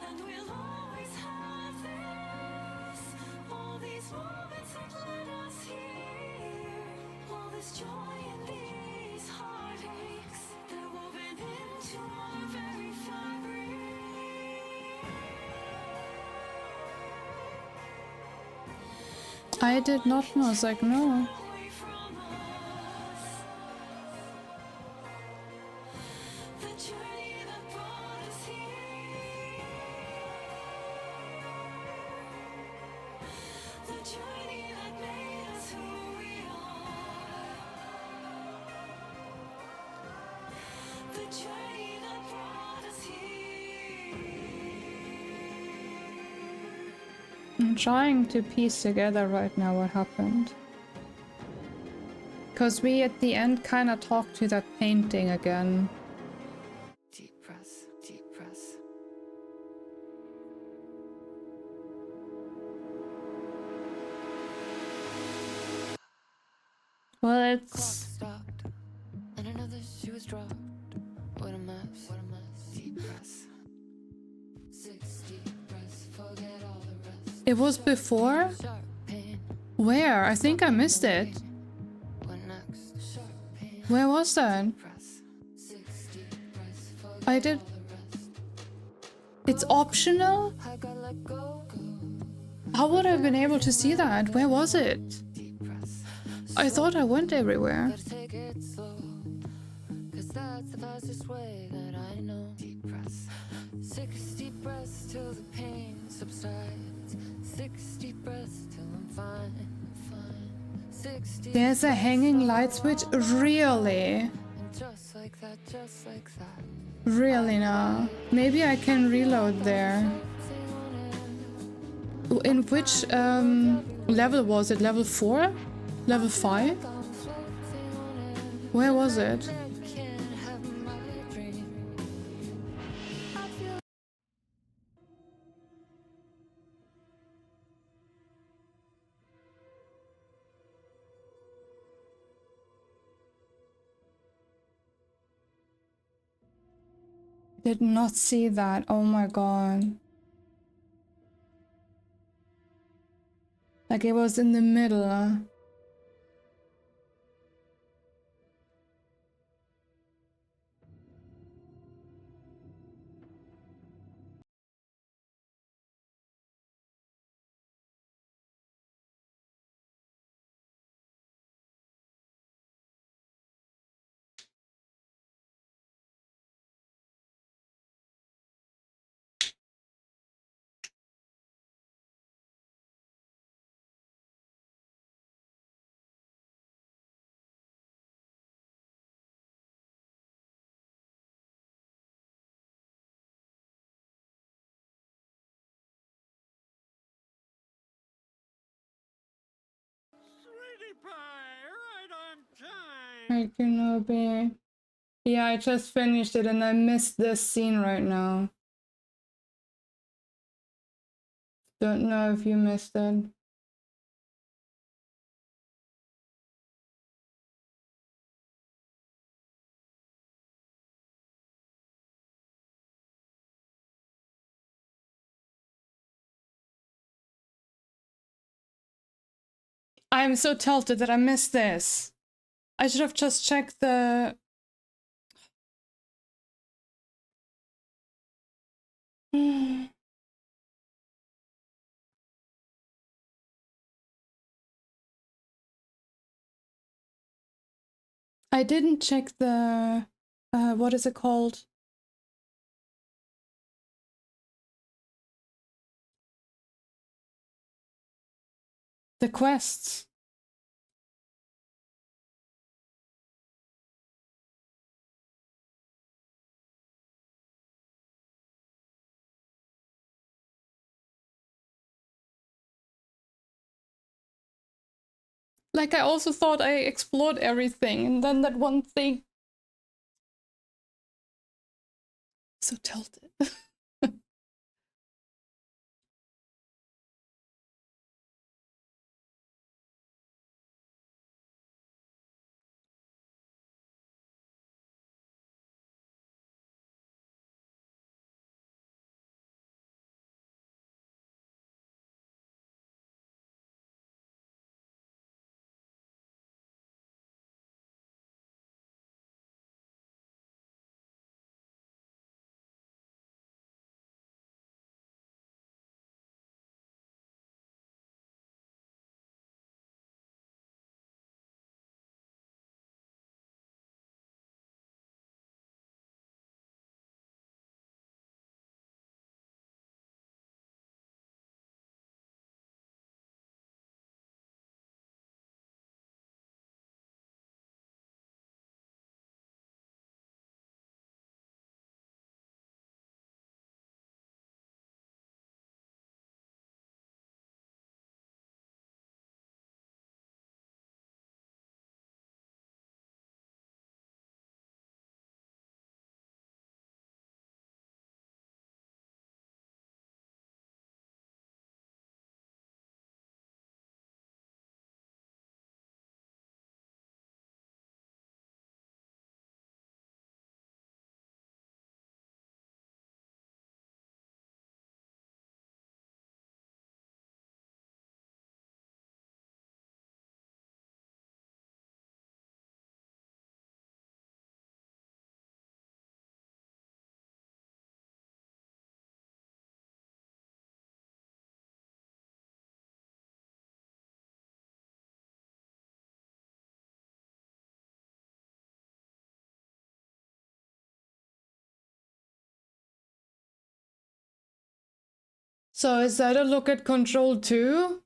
Speaker 14: and we'll always have this. All these moments that led us here, all this joy and these heartaches, they're woven into our very fabric.
Speaker 1: I did not know. I was like, no. I'm trying to piece together right now what happened. Because we at the end kind of talked to that painting again.
Speaker 14: Deep breath, deep breath.
Speaker 1: Well, it's...
Speaker 14: Stopped, and another shoe was dropped. What a mess, what a mess. Deep breath. 6 deep breaths, forget all the rest.
Speaker 1: It was before? Where? I think I missed it. Where was that? I did... It's optional? How would I have been able to see that? Where was it? I thought I went everywhere.
Speaker 14: That's the fastest way that I know. Deep breaths. 60 breaths till the pain subsides. 60 breaths till I'm fine, fine. 60
Speaker 1: There's a hanging light switch? Really?
Speaker 14: and just like that, just like that.
Speaker 1: Really now? Maybe I can reload there. In which level was it? Level 4? Level 5? Where was it? Did not see that. Oh my god. Like it was in the middle. Thank you, Nobi. Yeah, I just finished it and I missed this scene right now. Don't know if you missed it. I'm so tilted that I missed this. I should have just checked the... I didn't check the... what is it called? The quests. Like, I also thought I explored everything, and then that one thing... So tilted. So is that a look at Control 2?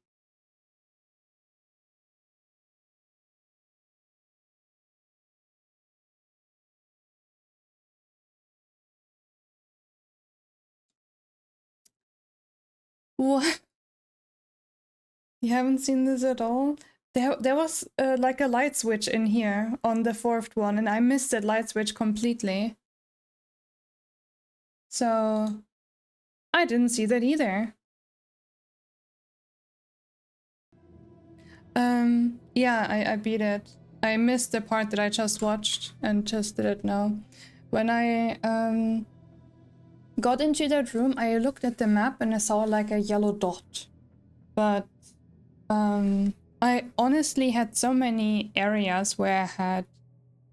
Speaker 1: What? You haven't seen this at all? There was like a light switch in here on the fourth one, and I missed that light switch completely. So I didn't see that either. Yeah, I beat it. I missed the part that I just watched and just did it now. When I got into that room, I looked at the map and I saw like a yellow dot. But I honestly had so many areas where I had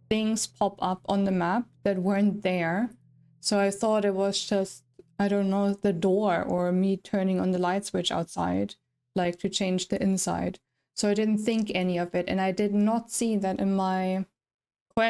Speaker 1: things pop up on the map that weren't there. So I thought it was just, I don't know, the door or me turning on the light switch outside, like to change the inside. So I didn't think any of it, and I did not see that in my